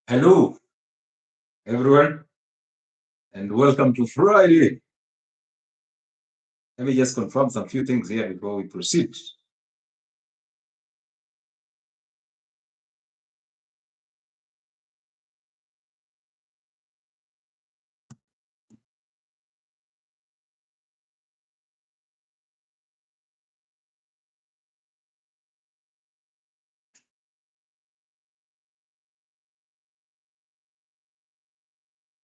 Hello, everyone, and welcome to Friday. Let me just confirm some few things here before we proceed.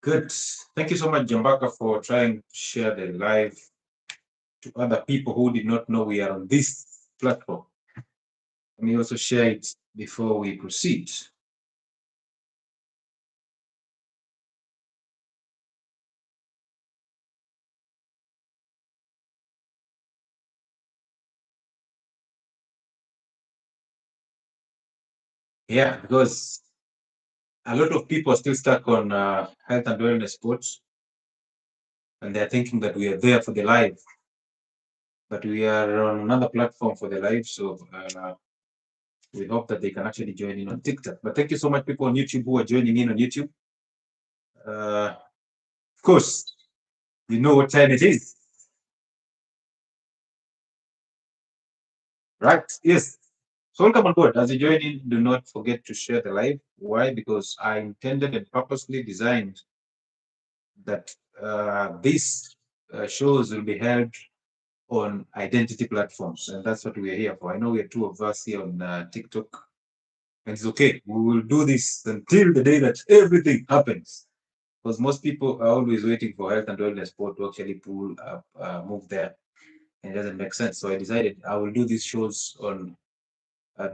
Good. Thank you so much, Jambaka, for trying to share the live to other people who did not know we are on this platform. Let me also share it before we proceed. Yeah, because a lot of people are still stuck on health and wellness sports, and they're thinking that we are there for the live, but we are on another platform for the live. So we hope that they can actually join in on TikTok. But thank you so much, people on YouTube who are joining in on YouTube. Of course, you know what time it is, right? Yes. So welcome on board. As you join in, do not forget to share the live. Why? Because I intended and purposely designed that these shows will be held on identity platforms, and that's what we are here for. I know we are two of us here on TikTok, and it's okay. We will do this until the day that everything happens, because most people are always waiting for health and wellness sport to actually pull up, move there, and it doesn't make sense. So I decided I will do these shows on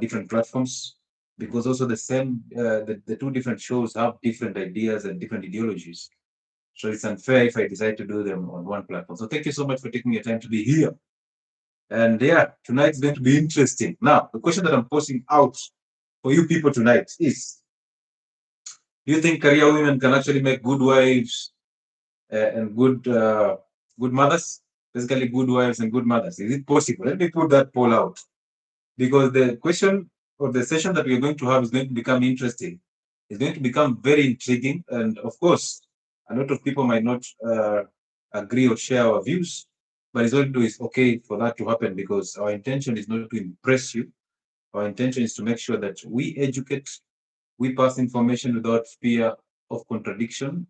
different platforms, because also the two different shows have different ideas and different ideologies. So it's unfair if I decide to do them on one platform. So thank you so much for taking your time to be here. And yeah, tonight's going to be interesting. Now, the question that I'm posing out for you people tonight is, do you think career women can actually make good wives and good mothers? Basically, good wives and good mothers. Is it possible? Let me put that poll out, because the question or the session that we're going to have is going to become interesting. It's going to become very intriguing, and of course, a lot of people might not agree or share our views, but it's okay for that to happen, because our intention is not to impress you. Our intention is to make sure that we educate, we pass information without fear of contradiction,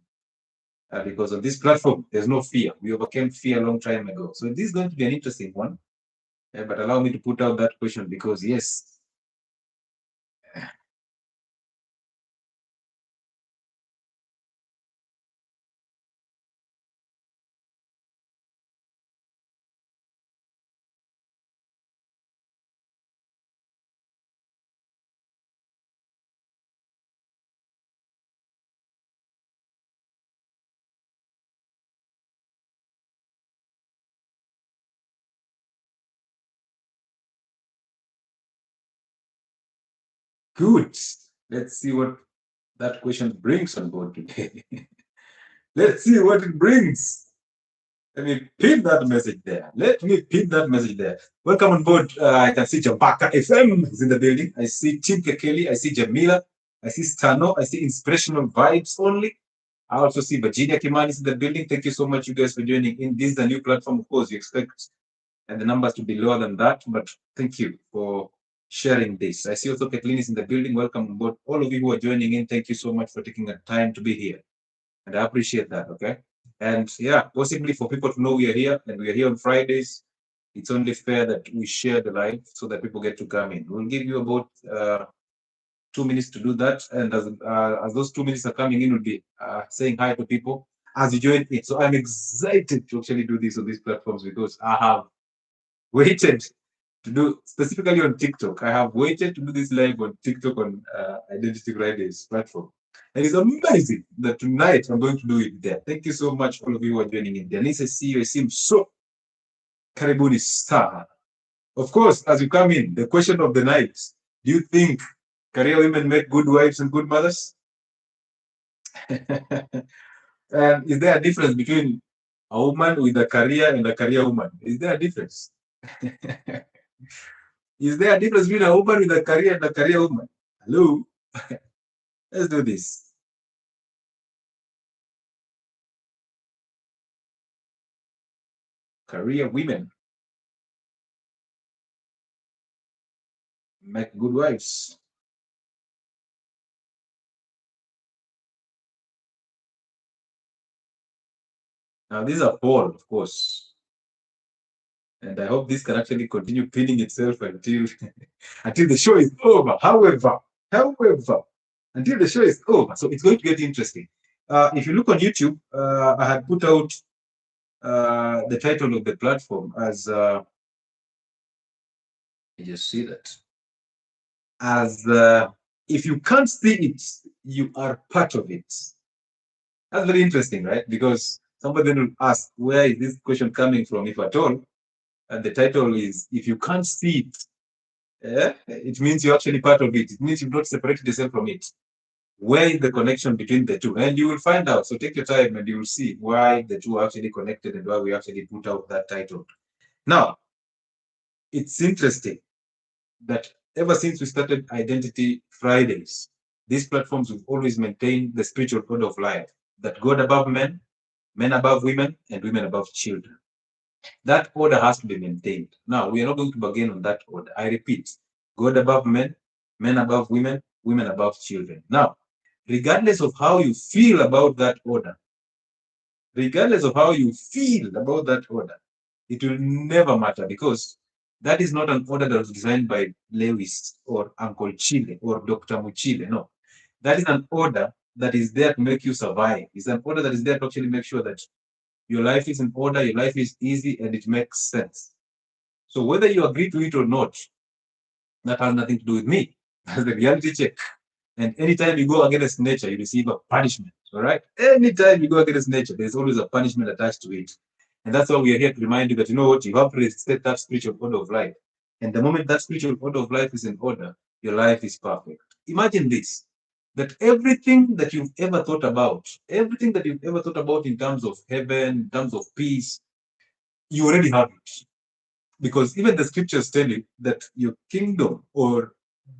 because on this platform, there's no fear. We overcame fear a long time ago. So this is going to be an interesting one. But allow me to put out that question, because yes, good. Let's see what that question brings on board today. Let's see what it brings. Let me pin that message there. Let me pin that message there. Welcome on board. I can see Jambaka FM is in the building. I see Team Kekeli. I see Jamila. I see Stano. I see Inspirational Vibes Only. I also see Virginia Kimani is in the building. Thank you so much, you guys, for joining in. This is a new platform, of course. You expect the numbers to be lower than that, but thank you for sharing this. I see also Kathleen is in the building. Welcome on board. All of you who are joining in, thank you so much for taking the time to be here. And I appreciate that, okay? And yeah, possibly for people to know we are here and we are here on Fridays, it's only fair that we share the live so that people get to come in. We'll give you about 2 minutes to do that. And as those 2 minutes are coming in, we'll be saying hi to people as you join in. So I'm excited to actually do this on these platforms because I have waited to do, specifically on TikTok. I have waited to do this live on TikTok on Identity Fridays platform. And it's amazing that tonight I'm going to do it there. Thank you so much, all of you who are joining in. Denise, I see you. I seem so karibuni star. Of course, as you come in, the question of the night, do you think career women make good wives and good mothers? And is there a difference between a woman with a career and a career woman? Is there a difference? Is there a difference between a woman with a career and a career woman? Hello? Let's do this. Career women make good wives. Now, this is a poll, of course. And I hope this can actually continue pinning itself until until the show is over. However, until the show is over. So it's going to get interesting. If you look on YouTube, I had put out the title of the platform as you just see that as if you can't see it, you are part of it. That's very interesting, right? Because somebody will ask, where is this question coming from, if at all? And the title is, if you can't see it, it means you're actually part of it. It means you've not separated yourself from it. Where is the connection between the two? And you will find out. So take your time and you will see why the two are actually connected and why we actually put out that title. Now, it's interesting that ever since we started Identity Fridays, these platforms have always maintained the spiritual order of life, that God above men, men above women, and women above children. That order has to be maintained. Now, we are not going to bargain on that order. I repeat, God above men, men above women, women above children. Now, regardless of how you feel about that order, regardless of how you feel about that order, it will never matter because that is not an order that was designed by Lewis or Uncle Chile or Dr. Muchile. No, that is an order that is there to make you survive. It's an order that is there to actually make sure that your life is in order, your life is easy, and it makes sense. So whether you agree to it or not, that has nothing to do with me. That's the reality check. And anytime you go against nature, you receive a punishment. All right? Anytime you go against nature, there's always a punishment attached to it. And that's why we are here to remind you that, you know what, you have to respect that spiritual order of life. And the moment that spiritual order of life is in order, your life is perfect. Imagine this, that everything that you've ever thought about, everything that you've ever thought about in terms of heaven, in terms of peace, you already have it. Because even the scriptures tell you that your kingdom or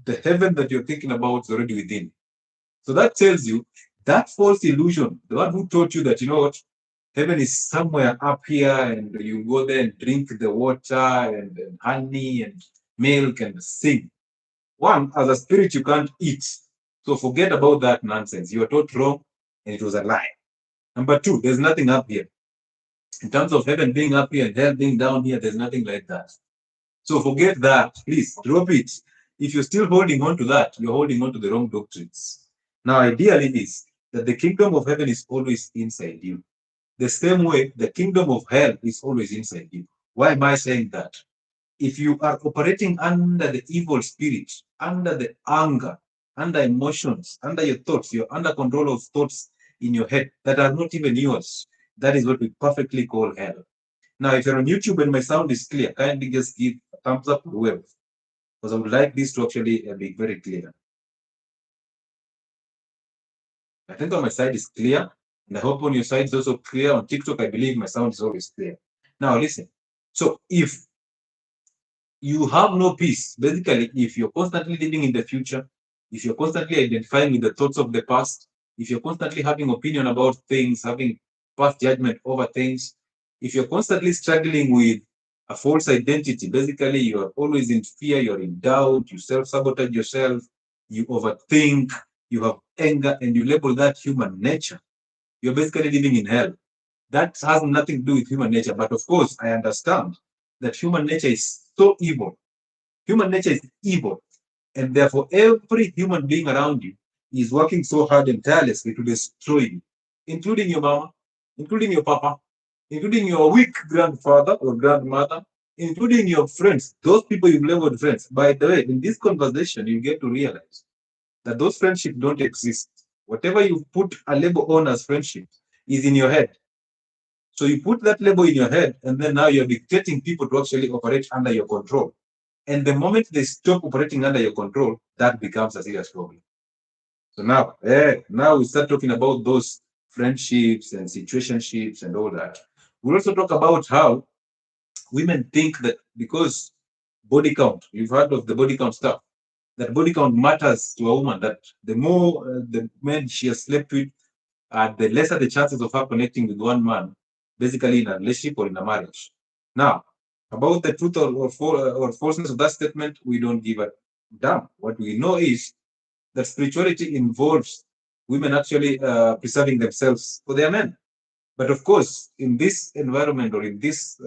the heaven that you're thinking about is already within. So that tells you that false illusion, the one who taught you that, you know what, heaven is somewhere up here and you go there and drink the water and honey and milk and sing. One, as a spirit, you can't eat. So forget about that nonsense. You were taught wrong and it was a lie. Number two, there's nothing up here. In terms of heaven being up here and hell being down here, there's nothing like that. So forget that. Please drop it. If you're still holding on to that, you're holding on to the wrong doctrines. Now, ideally is that the kingdom of heaven is always inside you. The same way the kingdom of hell is always inside you. Why am I saying that? If you are operating under the evil spirit, under the anger, under emotions, under your thoughts, you're under control of thoughts in your head that are not even yours. That is what we perfectly call hell. Now, if you're on YouTube and my sound is clear, kindly just give a thumbs up or wave, because I would like this to actually be very clear. I think on my side is clear, and I hope on your side is also clear. On TikTok, I believe my sound is always clear. Now, listen. So, if you have no peace, basically, if you're constantly living in the future, if you're constantly identifying with the thoughts of the past, if you're constantly having opinion about things, having past judgment over things, if you're constantly struggling with a false identity, basically you're always in fear, you're in doubt, you self-sabotage yourself, you overthink, you have anger, and you label that human nature, you're basically living in hell. That has nothing to do with human nature. But of course, I understand that human nature is so evil. Human nature is evil. And therefore, every human being around you is working so hard and tirelessly to destroy you, including your mama, including your papa, including your weak grandfather or grandmother, including your friends, those people you've labeled friends. By the way, in this conversation, you get to realize that those friendships don't exist. Whatever you put a label on as friendship is in your head. So you put that label in your head, and then now you're dictating people to actually operate under your control. And the moment they stop operating under your control, that becomes a serious problem. So now we start talking about those friendships and situationships and all that. We'll also talk about how women think that because body count, you've heard of the body count stuff, that body count matters to a woman, that the more the men she has slept with, the lesser the chances of her connecting with one man, basically in a relationship or in a marriage. Now, about the truth or falseness of that statement, we don't give a damn. What we know is that spirituality involves women actually preserving themselves for their men. But of course, in this environment or in this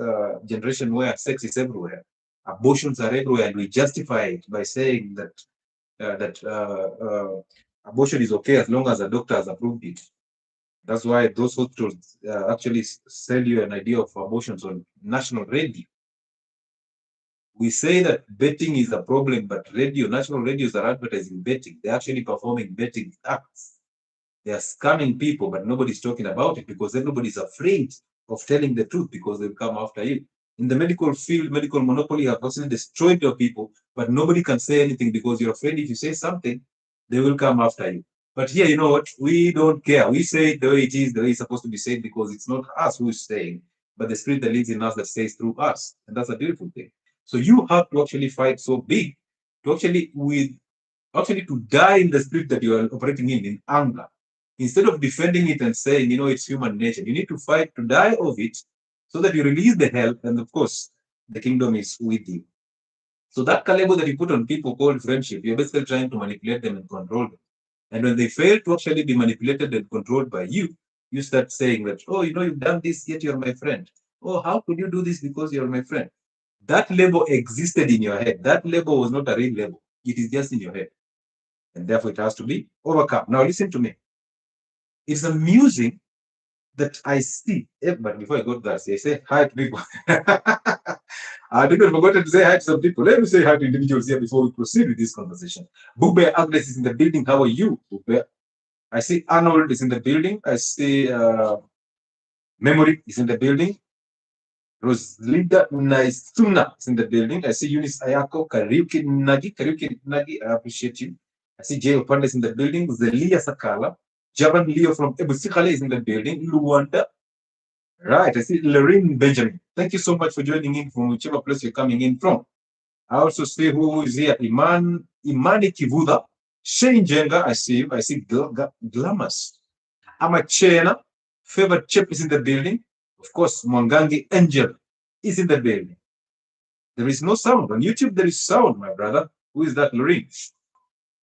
generation where sex is everywhere, abortions are everywhere, and we justify it by saying that abortion is okay as long as a doctor has approved it. That's why those hospitals actually sell you an idea of abortions on national radio. We say that betting is a problem, but national radios are advertising betting. They're actually performing betting acts. They are scamming people, but nobody's talking about it because everybody's afraid of telling the truth because they'll come after you. In the medical field, medical monopoly have actually destroyed your people, but nobody can say anything because you're afraid if you say something, they will come after you. But here, you know what? We don't care. We say it the way it is, the way it's supposed to be said, because it's not us who is saying, but the spirit that lives in us that says through us. And that's a beautiful thing. So you have to actually fight so big to actually to die in the spirit that you are operating in anger. Instead of defending it and saying, it's human nature, you need to fight to die of it so that you release the hell, and of course, the kingdom is with you. So that label that you put on people called friendship, you're basically trying to manipulate them and control them. And when they fail to actually be manipulated and controlled by you, you start saying that, oh, you've done this, yet you're my friend. Oh, how could you do this because you're my friend? That label existed in your head. That label was not a real label. It is just in your head. And therefore, it has to be overcome. Now, listen to me. It's amusing that I see, but before I go to that, I say hi to people. I didn't forgot to say hi to some people. Let me say hi to individuals here before we proceed with this conversation. Bube Agnes is in the building. How are you, Bube? I see Arnold is in the building. I see Memory is in the building. Rosalinda Naisuna is in the building. I see Eunice Ayako, Kariuki Nagi, I appreciate you. I see Jay Opanda is in the building. Zelia Sakala. Javan Leo from Ebusikale is in the building. Luanda. Right, I see Lorraine Benjamin. Thank you so much for joining in from whichever place you're coming in from. I also see who is here. Imani Kivuda. Shane Jenga, I see you. I see Glamas. Amachena. Favorite Chip is in the building. Of course, Mwangangi Angel is in the building. There is no sound. On YouTube, there is sound, my brother. Who is that, Lorraine?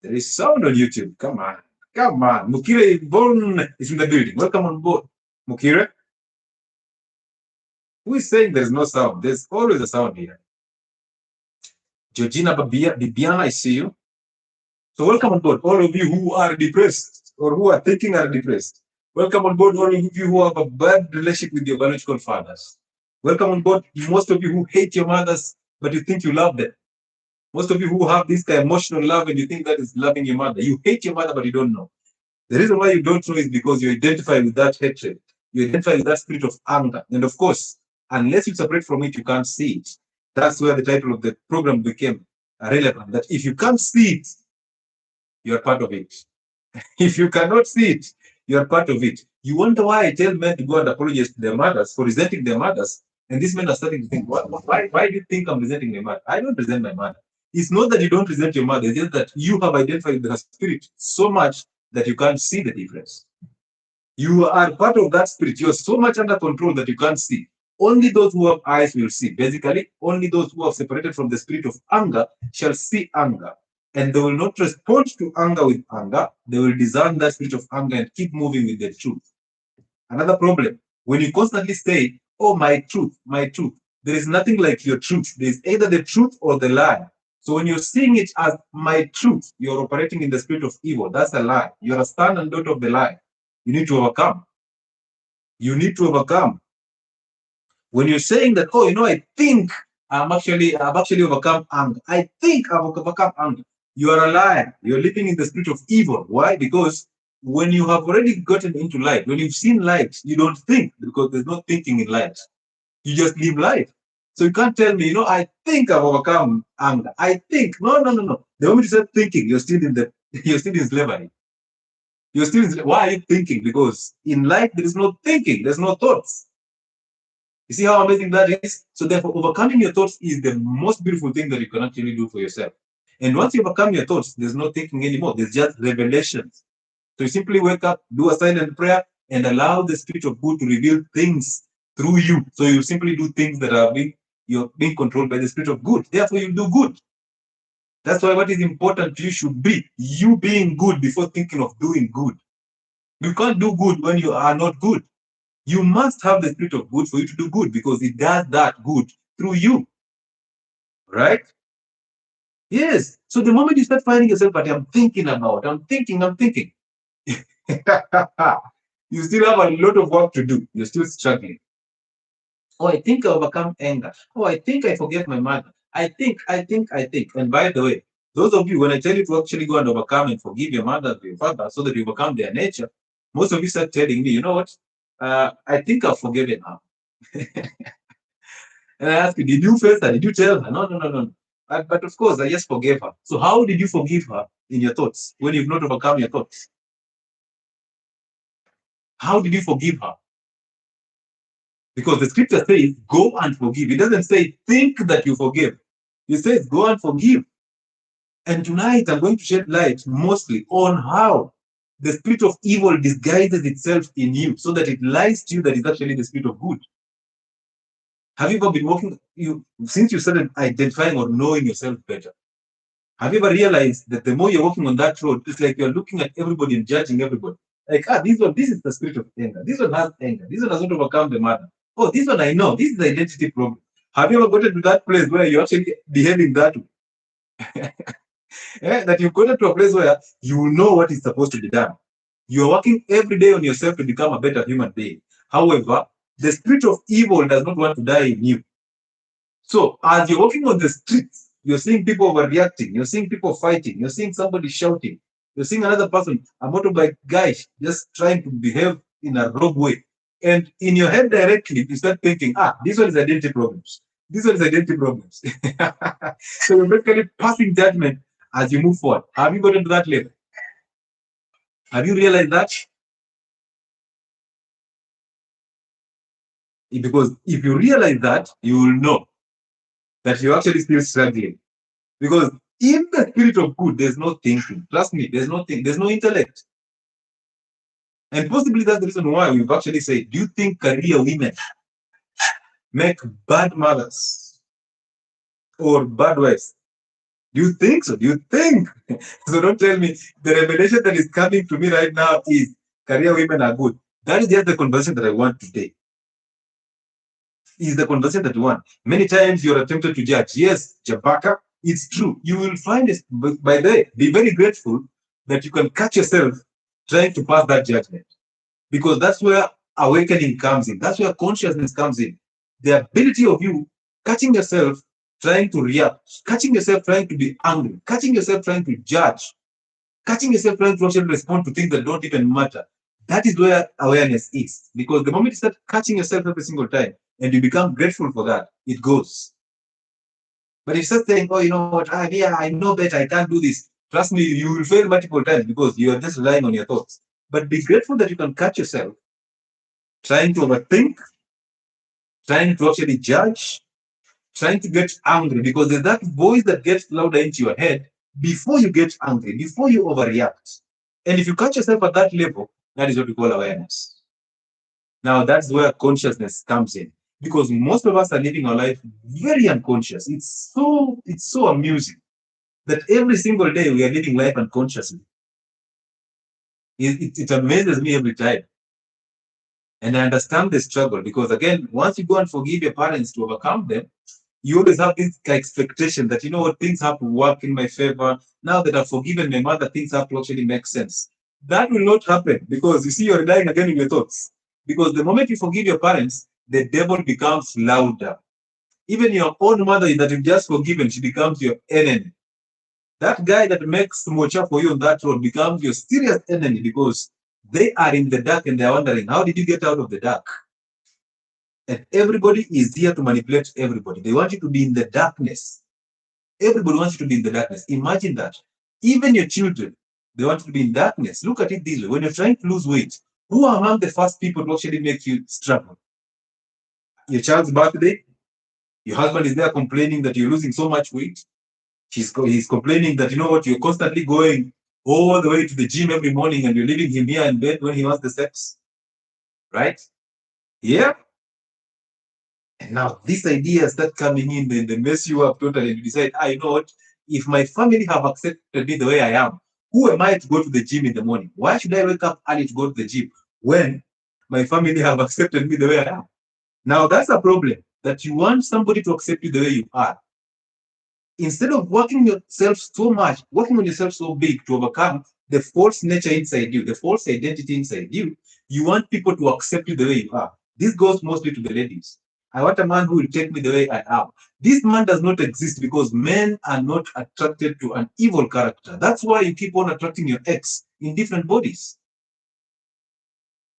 There is sound on YouTube. Come on. Come on. Mukire Bon is in the building. Welcome on board, Mukire. Who is saying there's no sound? There's always a sound here. Georgina Bibiana, I see you. So welcome on board, all of you who are depressed or who are thinking are depressed. Welcome on board, all of you who have a bad relationship with your biological fathers. Welcome on board, most of you who hate your mothers, but you think you love them. Most of you who have this kind of emotional love and you think that is loving your mother. You hate your mother, but you don't know. The reason why you don't know is because you identify with that hatred. You identify with that spirit of anger. And of course, unless you separate from it, you can't see it. That's where the title of the program became relevant. That if you can't see it, you are part of it. If you cannot see it, you are part of it. You wonder why I tell men to go and apologize to their mothers for resenting their mothers. And these men are starting to think, why do you think I'm resenting my mother? I don't resent my mother. It's not that you don't resent your mother, it's just that you have identified with her spirit so much that you can't see the difference. You are part of that spirit. You're so much under control that you can't see. Only those who have eyes will see. Basically, only those who have separated from the spirit of anger shall see anger. And they will not respond to anger with anger. They will discern that spirit of anger and keep moving with the truth. Another problem, when you constantly say, oh, my truth, there is nothing like your truth. There is either the truth or the lie. So when you're seeing it as my truth, you're operating in the spirit of evil. That's a lie. You're a son and daughter of the lie. You need to overcome. You need to overcome. When you're saying that, oh, I think I've actually overcome anger. I think I've overcome anger. You are a liar. You're living in the spirit of evil. Why? Because when you have already gotten into light, when you've seen light, you don't think, because there's no thinking in light. You just live life. So you can't tell me, I think I've overcome anger. I think. No. The moment you start thinking, you're still in slavery. Why are you thinking? Because in life there is no thinking, there's no thoughts. You see how amazing that is? So therefore, overcoming your thoughts is the most beautiful thing that you can actually do for yourself. And once you overcome your thoughts, there's no thinking anymore. There's just revelations. So you simply wake up, do a silent prayer, and allow the Spirit of good to reveal things through you. So you simply do things that you're being controlled by the Spirit of good. Therefore, you do good. That's why what is important to you should be you being good before thinking of doing good. You can't do good when you are not good. You must have the spirit of good for you to do good, because it does that good through you. Right? Yes. So the moment you start finding yourself, but I'm thinking, you still have a lot of work to do. You're still struggling. Oh, I think I overcome anger. Oh, I think I forget my mother. I think. And by the way, those of you, when I tell you to actually go and overcome and forgive your mother and your father so that you overcome their nature, most of you start telling me, you know what? I think I've forgiven her. And I ask you, did you face her? Did you tell her? No. But of course, I just forgave her. So how did you forgive her in your thoughts when you've not overcome your thoughts? How did you forgive her? Because the scripture says, go and forgive. It doesn't say, think that you forgive. It says, go and forgive. And tonight, I'm going to shed light mostly on how the spirit of evil disguises itself in you so that it lies to you that it's actually the spirit of good. Have you ever been walking, since you started identifying or knowing yourself better, have you ever realized that the more you're walking on that road, it's like you're looking at everybody and judging everybody? Like, this is the spirit of anger. This one has anger. This one has not overcome the matter. Oh, this one I know. This is the identity problem. Have you ever gotten to that place where you're actually behaving that way? That you've gotten to a place where you know what is supposed to be done. You're working every day on yourself to become a better human being. However, the spirit of evil does not want to die in you. So as you're walking on the streets, you're seeing people overreacting, you're seeing people fighting, you're seeing somebody shouting, you're seeing another person, a motorbike guy, just trying to behave in a rogue way. And in your head directly, you start thinking, this one is identity problems. This one is identity problems. So you're basically passing judgment as you move forward. Have you gotten to that level? Have you realized that? Because if you realize that, you will know that you're actually still struggling. Because in the spirit of good, there's no thinking. Trust me, there's no intellect. And possibly that's the reason why we've actually said, do you think career women make bad mothers or bad wives? Do you think so? Do you think? So don't tell me the revelation that is coming to me right now is career women are good. That is just the conversation that I want today. Is the conversation that we want. Many times you're attempted to judge. Yes, Jabaka, it's true. You will find it, by the way, be very grateful that you can catch yourself trying to pass that judgment. Because that's where awakening comes in. That's where consciousness comes in. The ability of you catching yourself trying to react, catching yourself trying to be angry, catching yourself trying to judge, catching yourself trying to actually respond to things that don't even matter. That is where awareness is. Because the moment you start catching yourself every single time and you become grateful for that, it goes. But if you start saying, oh, you know what, yeah, I know better, I can't do this. Trust me, you will fail multiple times because you are just relying on your thoughts. But be grateful that you can catch yourself trying to overthink, trying to actually judge, trying to get angry, because there's that voice that gets louder into your head before you get angry, before you overreact. And if you catch yourself at that level, that is what we call awareness. Now that's where consciousness comes in. Because most of us are living our life very unconscious. It's so amusing that every single day we are living life unconsciously. It amazes me every time. And I understand the struggle because, again, once you go and forgive your parents to overcome them, you always have this expectation that, you know what, things have to work in my favor. Now that I've forgiven my mother, things have to actually make sense. That will not happen because you see, you're relying again on your thoughts. Because the moment you forgive your parents, the devil becomes louder. Even your own mother that you've just forgiven, she becomes your enemy. That guy that makes mocha for you on that road becomes your serious enemy because they are in the dark and they're wondering, how did you get out of the dark? And everybody is here to manipulate everybody. They want you to be in the darkness. Everybody wants you to be in the darkness. Imagine that. Even your children, they want you to be in darkness. Look at it this way. When you're trying to lose weight, who are among the first people to actually make you struggle? Your child's birthday, your husband is there complaining that you're losing so much weight. He's complaining that, you know what, you're constantly going all the way to the gym every morning and you're leaving him here in bed when he wants the steps. Right? Yeah. And now these ideas start coming in, then they mess you up totally, and you decide, you know what? If my family have accepted me the way I am, who am I to go to the gym in the morning? Why should I wake up early to go to the gym when my family have accepted me the way I am? Now that's a problem, that you want somebody to accept you the way you are. Instead of working yourself so much, working on yourself so big to overcome the false nature inside you, the false identity inside you, you want people to accept you the way you are. This goes mostly to the ladies. I want a man who will take me the way I am. This man does not exist because men are not attracted to an evil character. That's why you keep on attracting your ex in different bodies.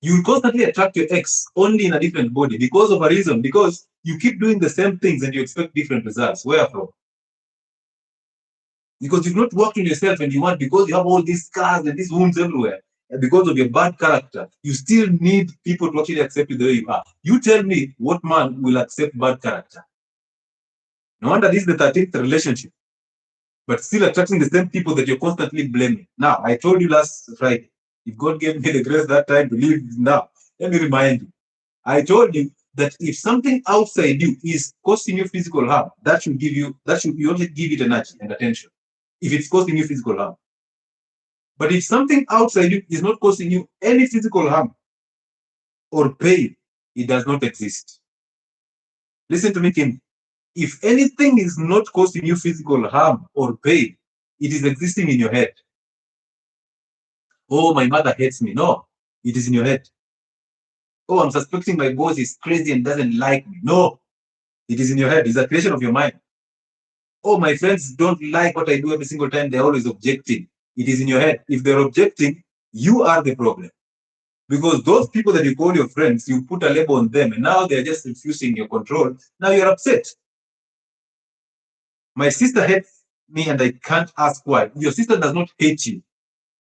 You will constantly attract your ex only in a different body because of a reason, because you keep doing the same things and you expect different results. Where from? Because you've not worked on yourself and you want, because you have all these scars and these wounds everywhere, and because of your bad character, you still need people to actually accept you the way you are. You tell me what man will accept bad character? No wonder this is the 13th relationship, but still attracting the same people that you're constantly blaming. Now, I told you last Friday, if God gave me the grace that time to live now, let me remind you. I told you that if something outside you is causing you physical harm, you only give it energy and attention. If it's causing you physical harm. But if something outside you is not causing you any physical harm or pain, it does not exist. Listen to me, Kim. If anything is not causing you physical harm or pain, it is existing in your head. Oh, my mother hates me. No, it is in your head. Oh, I'm suspecting my boss is crazy and doesn't like me. No, it is in your head. It's a creation of your mind. Oh, my friends don't like what I do every single time. They're always objecting. It is in your head. If they're objecting, you are the problem. Because those people that you call your friends, you put a label on them, and now they're just refusing your control. Now you're upset. My sister hates me, and I can't ask why. Your sister does not hate you.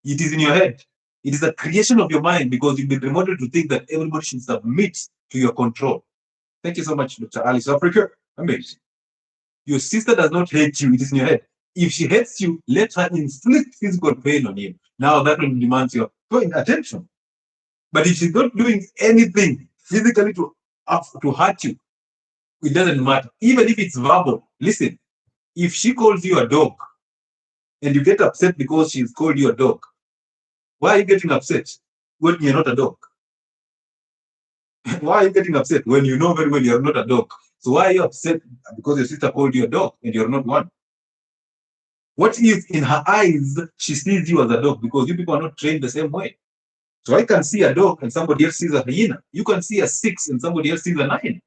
It is in your head. It is a creation of your mind because you've been remodeled to think that everybody should submit to your control. Thank you so much, Dr. Alice Africa. Amazing. Your sister does not hate you. It is in your head. If she hates you, let her inflict physical pain on you. Now that one demands your attention. But if she's not doing anything physically to hurt you, it doesn't matter. Even if it's verbal. Listen, if she calls you a dog and you get upset because she's called you a dog, why are you getting upset when you're not a dog? Why are you getting upset when you know very well you're not a dog? So why are you upset because your sister called you a dog and you're not one? What if in her eyes she sees you as a dog because you people are not trained the same way? So I can see a dog and somebody else sees a hyena. You can see a 6 and somebody else sees a 9.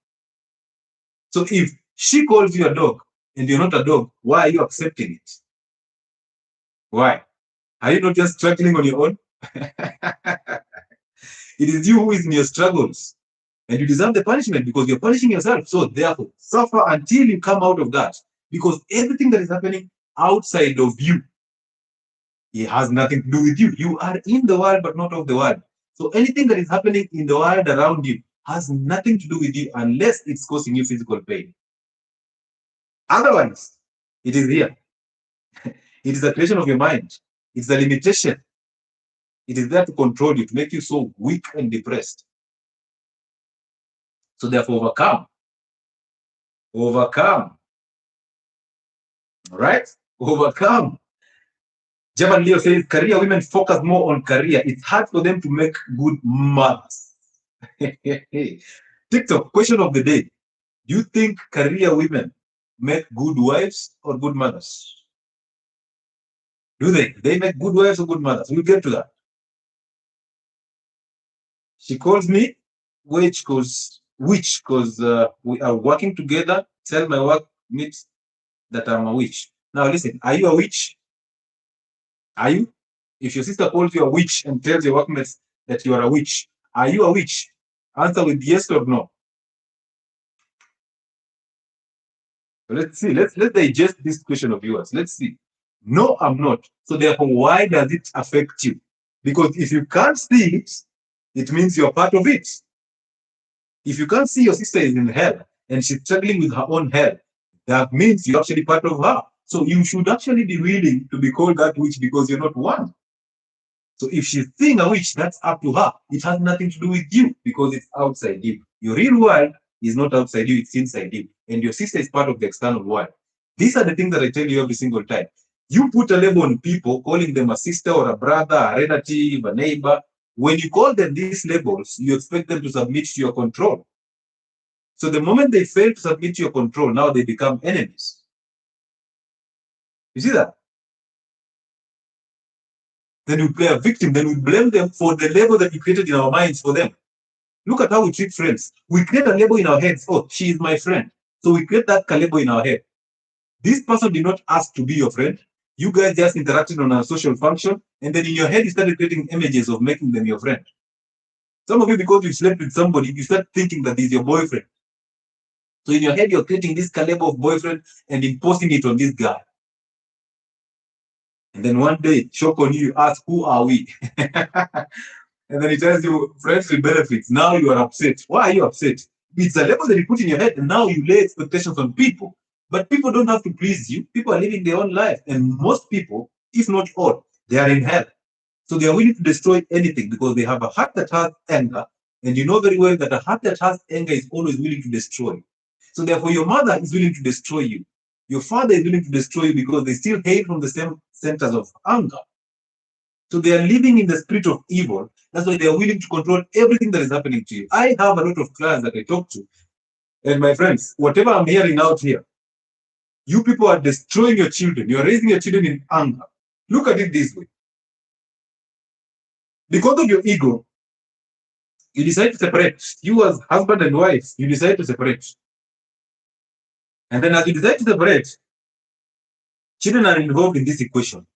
So if she calls you a dog and you're not a dog, why are you accepting it? Why? Are you not just struggling on your own? It is you who is in your struggles. And you deserve the punishment because you're punishing yourself. So therefore, suffer until you come out of that. Because everything that is happening outside of you, it has nothing to do with you. You are in the world, but not of the world. So anything that is happening in the world around you has nothing to do with you unless it's causing you physical pain. Otherwise, it is here. It is a creation of your mind. It's a limitation. It is there to control you, to make you so weak and depressed. So therefore, overcome. Overcome. All right? Overcome. Javan Leo says, career women focus more on career. It's hard for them to make good mothers. TikTok, question of the day. Do you think career women make good wives or good mothers? Do they? They make good wives or good mothers? We'll get to that. She calls me which because we are working together. Tell my workmates that I'm a witch. Now listen, are you a witch? Are you? If your sister calls you a witch and tells your workmates that you are a witch, are you a witch? Answer with yes or no. So let's see. Let's digest this question of yours. Let's see. No, I'm not. So therefore, why does it affect you? Because if you can't see it, it means you're part of it. If you can't see your sister is in hell and she's struggling with her own hell, that means you're actually part of her. So you should actually be willing to be called that witch because you're not one. So if she's seeing a witch, that's up to her. It has nothing to do with you because it's outside you. Your real world is not outside you, it's inside you. And your sister is part of the external world. These are the things that I tell you every single time. You put a label on people, calling them a sister or a brother, a relative, a neighbor. When you call them these labels, you expect them to submit to your control. So the moment they fail to submit to your control, now they become enemies. You see that? Then we play a victim, then we blame them for the label that we created in our minds for them. Look at how we treat friends. We create a label in our heads. Oh, she is my friend. So we create that label in our head. This person did not ask to be your friend. You guys just interacted on a social function, and then in your head, you started creating images of making them your friend. Some of you, because you slept with somebody, you start thinking that he's your boyfriend. So in your head, you're creating this label of boyfriend and imposing it on this guy. And then one day, shock on you, you ask, who are we? And then he tells you, friends with benefits. Now you are upset. Why are you upset? It's a label that you put in your head, and now you lay expectations on people. But people don't have to please you. People are living their own life. And most people, if not all, they are in hell. So they are willing to destroy anything because they have a heart that has anger. And you know very well that a heart that has anger is always willing to destroy. So therefore, your mother is willing to destroy you. Your father is willing to destroy you because they still hail from the same centers of anger. So they are living in the spirit of evil. That's why they are willing to control everything that is happening to you. I have a lot of clients that I talk to. And my friends, whatever I'm hearing out here, you people are destroying your children. You are raising your children in anger. Look at it this way. Because of your ego, you decide to separate. You as husband and wife, you decide to separate. And then as you decide to separate, children are involved in this equation.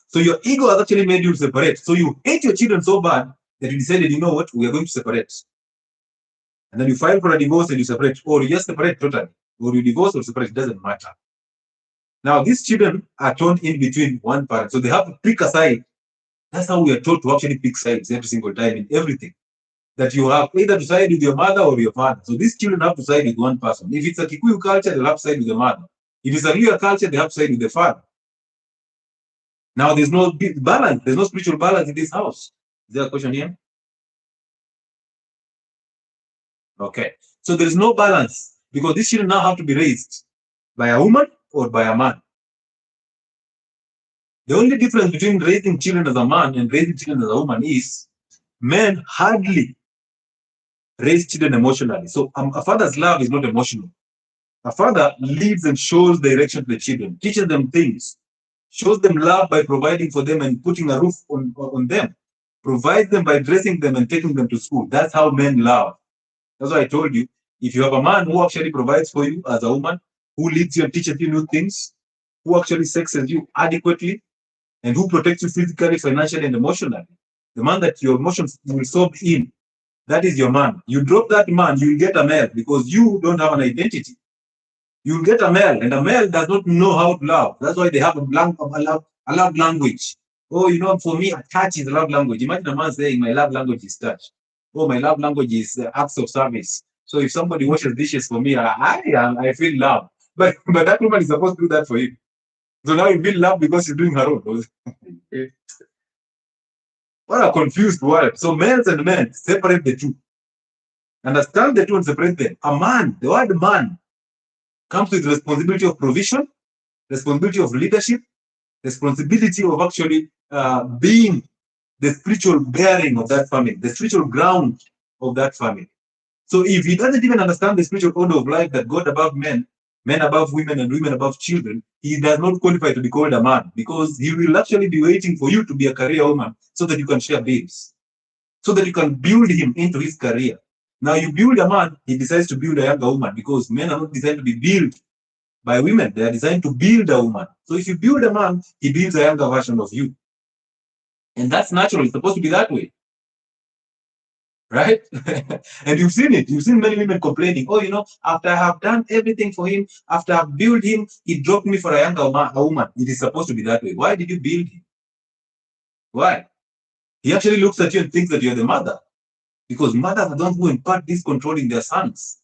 So your ego has actually made you separate. So you hate your children so bad that you decided, you know what, we are going to separate. And then you file for a divorce and you separate, or you just separate totally, or you divorce or separate, it doesn't matter. Now, these children are torn in between one parent, so they have to pick a side. That's how we are taught to actually pick sides every single time in everything. That you have either to side with your mother or your father. So these children have to side with one person. If it's a Kikuyu culture, they'll have to side with the mother. If it's a Luo culture, they have to side with the father. Now, there's no balance. There's no spiritual balance in this house. Is there a question here? Okay. So there's no balance because these children now have to be raised by a woman or by a man. The only difference between raising children as a man and raising children as a woman is men hardly raise children emotionally. So a father's love is not emotional. A father leads and shows direction to the children, teaches them things, shows them love by providing for them and putting a roof on them, provides them by dressing them and taking them to school. That's how men love. That's why I told you, if you have a man who actually provides for you as a woman, who leads you and teaches you new things, who actually sexes you adequately, and who protects you physically, financially, and emotionally, the man that your emotions will sob in, that is your man. You drop that man, you'll get a male because you don't have an identity. You'll get a male, and a male does not know how to love. That's why they have a love language. Oh, you know, for me, a touch is a love language. Imagine a man saying, my love language is touch. Oh, my love language is acts of service. So if somebody washes dishes for me, I feel love. But that woman is supposed to do that for you. So now you feel love because she's doing her own. What a confused world. So males and men, separate the two. Understand the two and separate them. A man, the word man, comes with responsibility of provision, responsibility of leadership, responsibility of actually being the spiritual bearing of that family, the spiritual ground of that family. So if he doesn't even understand the spiritual order of life, that God above men, men above women, and women above children, he does not qualify to be called a man, because he will actually be waiting for you to be a career woman so that you can share bills, so that you can build him into his career. Now you build a man, he decides to build a younger woman, because men are not designed to be built by women. They are designed to build a woman. So if you build a man, he builds a younger version of you. And that's natural. It's supposed to be that way. Right? And you've seen it. You've seen many women complaining, oh, after I have done everything for him, after I've built him, he dropped me for a younger woman. It is supposed to be that way. Why did you build him? Why? He actually looks at you and thinks that you're the mother, because mothers are the ones who impart this control in their sons.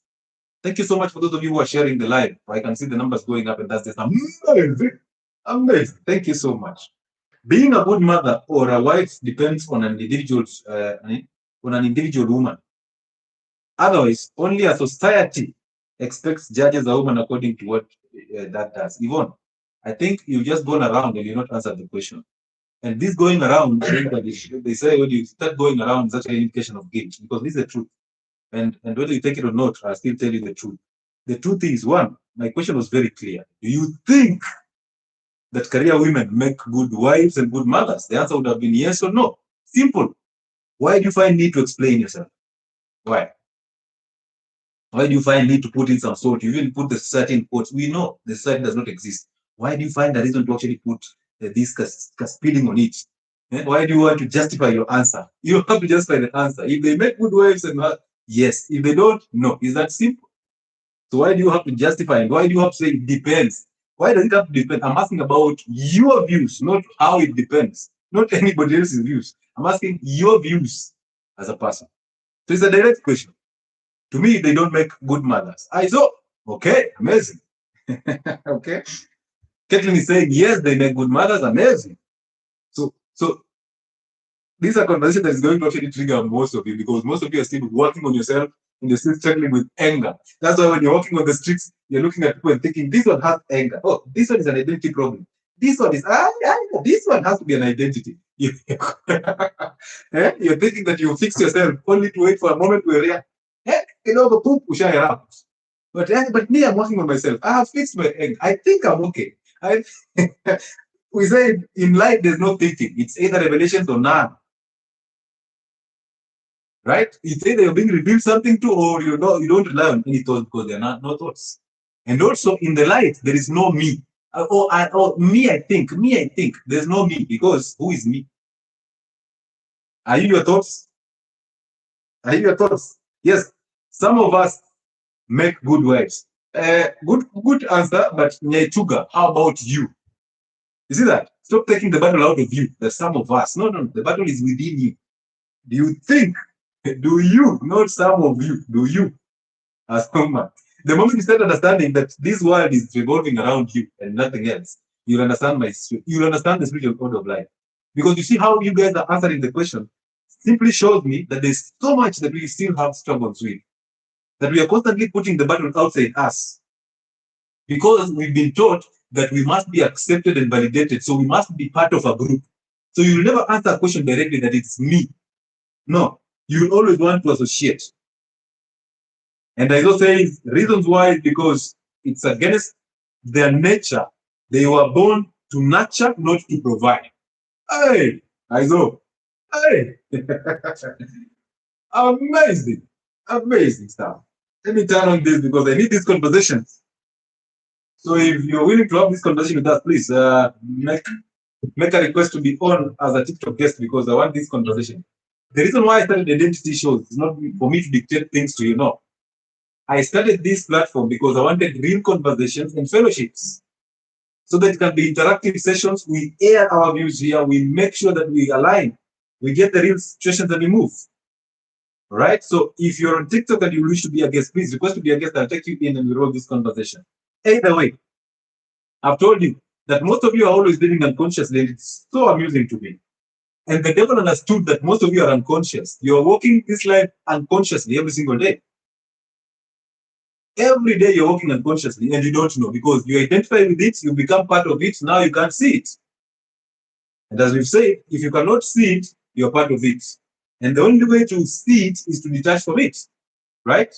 Thank you so much for those of you who are sharing the live. I can see the numbers going up, and that's just amazing. Amazing. Thank you so much. Being a good mother or a wife depends on an individual woman. Otherwise, only a society expects judges a woman according to what that does. Yvonne, I think you've just gone around and you're not answered the question. And this going around, they say when you start going around, it's actually an indication of guilt, because this is the truth. And whether you take it or not, I'll still tell you the truth. The truth is, one, my question was very clear. Do you think that career women make good wives and good mothers? The answer would have been yes or no. Simple. Why do you find need to explain yourself? Why? Why do you find need to put in some salt? You even put the society in quotes. We know the society does not exist. Why do you find a reason to actually put this spilling on it? Why do you want to justify your answer? You have to justify the answer. If they make good wives and yes. If they don't, no. Is that simple? So why do you have to justify it? Why do you have to say it depends? Why does it have to depend? I'm asking about your views, not how it depends, not anybody else's views. I'm asking your views as a person. So it's a direct question. To me, they don't make good mothers. I saw, okay, amazing. Okay. 𝐂𝐀𝐍'𝐓 is saying, yes, they make good mothers, amazing. So this is a conversation that is going to actually trigger most of you, because most of you are still working on yourself and you're still struggling with anger. That's why when you're walking on the streets, you're looking at people and thinking, this one has anger. Oh, this one is an identity problem. This one is, this one has to be an identity. You're thinking that you fix yourself only to wait for a moment to react. But me, I'm working on myself. I have fixed my anger. I think I'm okay. We say in life, there's no thinking. It's either revelations or none. Right? It's either you're being revealed something to, or you don't rely on any thoughts, because they're no thoughts. And also in the light, there is no me. Me, I think. There's no me, because who is me? Are you your thoughts? Are you your thoughts? Yes. Some of us make good wives. Good answer, but Nyechuga, how about you? You see that? Stop taking the battle out of you. There's some of us. No, the battle is within you. Do you think? Do you? Not some of you. Do you? As human. The moment you start understanding that this world is revolving around you and nothing else, you'll understand the spiritual order of life. Because you see how you guys are answering the question simply shows me that there's so much that we still have struggles with. That we are constantly putting the battle outside us. Because we've been taught that we must be accepted and validated, so we must be part of a group. So you'll never answer a question directly that it's me. No, you'll always want to associate. And Aizo says reasons why is because it's against their nature. They were born to nurture, not to provide. Hey, Aizo. Hey. Amazing stuff. Let me turn on this because I need this conversation. So if you're willing to have this conversation with us, please make a request to be on as a TikTok guest, because I want this conversation. The reason why I started identity shows is not for me to dictate things to you, no. I started this platform because I wanted real conversations and fellowships, so that it can be interactive sessions. We air our views here. We make sure that we align. We get the real situations and we move. Right? So if you're on TikTok and you wish to be a guest, please request to be a guest. I'll take you in and we roll this conversation. Either way, I've told you that most of you are always living unconsciously, and it's so amusing to me. And the devil understood that most of you are unconscious. You are walking this life unconsciously every single day. Every day you're walking unconsciously and you don't know because you identify with it, you become part of it, now you can't see it. And as we've said, if you cannot see it, you're part of it. And the only way to see it is to detach from it, right?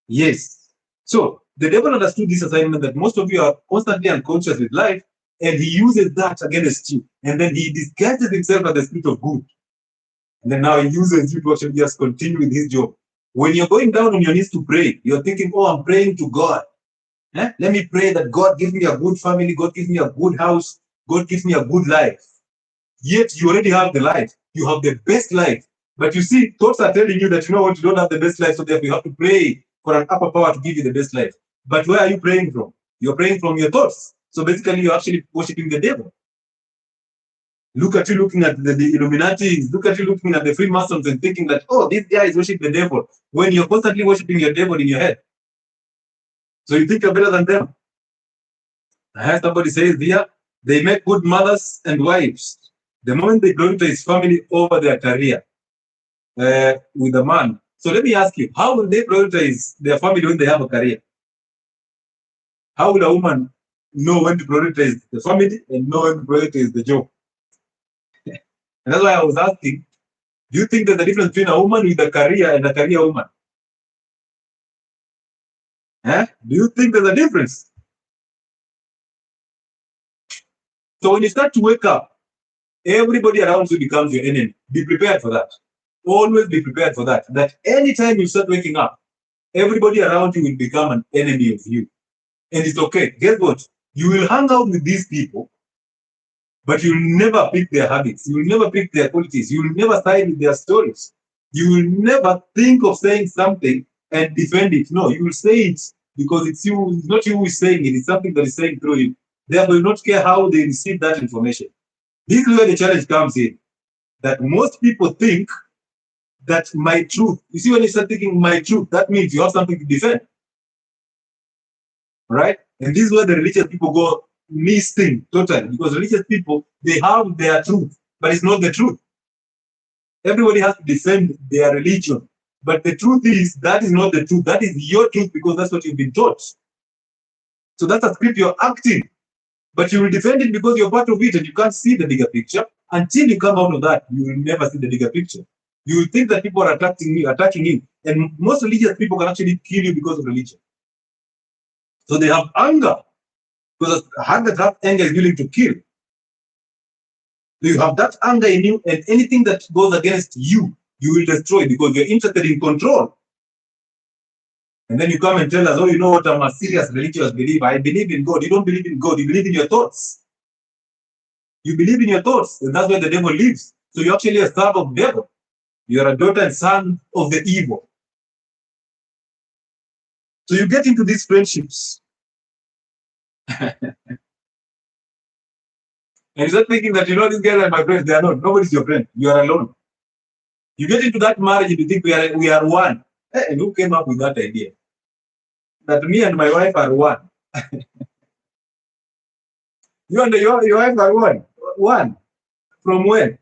Yes. So the devil understood this assignment that most of you are constantly unconscious with life, and he uses that against you. And then he disguises himself as the spirit of good. And then now he uses you to actually just continue with his job. When you're going down on your knees to pray, you're thinking, oh, I'm praying to God. Let me pray that God gives me a good family, God gives me a good house, God gives me a good life. Yet you already have the life. You have the best life. But you see, thoughts are telling you that, you know what, you don't have the best life, so therefore you have to pray for an upper power to give you the best life. But where are you praying from? You're praying from your thoughts. So basically, you're actually worshiping the devil. Look at you looking at the Illuminati, look at you looking at the Freemasons and thinking that, oh, this guy is worshiping the devil, when you're constantly worshiping your devil in your head. So you think you're better than them. I heard somebody says here, they make good mothers and wives. The moment they prioritize family over their career with a man. So let me ask you, how will they prioritize their family when they have a career? How will a woman know when to prioritize the family and know when to prioritize the job? And that's why I was asking, do you think there's a difference between a woman with a career and a career woman? Do you think there's a difference? So when you start to wake up, everybody around you becomes your enemy. Be prepared for that. Always be prepared for that. That anytime you start waking up, everybody around you will become an enemy of you. And it's okay. Guess what? You will hang out with these people, but you'll never pick their habits. You'll never pick their qualities. You'll never side with their stories. You will never think of saying something and defend it. No, you will say it because it's you, it's not you who is saying it, it's something that is saying through you. Therefore, you not care how they receive that information. This is where the challenge comes in. That most people think that my truth, you see, when you start thinking my truth, that means you have something to defend. Right? And this is where the religious people go missing totally, because religious people, they have their truth, but it's not the truth. Everybody has to defend their religion. But the truth is, that is not the truth. That is your truth because that's what you've been taught. So that's a script you're acting. But you will defend it because you're part of it and you can't see the bigger picture. Until you come out of that, you will never see the bigger picture. You will think that people are attacking you. And most religious people can actually kill you because of religion. So they have anger. Because a heart that has anger is willing to kill. So you have that anger in you, and anything that goes against you, you will destroy because you're interested in control. And then you come and tell us, oh, you know what, I'm a serious religious believer. I believe in God. You don't believe in God. You believe in your thoughts. You believe in your thoughts, and that's where the devil lives. So you're actually a son of the devil. You're a daughter and son of the evil. So you get into these friendships. And you start thinking that, you know, these guys are my friends. They are not. Nobody's your friend. You are alone. You get into that marriage and you think we are one. Hey, and who came up with that idea? That me and my wife are one. You and your wife are one. One. From when?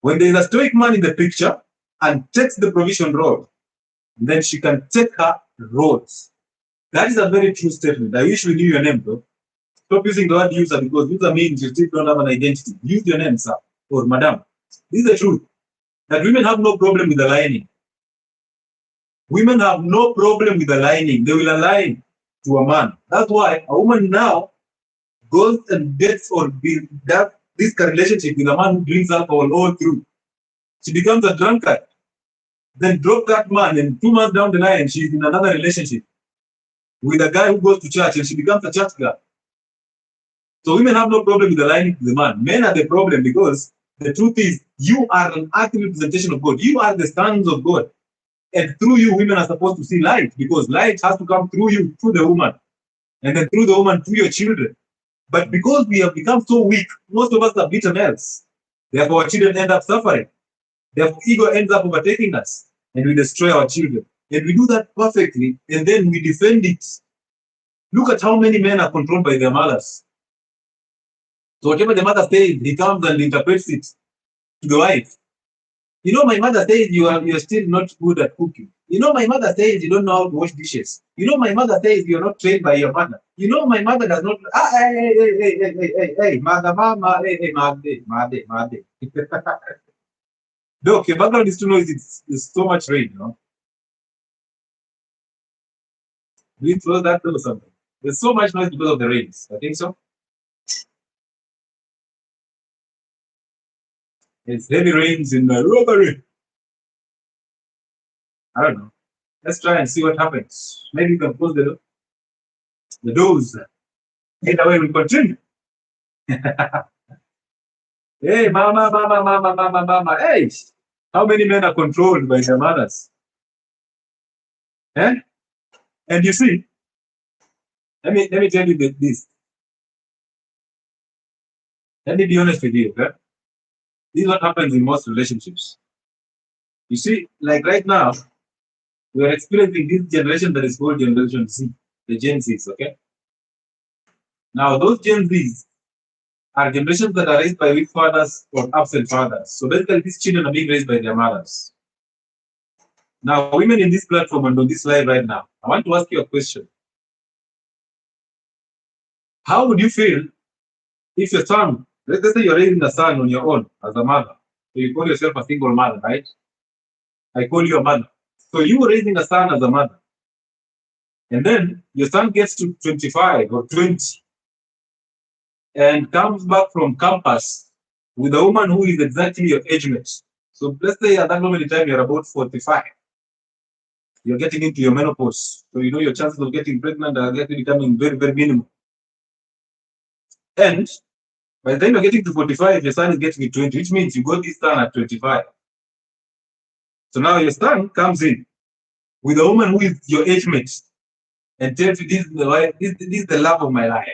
When there is a stoic man in the picture and takes the provision road, then she can take her roads. That is a very true statement. I wish we knew your name, though. Stop using the word user because user means you still don't have an identity. Use your name, sir, or madam. This is the truth. That women have no problem with aligning. Women have no problem with aligning. They will align to a man. That's why a woman now goes and gets or that this relationship with a man who drinks alcohol all through. She becomes a drunkard. Then drop that man, and 2 months down the line, she's in another relationship with a guy who goes to church, and she becomes a church girl. So women have no problem with aligning to the man. Men are the problem because the truth is you are an active representation of God. You are the sons of God. And through you, women are supposed to see light because light has to come through you, through the woman. And then through the woman, through your children. But because we have become so weak, most of us are bitter males. Therefore, our children end up suffering. Therefore, ego ends up overtaking us. And we destroy our children. And we do that perfectly. And then we defend it. Look at how many men are controlled by their mothers. So whatever the mother says, he comes and interprets it. to the wife. You know, my mother says you're still not good at cooking. You know, my mother says you don't know how to wash dishes. You know, my mother says you're not trained by your mother. You know, my mother does not. Hey, mother, mama, hey, mother. No, okay, background is too noisy. It's so much rain, you know. We close that door or something. There's so much noise because of the rains. I think so. It's heavy rains in Nairobi. I don't know. Let's try and see what happens. Maybe you can close the doors. Either way, we continue. Hey, mama. Hey, how many men are controlled by their mothers? Eh? And you see, let me tell you this. Let me be honest with you. Okay? This is what happens in most relationships. You see, like right now, we are experiencing this generation that is called Generation Z, the Gen Zs. Okay. Now, those Gen Zs are generations that are raised by weak fathers or absent fathers. So basically, these children are being raised by their mothers. Now, women in this platform and on this live right now, I want to ask you a question. How would you feel if your son, let's say you're raising a son on your own as a mother, so you call yourself a single mother, right? I call you a mother. So you were raising a son as a mother, and then your son gets to 25 or 20 and comes back from campus with a woman who is exactly your age mate. So let's say at that moment in time you're about 45. You're getting into your menopause. So you know your chances of getting pregnant are getting becoming very, very minimal. And by the time you're getting to 45, your son is getting to 20, which means you got this son at 25. So now your son comes in with a woman who is your age mate and tells you this is the wife, this is the love of my life.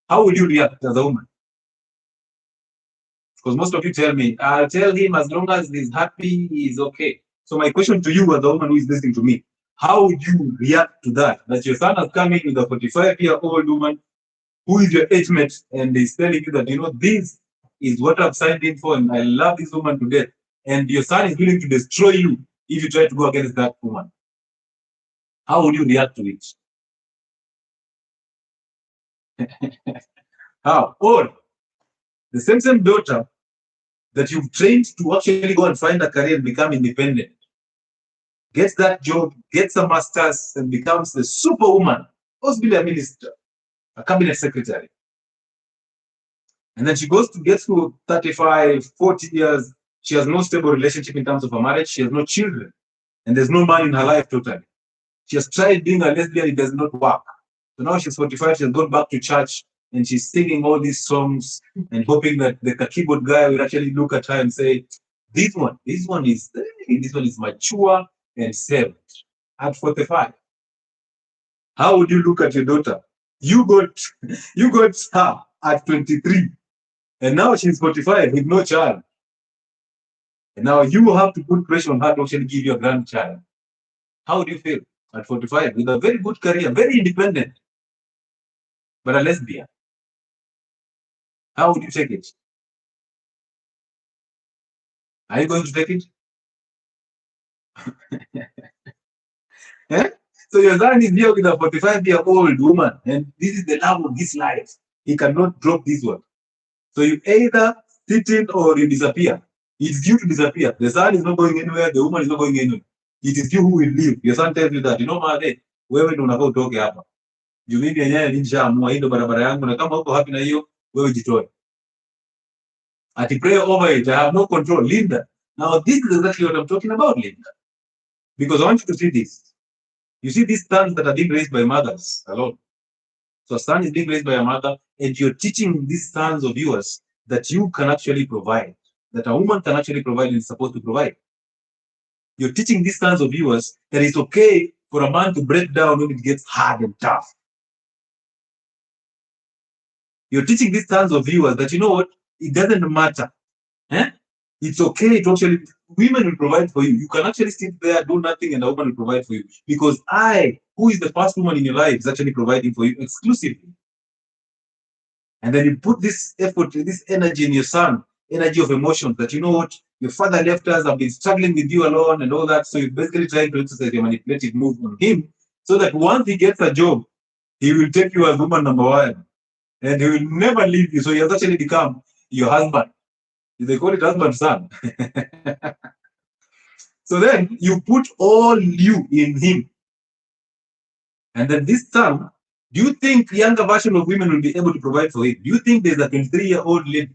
How will you react as a woman? Because most of you tell me, I'll tell him as long as he's happy, he's okay. So my question to you as the woman who is listening to me, how would you react to that? That your son has come in with a 45-year-old woman who is your age mate and is telling you that, you know, this is what I've signed in for and I love this woman to death. And your son is willing to destroy you if you try to go against that woman. How would you react to it? How? Or the same daughter that you've trained to actually go and find a career and become independent, gets that job, gets a master's, and becomes the superwoman, possibly a minister, a cabinet secretary. And then she gets to 35, 40 years. She has no stable relationship in terms of a marriage. She has no children. And there's no man in her life totally. She has tried being a lesbian. It does not work. So now she's 45. She has gone back to church and she's singing all these songs and hoping that the keyboard guy will actually look at her and say, this one is mature and saved at 45. How would you look at your daughter? You got her at 23, and now she's 45 with no child. And now you have to put pressure on her to actually give you a grandchild. How would you feel at 45 with a very good career, very independent, but a lesbian? How would you take it? Are you going to take it? Yeah? So your son is here with a 45-year-old woman, and this is the love of his life. He cannot drop this one. So you either sit in or you disappear. It's due to disappear. The son is not going anywhere, the woman is not going anywhere. It is you who will leave. Your son tells you that, you know, made, wewe ndio unafaa utoke hapa. Juu mimi yenyewe nilishaamua hii ndio barabara yangu na kama uko happy na hiyo, wewe jitoe. Ati pray over it. I have no control. Linda. Now this is exactly what I'm talking about, Linda. Because I want you to see this. You see these sons that are being raised by mothers alone. So a son is being raised by a mother, and you're teaching these sons of yours that you can actually provide, that a woman can actually provide and is supposed to provide. You're teaching these sons of yours that it's okay for a man to break down when it gets hard and tough. You're teaching these sons of yours that, you know what, it doesn't matter. Eh? It's okay to actually, women will provide for you. You can actually sit there, do nothing, and a woman will provide for you. Because I, who is the first woman in your life, is actually providing for you exclusively. And then you put this effort, this energy in your son, energy of emotions that, you know what, your father left us, I've been struggling with you alone and all that. So you're basically trying to exercise your manipulative move on him so that once he gets a job, he will take you as woman number one and he will never leave you. So he has actually become your husband. They call it husband son. So then you put all you in him. And then this son, do you think younger version of women will be able to provide for him? Do you think there's a 23-year-old lady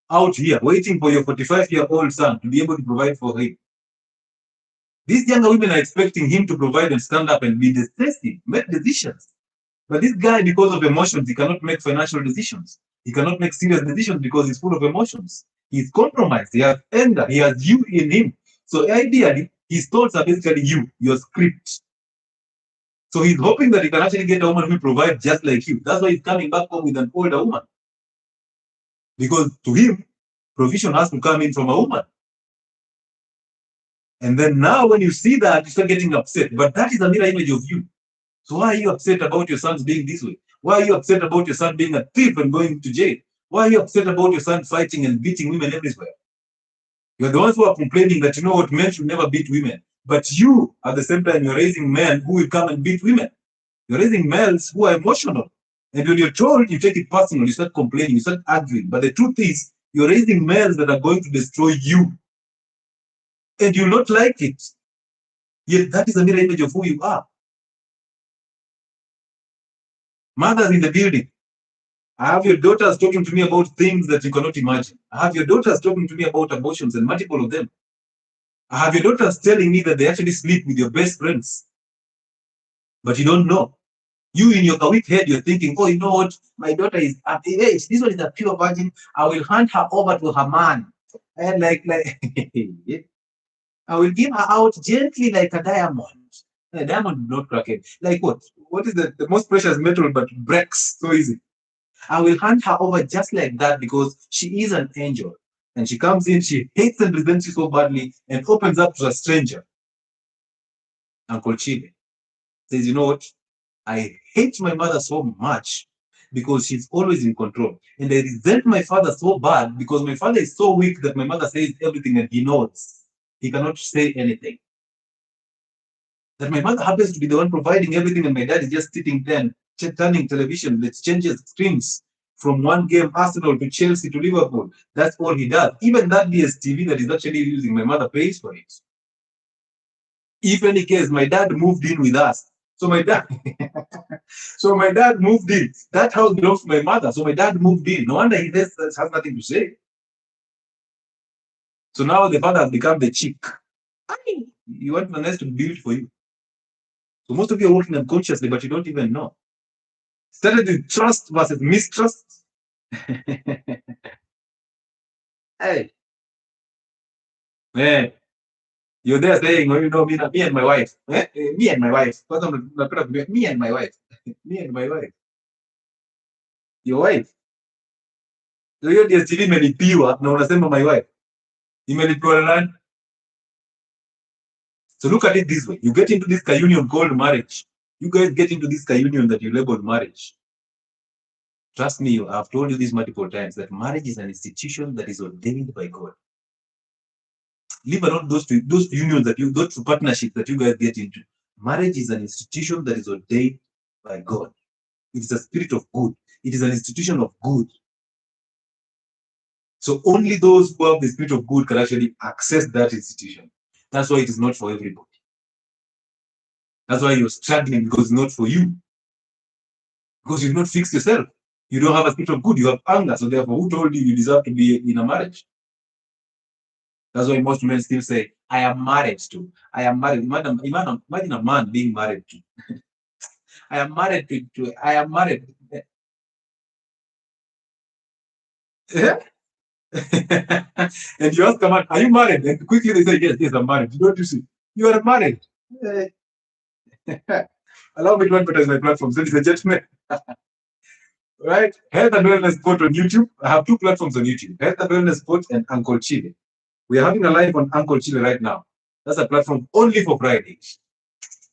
out here waiting for your 45-year-old son to be able to provide for him? These younger women are expecting him to provide and stand up and be decisive, make decisions. But this guy, because of emotions, he cannot make financial decisions. He cannot make serious decisions because he's full of emotions. He's compromised. He has anger. He has you in him. So ideally, his thoughts are basically you, your script. So he's hoping that he can actually get a woman who will provide just like you. That's why he's coming back home with an older woman. Because to him, provision has to come in from a woman. And then now when you see that, you start getting upset. But that is a mirror image of you. So why are you upset about your sons being this way? Why are you upset about your son being a thief and going to jail? Why are you upset about your son fighting and beating women everywhere? You're the ones who are complaining that, you know what, men should never beat women. But you, at the same time, you're raising men who will come and beat women. You're raising males who are emotional. And when you're told, you take it personal, you start complaining, you start arguing. But the truth is, you're raising males that are going to destroy you. And you'll not like it. Yet that is a mirror image of who you are. Mothers in the building. I have your daughters talking to me about things that you cannot imagine. I have your daughters talking to me about abortions and multiple of them. I have your daughters telling me that they actually sleep with your best friends. But you don't know. You in your weak head, you're thinking, oh, you know what? My daughter is, hey, this one is a pure virgin. I will hand her over to her man. And like I will give her out gently like a diamond. A diamond will not crack it. Like what? What is the most precious metal but breaks so easy? I will hand her over just like that because she is an angel. And she comes in, she hates and resents you so badly and opens up to a stranger. Uncle Chile says, you know what? I hate my mother so much because she's always in control. And I resent my father so bad because my father is so weak that my mother says everything and he knows. He cannot say anything. That my mother happens to be the one providing everything and my dad is just sitting there and turning television. Let's change screens from one game, Arsenal to Chelsea to Liverpool. That's all he does. Even that DSTV that is actually using, my mother pays for it. If any case, my dad moved in with us. So my dad, moved in. That house belongs to my mother. So my dad moved in. No wonder he has nothing to say. So now the father has become the chick. You want the nest to build for you. So most of you are working unconsciously, but you don't even know. Started with trust versus mistrust. Hey, man, you're there saying, oh, you know, me and my wife. Me and my wife. Me and my wife. Me and my wife. Your wife. So hiyo DSTV imelipiwa na unasema my wife. Imelipiwa na nani? So look at it this way. You get into this union called marriage. You guys get into this union that you labeled marriage. Trust me, I've told you this multiple times that marriage is an institution that is ordained by God. Leave alone those unions those partnerships that you guys get into. Marriage is an institution that is ordained by God. It is a spirit of good. It is an institution of good. So only those who have the spirit of good can actually access that institution. That's why it is not for everybody. That's why you're struggling, because it's not for you. Because you've not fixed yourself. You don't have a spirit of good. You have anger. So therefore, who told you deserve to be in a marriage? That's why most men still say, I am married to. I am married. Imagine a man being married to. I am married to. I am married. Yeah? And you ask a man, are you married? And quickly they say, yes, I'm married. You don't you see? You are married. Allow me to advertise my platform, ladies and gentlemen. Right? Health and Wellness Sport on YouTube. I have two platforms on YouTube, Health and Wellness Sport and Uncle Chile. We are having a live on Uncle Chile right now. That's a platform only for Fridays.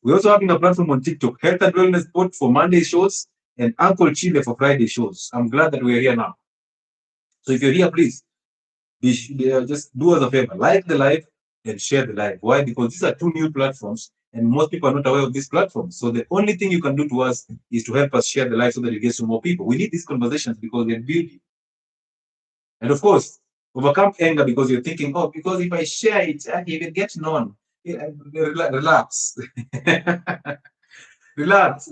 We're also having a platform on TikTok, Health and Wellness Sport for Monday shows and Uncle Chile for Friday shows. I'm glad that we're here now. So if you're here, please just do us a favor, like the live and share the live. Why? Because these are two new platforms and most people are not aware of these platforms. So the only thing you can do to us is to help us share the live so that it gets to more people. We need these conversations because they're beauty. And of course, overcome anger because you're thinking, oh, because if I share it, if it gets known, relax. Relax.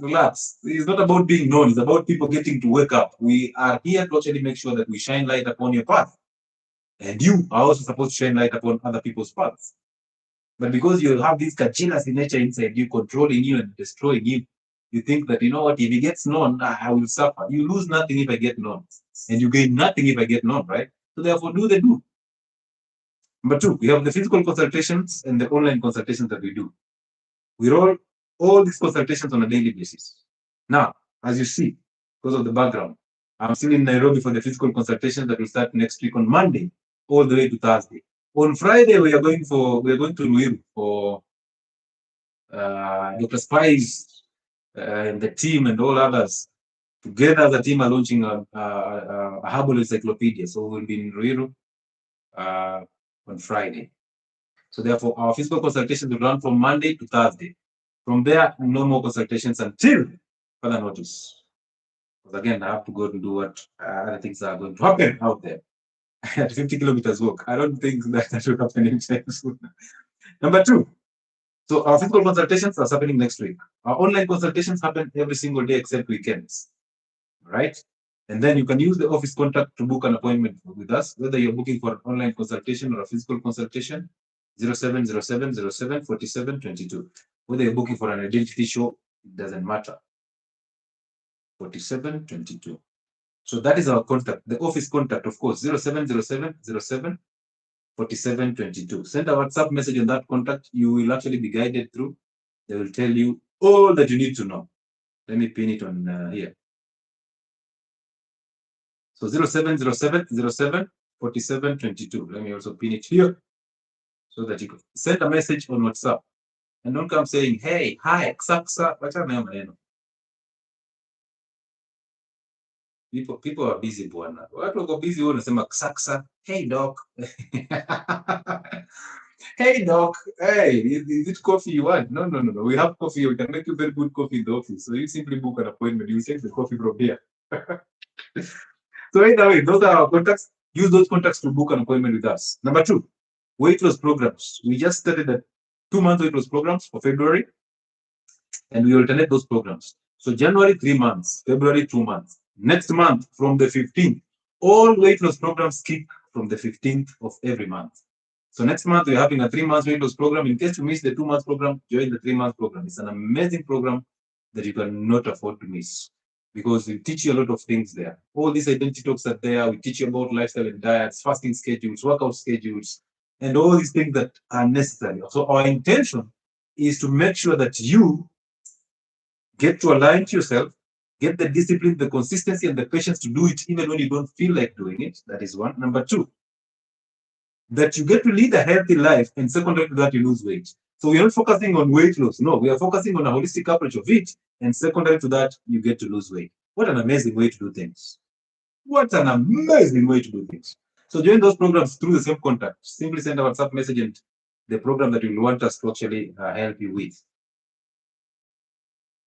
It's not about being known, it's about people getting to wake up. We are here to actually make sure that we shine light upon your path. And you are also supposed to shine light upon other people's paths. But because you have this jealousy nature inside you, controlling you and destroying you, you think that, you know what, if it gets known, I will suffer. You lose nothing if I get known. And you gain nothing if I get known, right? So therefore, do the do. Number two, we have the physical consultations and the online consultations that we do. We roll all these consultations on a daily basis. Now, as you see, because of the background, I'm still in Nairobi for the physical consultation that will start next week on Monday, all the way to Thursday. On Friday, we are going to Ruiru for Dr. Spice and the team and all others. Together, the team are launching a herbal encyclopedia. So we'll be in Ruiru on Friday. So therefore, our physical consultations will run from Monday to Thursday. From there, no more consultations until further notice. Because again, I have to go to do what other things are going to happen out there. At 50 kilometers walk. I don't think that will happen anytime soon. Number two, so our physical consultations are happening next week. Our online consultations happen every single day except weekends. Right? And then you can use the office contact to book an appointment with us, whether you're booking for an online consultation or a physical consultation, 0707074722. Whether you're booking for an identity show, it doesn't matter. 4722. So that is our contact, the office contact, of course, 0707074722. Send a WhatsApp message on that contact. You will actually be guided through. They will tell you all that you need to know. Let me pin it on here. So 0707074722. Let me also pin it here so that you can send a message on WhatsApp. And don't come saying, hey, hi, ksaksa, wachana nayo maneno. People are busy bwana. Watu wako busy, wao wanasema ksaksa, hey doc. Hey doc, hey, is it coffee you want? No. We have coffee. We can make you very good coffee in the office. So you simply book an appointment. You take the coffee from here. So either way, those are our contacts. Use those contacts to book an appointment with us. Number two, weight loss programs. We just started a 2-month weight loss programs for February, and we alternate those programs. So January, 3 months, February, 2 months. Next month, from the 15th, all weight loss programs kick from the 15th of every month. So next month, we're having a 3-month weight loss program. In case you miss the 2-month program, join the 3-month program. It's an amazing program that you cannot afford to miss because we teach you a lot of things there. All these identity talks are there. We teach you about lifestyle and diets, fasting schedules, workout schedules, and all these things that are necessary. So our intention is to make sure that you get to align to yourself, get the discipline, the consistency, and the patience to do it even when you don't feel like doing it. That is one. Number two, that you get to lead a healthy life, and secondary to that, you lose weight. So we're not focusing on weight loss. No, we are focusing on a holistic approach of it, and secondary to that, you get to lose weight. What an amazing way to do things. What an amazing way to do things. So join those programs through the same contact. Simply send a WhatsApp message and the program that you want us to actually help you with.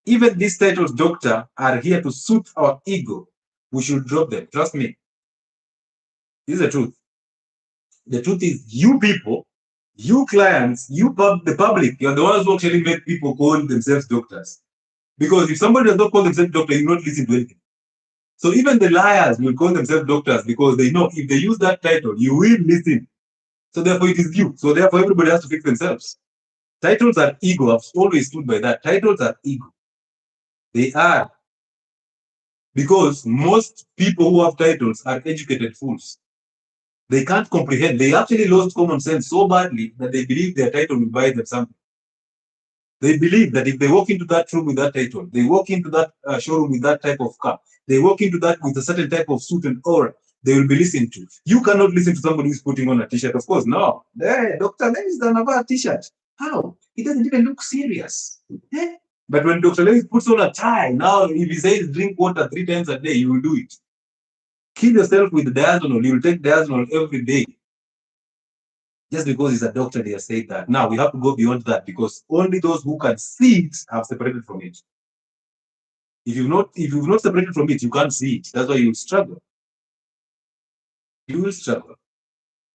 Even these titles, doctor, are here to soothe our ego. We should drop them. Trust me. This is the truth. The truth is, you people, you clients, the public, you're the ones who actually make people call themselves doctors. Because if somebody does not call themselves doctor, you will not listen to anything. So even the liars will call themselves doctors because they know if they use that title, you will listen. So therefore it is you. So therefore everybody has to fix themselves. Titles are ego. I've always stood by that. Titles are ego. They are. Because most people who have titles are educated fools. They can't comprehend. They actually lost common sense so badly that they believe their title will buy them something. They believe that if they walk into that room with that title, they walk into that showroom with that type of car, they walk into that with a certain type of suit and aura, they will be listened to. You cannot listen to somebody who's putting on a t-shirt. Of course, no. Hey, Dr. Lewis doesn't have a t-shirt. How? He doesn't even look serious. Eh? But when Dr. Lewis puts on a tie, now if he says drink water 3 times a day, you will do it. Kill yourself with diazonal. You will take diazonal every day. Just because he's a doctor, they are saying that. Now we have to go beyond that because only those who can see it have separated from it. If you've not separated from it, you can't see it. That's why you struggle. You will struggle,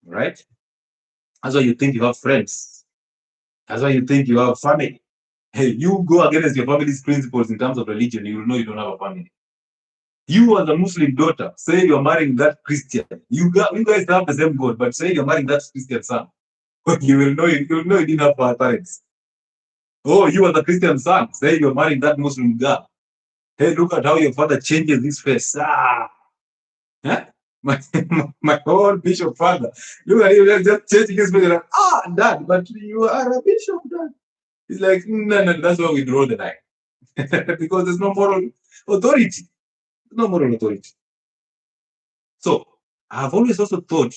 right? That's why you think you have friends. That's why you think you have family. Hey, you go against your family's principles in terms of religion, you will know you don't have a family. You as a Muslim daughter, say you're marrying that Christian. You guys have the same God, but say you're marrying that Christian son. You will know you didn't have parents. Oh, you are the Christian son. Say you're marrying that Muslim girl. Hey, look at how your father changes his face. Huh? My, my own bishop father. Look at him just changing his face. Like, dad, but you are a bishop, dad. He's like, no, that's why we draw the line. Because there's no moral authority. No moral authority. So I've always also thought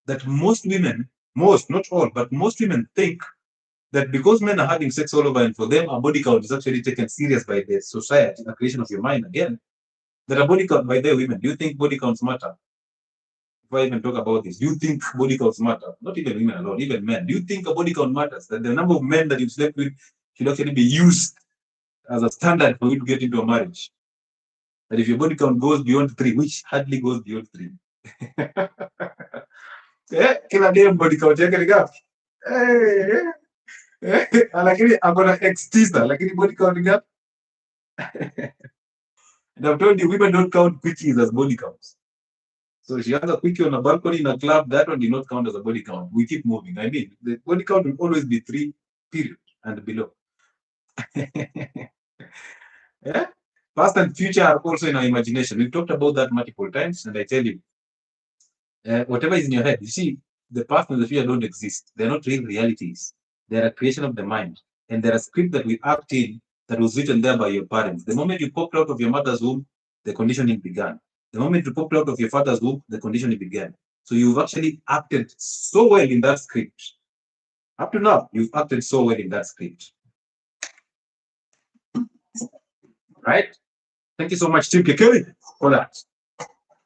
that most women, not all, but most women think that because men are having sex all over and for them a body count is actually taken serious by the society, a creation of your mind again, that a body count by the women, do you think body counts matter? If I even talk about this, do you think body counts matter? Not even women alone, even men. Do you think a body count matters? That the number of men that you've slept with should actually be used as a standard for you to get into a marriage? That if your body count goes beyond 3, which hardly goes beyond 3. Kila day body count yake ni ngapi? Lakini akona X9, lakini body count ni ngapi? And I've told you, women don't count quickies as body counts. So she has a quickie on a balcony in a club, that one did not count as a body count. We keep moving. I mean, the body count will always be 3, period, and below. Yeah? Past and future are also in our imagination. We've talked about that multiple times, and I tell you, whatever is in your head, you see, the past and the future don't exist. They're not real realities. They're a creation of the mind. And they're a script that we act in that was written there by your parents. The moment you popped out of your mother's womb, the conditioning began. The moment you popped out of your father's womb, the conditioning began. So you've actually acted so well in that script. Up to now, you've acted so well in that script. Right? Thank you so much, Team 𝐂𝐀𝐍'𝐓, for that.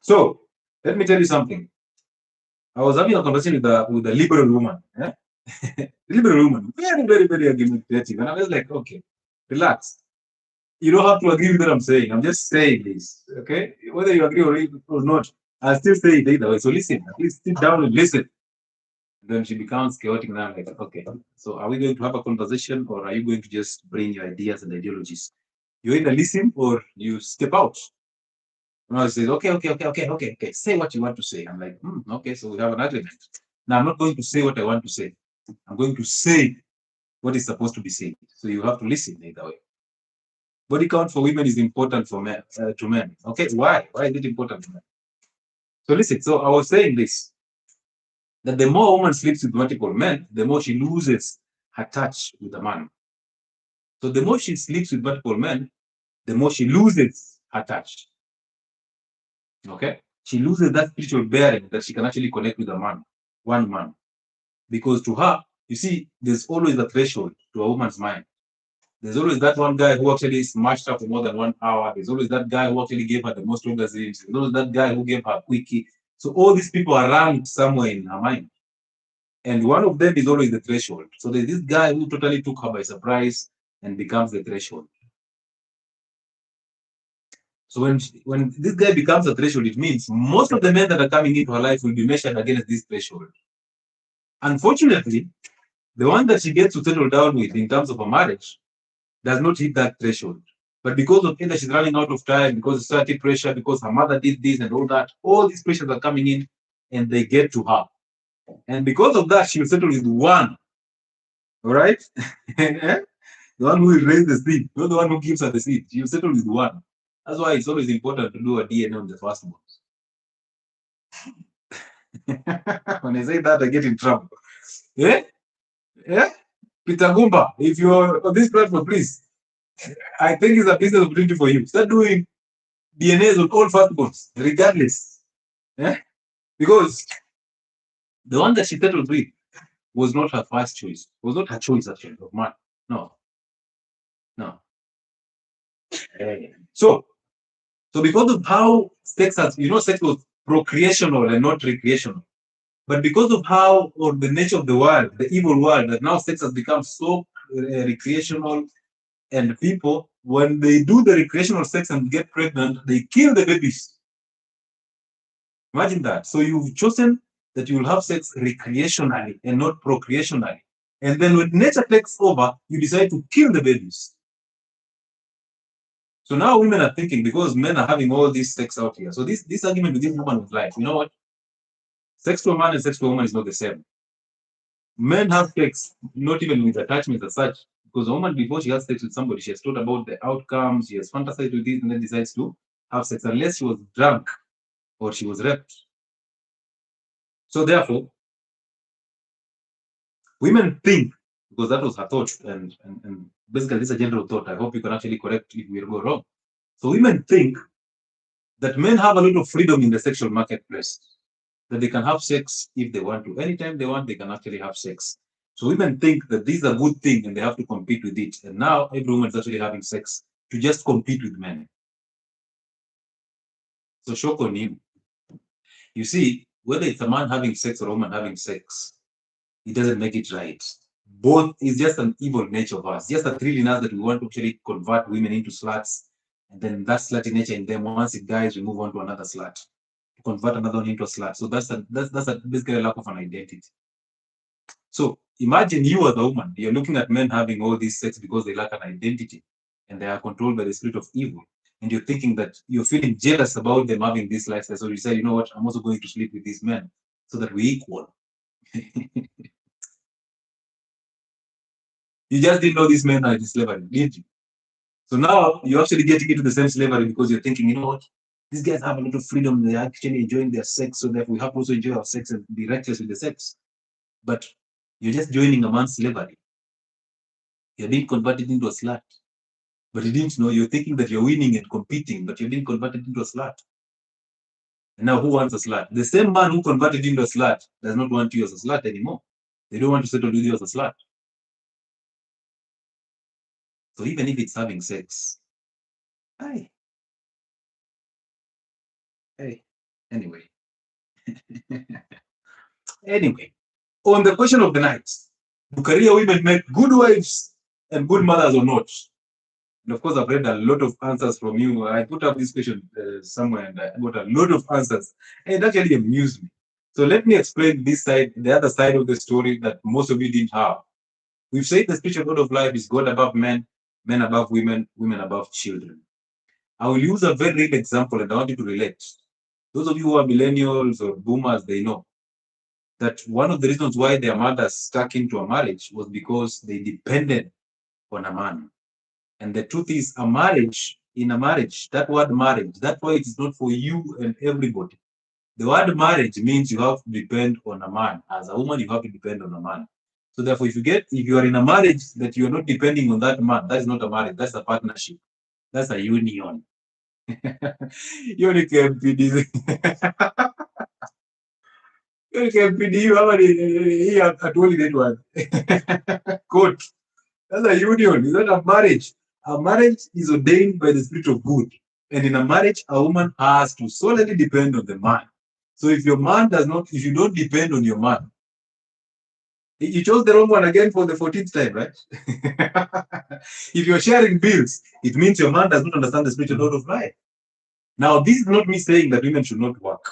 So, let me tell you something. I was having a conversation with a liberal woman. Yeah? Liberal woman, very argumentative. And I was like, okay, relax. You don't have to agree with what I'm saying. I'm just saying this. Okay? Whether you agree or not, I'll still say it either way. So listen, at least sit down and listen. Then she becomes chaotic and I'm like, okay, so are we going to have a conversation or are you going to just bring your ideas and ideologies? You either listen or you step out. And I said, okay. Say what you want to say. I'm like, okay, so we have an agreement. Now, I'm not going to say what I want to say. I'm going to say what is supposed to be said. So you have to listen either way. Body count for women is important for men, to men. Okay, why? Why is it important to men? So listen, so I was saying this, that the more a woman sleeps with multiple men, the more she loses her touch with the man. So the more she sleeps with multiple men, the more she loses her touch. Okay? She loses that spiritual bearing that she can actually connect with a man, one man. Because to her, you see, there's always a threshold to a woman's mind. There's always that one guy who actually smashed her for more than 1 hour. There's always that guy who actually gave her the most orgasms. There's always that guy who gave her a quickie. So all these people are ranked somewhere in her mind. And one of them is always the threshold. So there's this guy who totally took her by surprise and becomes the threshold. So when this guy becomes a threshold, it means most of the men that are coming into her life will be measured against this threshold. Unfortunately, the one that she gets to settle down with in terms of a marriage does not hit that threshold. But because of either she's running out of time, because of society pressure, because her mother did this and all that, all these pressures are coming in and they get to her. And because of that, she'll settle with one. All right? The one who will raise the seed, not the one who gives her the seed. She'll settle with one. That's why it's always important to do a DNA on the firstborn. When I say that, I get in trouble. Yeah? Yeah? Peter Gumba, if you're on this platform, please, I think it's a business opportunity for you. Start doing DNAs on all firstborns, regardless. Yeah? Because the one that she settled with was not her first choice. Was not her choice, actually, of man. No. No. So because of how sex has, sex was procreational and not recreational. But because of how, or the nature of the world, the evil world, that now sex has become so recreational, and people, when they do the recreational sex and get pregnant, they kill the babies. Imagine that. So you've chosen that you will have sex recreationally and not procreationally. And then when nature takes over, you decide to kill the babies. So now women are thinking, because men are having all this sex out here. So this argument with this woman was like, you know what? Sex to a man and sex to a woman is not the same. Men have sex, not even with attachments as such, because a woman, before she has sex with somebody, she has thought about the outcomes, she has fantasized with this, and then decides to have sex, unless she was drunk or she was raped. So therefore, women think, because that was her thought, and basically this is a general thought. I hope you can actually correct if we go wrong. So women think that men have a lot of freedom in the sexual marketplace, that they can have sex if they want to. Anytime they want, they can actually have sex. So women think that this is a good thing and they have to compete with it. And now every woman is actually having sex to just compete with men. So shock on you. You see, whether it's a man having sex or a woman having sex, it doesn't make it right. Both is just an evil nature of us, just a thrill in us that we want to actually convert women into sluts. And then that slutty nature in them, once it dies, we move on to another slut, to convert another one into a slut. So that's basically a lack of an identity. So imagine you as a woman, you're looking at men having all this sex because they lack an identity and they are controlled by the spirit of evil. And you're thinking that you're feeling jealous about them having this lifestyle. So you say, you know what, I'm also going to sleep with these men so that we're equal. You just didn't know these men are in slavery, did you? So now you're actually getting into the same slavery because you're thinking, you know what, these guys have a lot of freedom. They're actually enjoying their sex. So that we have to also enjoy our sex and be reckless with the sex. But you're just joining a man's slavery. You're being converted into a slut. But you didn't know, you're thinking that you're winning and competing, but you're being converted into a slut. And now who wants a slut? The same man who converted into a slut does not want you as a slut anymore. They don't want to settle with you as a slut. So even if it's having sex, hey, anyway. Anyway, on the question of the night, do career women make good wives and good mothers or not? And of course, I've read a lot of answers from you. I put up this question somewhere and I got a lot of answers. And it actually amused me. So let me explain this side, the other side of the story that most of you didn't have. We've said the spiritual God of life is God above men, men above women, women above children. I will use a very real example and I want you to relate. Those of you who are millennials or boomers, they know that one of the reasons why their mothers stuck into a marriage was because they depended on a man. And the truth is, a marriage, in a marriage, that word marriage, that's why it is not for you and everybody. The word marriage means you have to depend on a man. As a woman, you have to depend on a man. So therefore, if you are in a marriage that you're not depending on that man, that is not a marriage, that's a partnership. That's a union. Union Quote. That's a union. It's not a marriage. A marriage is ordained by the spirit of good. And in a marriage, a woman has to solely depend on the man. So if your man does not, if you don't depend on your man, you chose the wrong one again for the 14th time, right? If you're sharing bills, it means your man does not understand the spiritual law of life. Now, this is not me saying that women should not work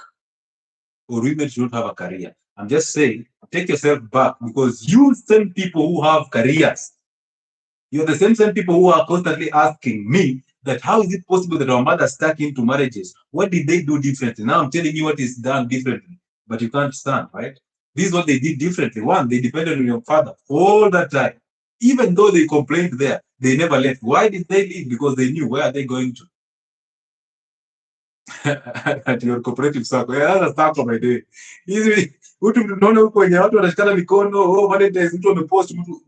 or women should not have a career. I'm just saying, take yourself back, because you same people who have careers, you're the same people who are constantly asking me that how is it possible that our mothers stuck into marriages? What did they do differently? Now I'm telling you what is done differently, but you can't stand, right? This is what they did differently. One, they depended on your father all that time. Even though they complained there, they never left. Why did they leave? Because they knew, where are they going to? At your cooperative circle. Yeah, that's a circle by the way.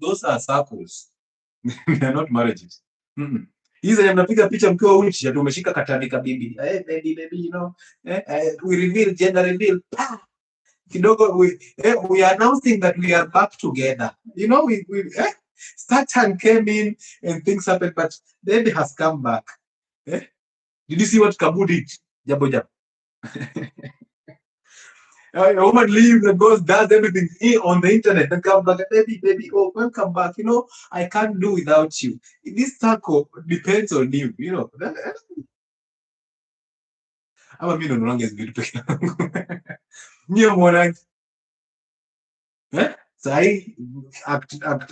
Those are circles. They are not marriages. Hizi zenye mnapiga picha mkiwa uchi, ati umeshika katandika bibi. Baby, you know, we reveal, gender reveal. Kidogo, we are announcing that we are back together. You know, Satan came in and things happened, but baby has come back. Did you see what Kabu did? Jabo jabo. A woman leaves and goes, does everything on the internet and comes back, baby, baby, oh, welcome back. I can't do without you. This circle depends on you, Ama mimi ndo naonanga hizi vitu peke yangu. Nyie mwanangu. Sahi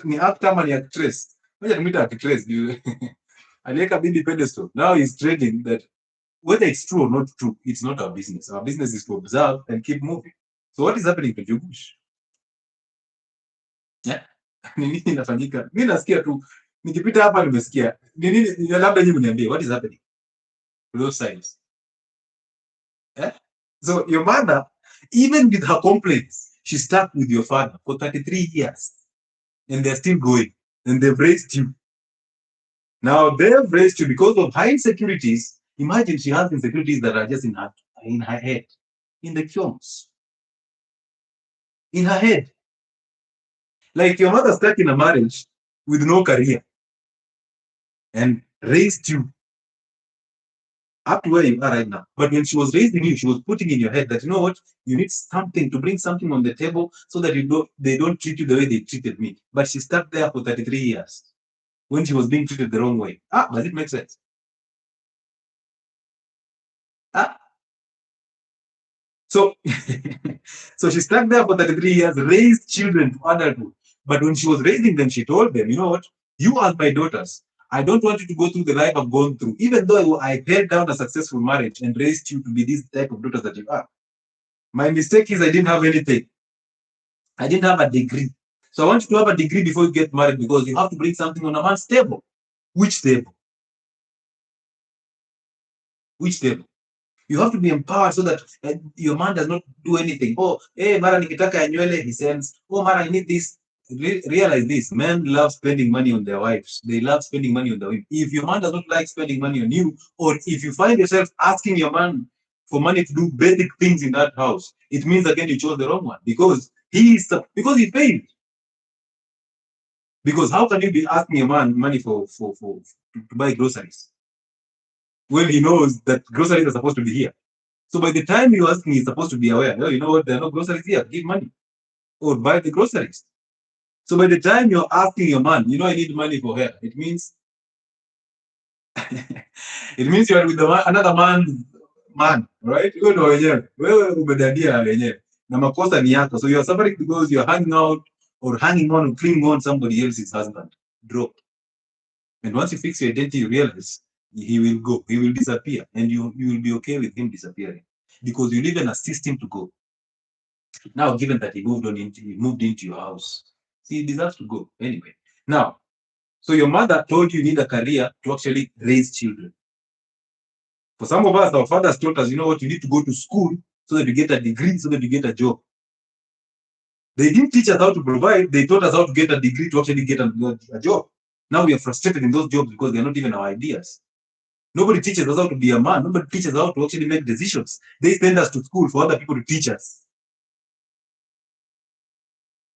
ni actor ama ni actress? Ngoja tumuite actress juu. Aliweka bibi pedestal. Now he's trading that whether it's true or not true, it's not our business. Our business is to observe and keep moving. So what is happening to Jugush? Ni nini inafanyika? Mimi nasikia tu nikipita hapa nimesikia. Ni nini labda nyinyi mniambie what is happening to those sides? So your mother, even with her complaints, she stuck with your father for 33 years. And they're still going. And they've raised you. Now they've raised you because of high insecurities. Imagine she has insecurities that are just in her head. In the films. In her head. Like your mother stuck in a marriage with no career. And raised you up to where you are right now. But when she was raising you, she was putting in your head that, you know what, you need something to bring something on the table so that they don't treat you the way they treated me. But she stuck there for 33 years when she was being treated the wrong way. Does it make sense? So, so she stuck there for 33 years, raised children to adulthood. But when she was raising them, she told them, you know what, you are my daughters. I don't want you to go through the life I've gone through, even though I held down a successful marriage and raised you to be this type of daughters that you are. My mistake is I didn't have anything. I didn't have a degree. So I want you to have a degree before you get married because you have to bring something on a man's table. Which table? Which table? You have to be empowered so that your man does not do anything. Oh, hey, mara nikitaka ya nywele, he sends. Oh, mara, I need this. Realize this. Men love spending money on their wives. They love spending money on their women. If your man does not like spending money on you, or if you find yourself asking your man for money to do basic things in that house, it means again you chose the wrong one because he failed. Because how can you be asking a man money to buy groceries when he knows that groceries are supposed to be here? So by the time you're asking, he's supposed to be aware. Oh, you know what? There are no groceries here. Give money or buy the groceries. So by the time you're asking your man, I need money for hair. It means you are with another man, right? You know wenyewe. Wewe umedadia wenyewe. Na makosa ni yako. So you're suffering because you're hanging out or hanging on or clinging on somebody else's husband. Drop. And once you fix your identity, you realize he will go. He will disappear. And you will be okay with him disappearing. Because you live in a system to go. Now, given that he moved into your house, he deserves to go anyway. Now, so your mother told you need a career to actually raise children. For some of us, our fathers taught us, you know what, you need to go to school so that you get a degree, so that you get a job. They didn't teach us how to provide. They taught us how to get a degree to actually get a job. Now we are frustrated in those jobs because they're not even our ideas. Nobody teaches us how to be a man. Nobody teaches us how to actually make decisions. They send us to school for other people to teach us.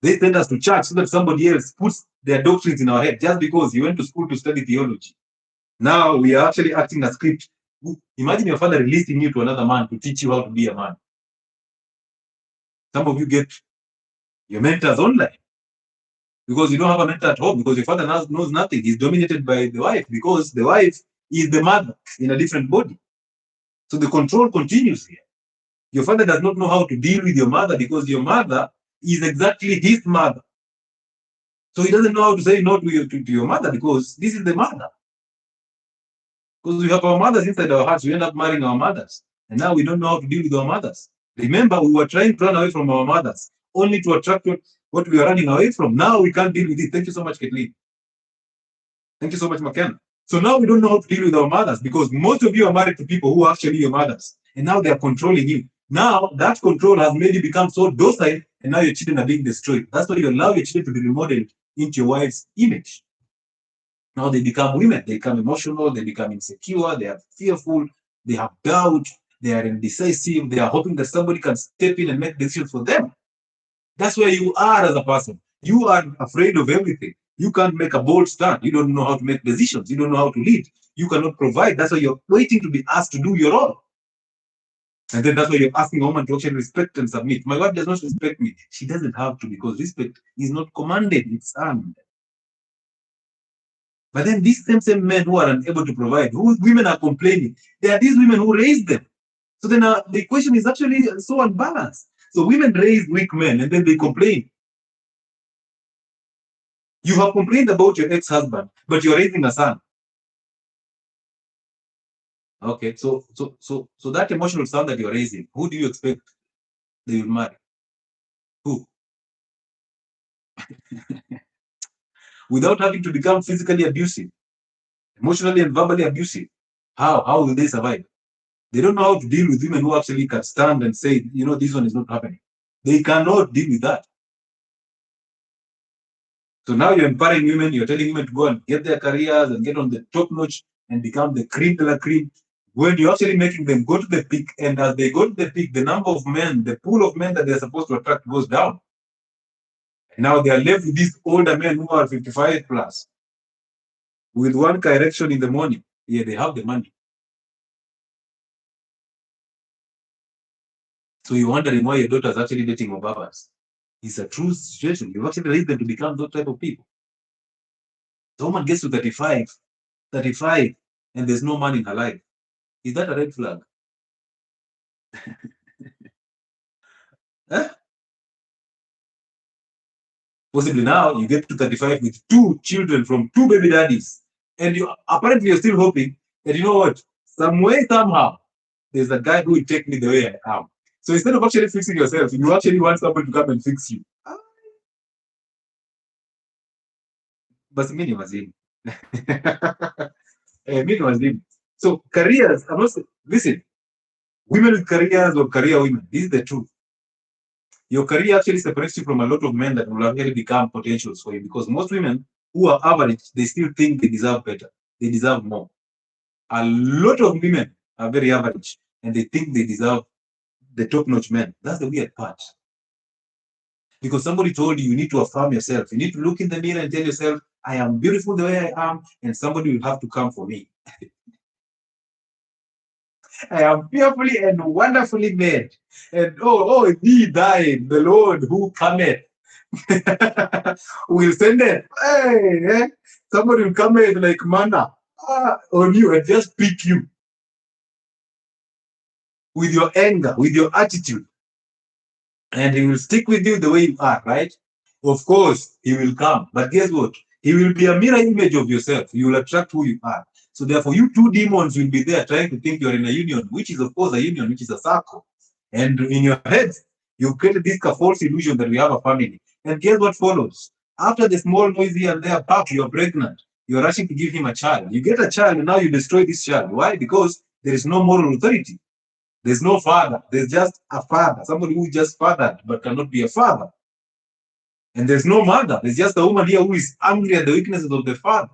They send us to church so that somebody else puts their doctrines in our head just because you went to school to study theology. Now we are actually acting a script. Imagine your father releasing you to another man to teach you how to be a man. Some of you get your mentors online because you don't have a mentor at home because your father knows nothing. He's dominated by the wife because the wife is the mother in a different body. So the control continues here. Your father does not know how to deal with your mother because your mother is exactly his mother. So he doesn't know how to say no to your mother because this is the mother. Because we have our mothers inside our hearts, we end up marrying our mothers. And now we don't know how to deal with our mothers. Remember, we were trying to run away from our mothers, only to attract what we are running away from. Now we can't deal with it. Thank you so much, 𝐂𝐀𝐍'𝐶. Thank you so much, McKenna. So now we don't know how to deal with our mothers because most of you are married to people who are actually your mothers. And now they are controlling you. Now that control has made you become so docile, and now your children are being destroyed. That's why you allow your children to be remodeled into your wife's image. Now they become women, they become emotional, they become insecure, they are fearful, they have doubt, they are indecisive, they are hoping that somebody can step in and make decisions for them. That's where you are as a person. You are afraid of everything. You can't make a bold stand. You don't know how to make decisions. You don't know how to lead. You cannot provide. That's why you're waiting to be asked to do your role. And then that's why you're asking a woman to actually respect and submit. My wife does not respect me. She doesn't have to, because respect is not commanded, it's earned. But then these same men who are unable to provide, who women are complaining, they are these women who raise them. So then the equation is actually so unbalanced. So women raise weak men and then they complain. You have complained about your ex-husband, but you're raising a son. Okay, so that emotional son that you're raising, who do you expect they will marry? Who? Without having to become physically abusive, emotionally and verbally abusive. How will they survive? They don't know how to deal with women who actually can stand and say, this one is not happening. They cannot deal with that. So now you're empowering women, you're telling women to go and get their careers and get on the top notch and become the cream de la cream, when you're actually making them go to the peak. And as they go to the peak, the number of men, the pool of men that they're supposed to attract goes down. And now they are left with these older men who are 55 plus with one correction in the morning. Yeah, they have the money. So you're wondering why your daughter is actually dating Obabas. It's a true situation. You've actually raised them to become those type of people. The woman gets to 35, and there's no man in her life. Is that a red flag? Huh? Possibly now you get to 35 with 2 children from 2 baby daddies, and you're still hoping that, you know what, some way, somehow, there's a guy who will take me the way I am. So instead of actually fixing yourself, you actually want somebody to come and fix you. But mini wazim. Mini wazim. So careers, I'm not listen, women with careers or career women, this is the truth. Your career actually separates you from a lot of men that will actually become potentials for you, because most women who are average, they still think they deserve better. They deserve more. A lot of women are very average and they think they deserve the top-notch men. That's the weird part. Because somebody told you need to affirm yourself. You need to look in the mirror and tell yourself, I am beautiful the way I am, and somebody will have to come for me. I am fearfully and wonderfully made. And thee died, the Lord who cometh will send it. Hey, somebody will come in like manna on you and just pick you with your anger, with your attitude. And he will stick with you the way you are, right? Of course, he will come. But guess what? He will be a mirror image of yourself. You will attract who you are. So therefore, you 2 demons will be there trying to think you're in a union, which is, of course, a union, which is a circle. And in your head, you created this false illusion that we have a family. And guess what follows? After the small noise here and there, you're pregnant. You're rushing to give him a child. You get a child, and now you destroy this child. Why? Because there is no moral authority. There's no father. There's just a father, somebody who just fathered but cannot be a father. And there's no mother. There's just a woman here who is angry at the weaknesses of the father.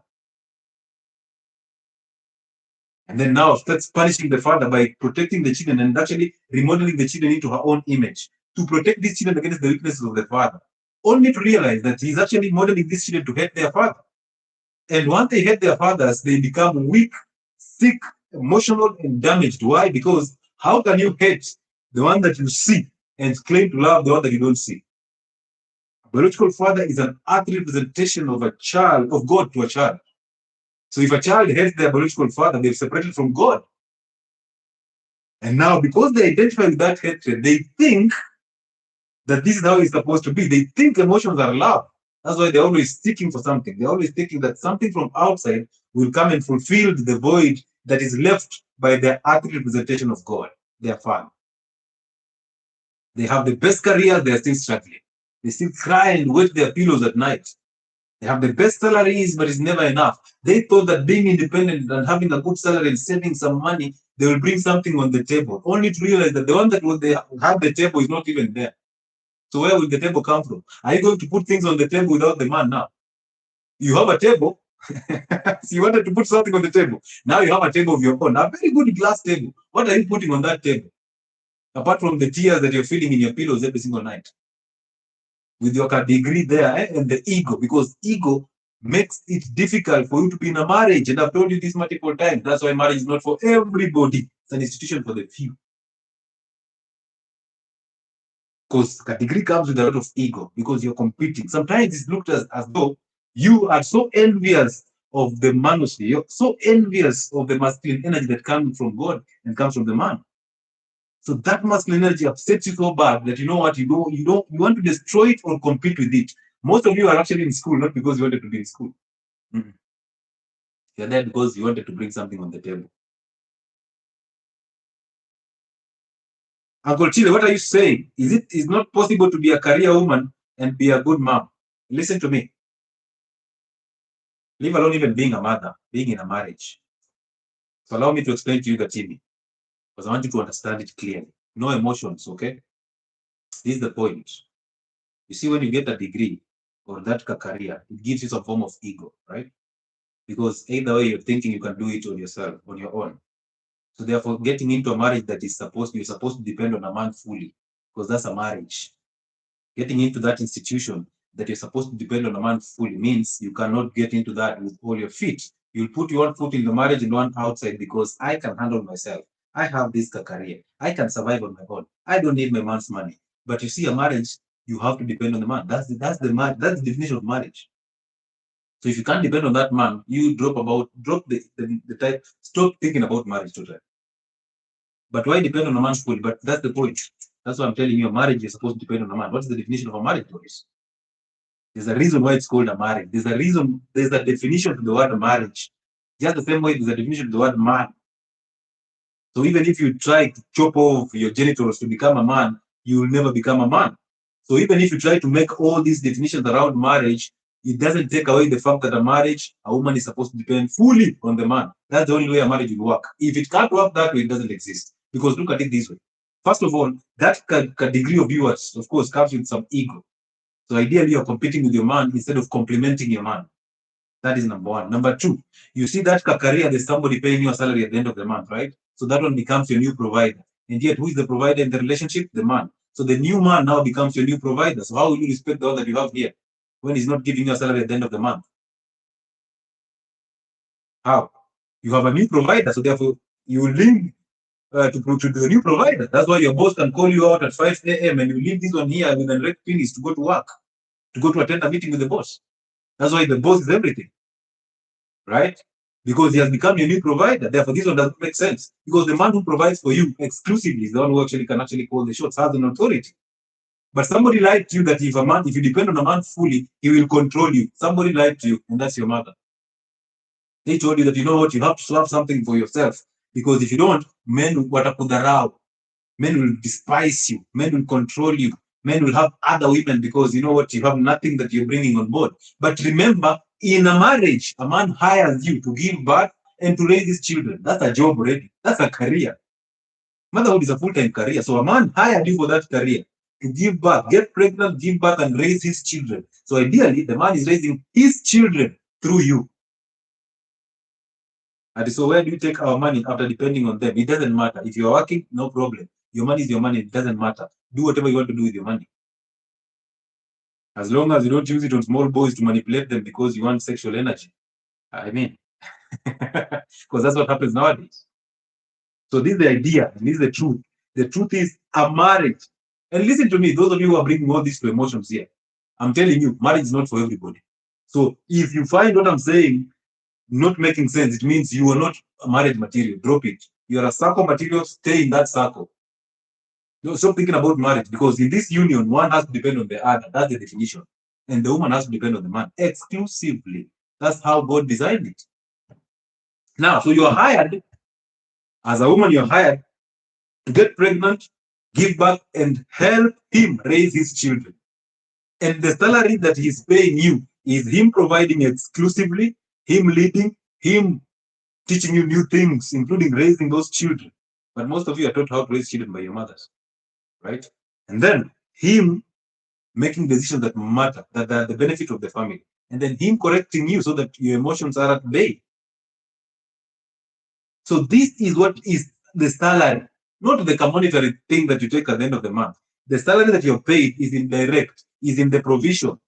And then now starts punishing the father by protecting the children and actually remodeling the children into her own image to protect these children against the weaknesses of the father. Only to realize that he's actually modeling these children to hate their father. And once they hate their fathers, they become weak, sick, emotional, and damaged. Why? Because how can you hate the one that you see and claim to love the one that you don't see? A biological father is an earthly representation of a child, of God to a child. So if a child hates their biological father, they've separated from God. And now, because they identify with that hatred, they think that this is how it's supposed to be. They think emotions are love. That's why they're always seeking for something. They're always thinking that something from outside will come and fulfill the void that is left by their earthly representation of God, their father. They have the best career, they're still struggling. They still cry and wet their pillows at night. They have the best salaries, but it's never enough. They thought that being independent and having a good salary and saving some money, they will bring something on the table, only to realize that the one that they have the table is not even there. So where will the table come from? Are you going to put things on the table without the man now? You have a table. So you wanted to put something on the table. Now you have a table of your own, a very good glass table. What are you putting on that table? Apart from the tears that you're feeling in your pillows every single night. With your degree there and the ego, because ego makes it difficult for you to be in a marriage. And I've told you this multiple times. That's why marriage is not for everybody. It's an institution for the few. Because a degree comes with a lot of ego because you're competing. Sometimes it's looked as though you are so envious of the manosphere, you're so envious of the masculine energy that comes from God and comes from the man. So that masculine energy upsets you so bad that you know what, you want to destroy it or compete with it. Most of you are actually in school not because you wanted to be in school. You're there because you wanted to bring something on the table. Uncle Chile, what are you saying? Is not possible to be a career woman and be a good mom? Listen to me. Leave alone even being a mother, being in a marriage. So allow me to explain to you the TV, because I want you to understand it clearly. No emotions, okay? This is the point. You see, when you get a degree or that career, it gives you some form of ego, right? Because either way, you're thinking you can do it on yourself, on your own. So therefore, getting into a marriage that is you're supposed to depend on a man fully, because that's a marriage. Getting into that institution that you're supposed to depend on a man fully means you cannot get into that with all your feet. You'll put one foot in the marriage and one outside because I can handle myself. I have this career. I can survive on my own. I don't need my man's money. But you see, a marriage, you have to depend on the man. That's the definition of marriage. So if you can't depend on that man, you drop the type, stop thinking about marriage totally. But why depend on a man's fully? But that's the point. That's why I'm telling you, a marriage is supposed to depend on a man. What's the definition of a marriage, Doris? There's a reason why it's called a marriage. There's a definition to the word marriage. Just the same way there's a definition to the word man. So even if you try to chop off your genitals to become a man, you will never become a man. So even if you try to make all these definitions around marriage, it doesn't take away the fact that a woman is supposed to depend fully on the man. That's the only way a marriage will work. If it can't work that way, it doesn't exist. Because look at it this way. First of all, that degree of yours, of course, comes with some ego. So ideally, you're competing with your man instead of complementing your man. That is number one. Number two, you see that career, there's somebody paying you a salary at the end of the month, right? So that one becomes your new provider. And yet, who is the provider in the relationship? The man. So the new man now becomes your new provider. So how will you respect the one that you have here when he's not giving you a salary at the end of the month? How? You have a new provider, so therefore you will link to the new provider. That's why your boss can call you out at 5 a.m. and you leave this one here with a red finish to go to work, to go to attend a meeting with the boss. That's why the boss is everything, right? Because he has become your new provider. Therefore, this one doesn't make sense. Because the man who provides for you exclusively is the one who actually can call the shots, has an authority. But somebody lied to you that if you depend on a man fully, he will control you. Somebody lied to you, and that's your mother. They told you that, you know what, you have to have something for yourself. Because if you don't, men will despise you. Men will control you. Men will have other women because you know what, you have nothing that you're bringing on board. But remember, in a marriage, a man hires you to give birth and to raise his children. That's a job already. That's a career. Motherhood is a full-time career. So a man hired you for that career to give birth, get pregnant, give birth, and raise his children. So ideally, the man is raising his children through you. And so where do you take our money after depending on them? It doesn't matter. If you're working, no problem. Your money is your money. It doesn't matter. Do whatever you want to do with your money. As long as you don't use it on small boys to manipulate them because you want sexual energy. I mean, because that's what happens nowadays. So this is the idea, and this is the truth. The truth is a marriage. And listen to me, those of you who are bringing all these to emotions here, I'm telling you, marriage is not for everybody. So if you find what I'm saying not making sense, it means you are not a marriage material. Drop it. You are a circle material, stay in that circle. Stop thinking about marriage, because in this union, one has to depend on the other. That's the definition. And the woman has to depend on the man exclusively. That's how God designed it. Now, so you're hired, as a woman, you're hired to get pregnant, give birth, and help him raise his children. And the salary that he's paying you is him providing exclusively, him leading, him teaching you new things, including raising those children. But most of you are taught how to raise children by your mothers, right? And then him making decisions that matter, that are the benefit of the family. And then him correcting you so that your emotions are at bay. So this is what is the salary, not the monetary thing that you take at the end of the month. The salary that you're paid is indirect, is in the provision.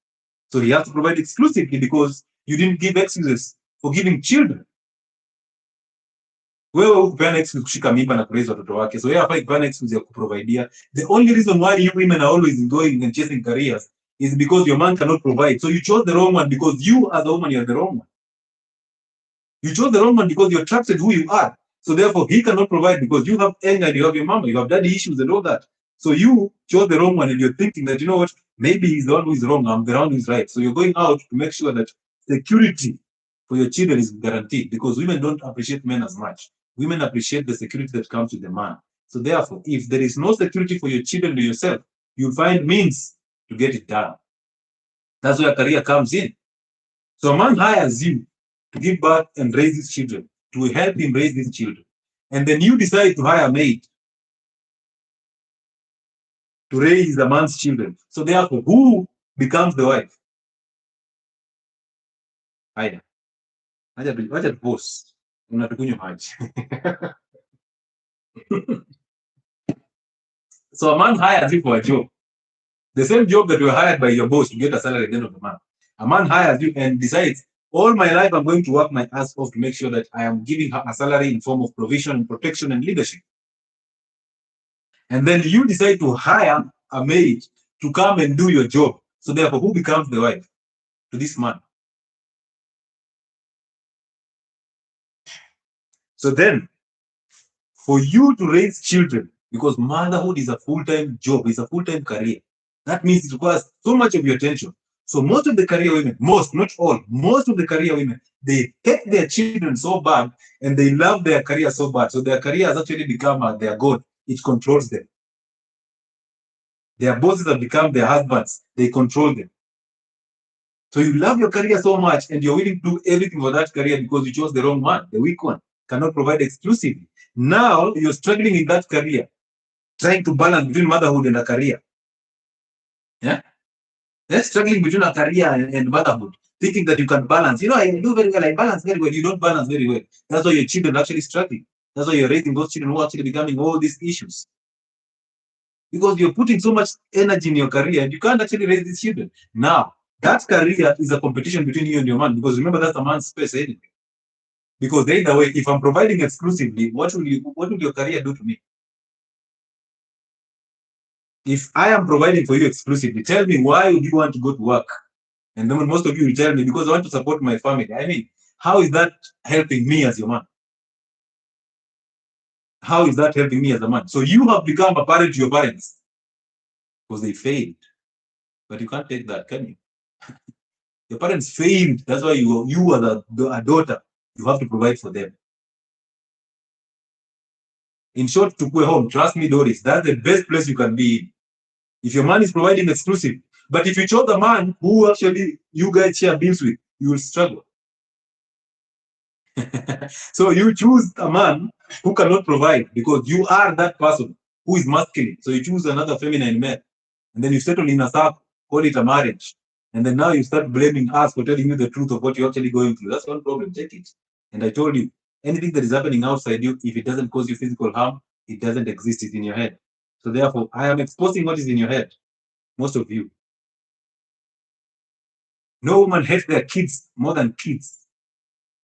So he has to provide exclusively because you didn't give excuses for giving children. Wewe ukipeana excuse kushika mimba na kuraise watoto wake. So hapa ikipeana excuse ya kuprovidea. The only reason why you women are always going and chasing careers is because your man cannot provide. So you chose the wrong one because you as a woman, you are the wrong one. You chose the wrong one because you're attracted who you are. So therefore, he cannot provide because you have anger, you have your mama, you have daddy issues and all that. So you chose the wrong one and you're thinking that, you know what, maybe he's the one who is wrong, I'm the one who is right. So you're going out to make sure that security for your children is guaranteed, because women don't appreciate men as much. Women appreciate the security that comes with the man. So therefore, if there is no security for your children or yourself, you find means to get it done. That's where career comes in. So a man hires you to give birth and raise his children, to help him raise his children. And then you decide to hire a maid to raise the man's children. So therefore, who becomes the wife? Haya. Wacha tupose. Unatukunywa maji. So a man hires you for a job. The same job that you were hired by your boss to get a salary at the end of the month. A man hires you and decides, all my life I'm going to work my ass off to make sure that I am giving her a salary in form of provision and protection and leadership. And then you decide to hire a maid to come and do your job. So therefore, who becomes the wife to this man? So then, for you to raise children, because motherhood is a full-time job, it's a full-time career. That means it requires so much of your attention. So most of the career women, most, not all, most of the career women, they hate their children so bad and they love their career so bad. So their career has actually become their god. It controls them. Their bosses have become their husbands. They control them. So you love your career so much and you're willing to do everything for that career because you chose the wrong man, the weak one, cannot provide exclusively. Now you're struggling in that career, trying to balance between motherhood and a career. Yeah? They're struggling between a career and motherhood, thinking that you can balance. You know, I do very well, I balance very well. You don't balance very well. That's why your children are actually struggling. That's why you're raising those children who are actually becoming all these issues. Because you're putting so much energy in your career and you can't actually raise these children. Now, that career is a competition between you and your man, because remember, that's a man's space anyway. Because either way, if I'm providing exclusively, what will your career do to me? If I am providing for you exclusively, tell me, why would you want to go to work? And then most of you will tell me, because I want to support my family. I mean, how is that helping me as your man? How is that helping me as a man? So you have become a parent to your parents because they failed. But you can't take that, can you? Your parents failed. That's why you are a daughter. You have to provide for them. In short, to go home, trust me, Doris, that's the best place you can be in. If your man is providing exclusive. But if you chose the man who actually you guys share bills with, you will struggle. So you choose a man who cannot provide because you are that person who is masculine. So you choose another feminine man. And then you settle in a circle, call it a marriage. And then now you start blaming us for telling you the truth of what you're actually going through. That's one problem. Take it. And I told you, anything that is happening outside you, if it doesn't cause you physical harm, it doesn't exist. It's in your head. So therefore, I am exposing what is in your head. Most of you. No woman hates their kids more than kids.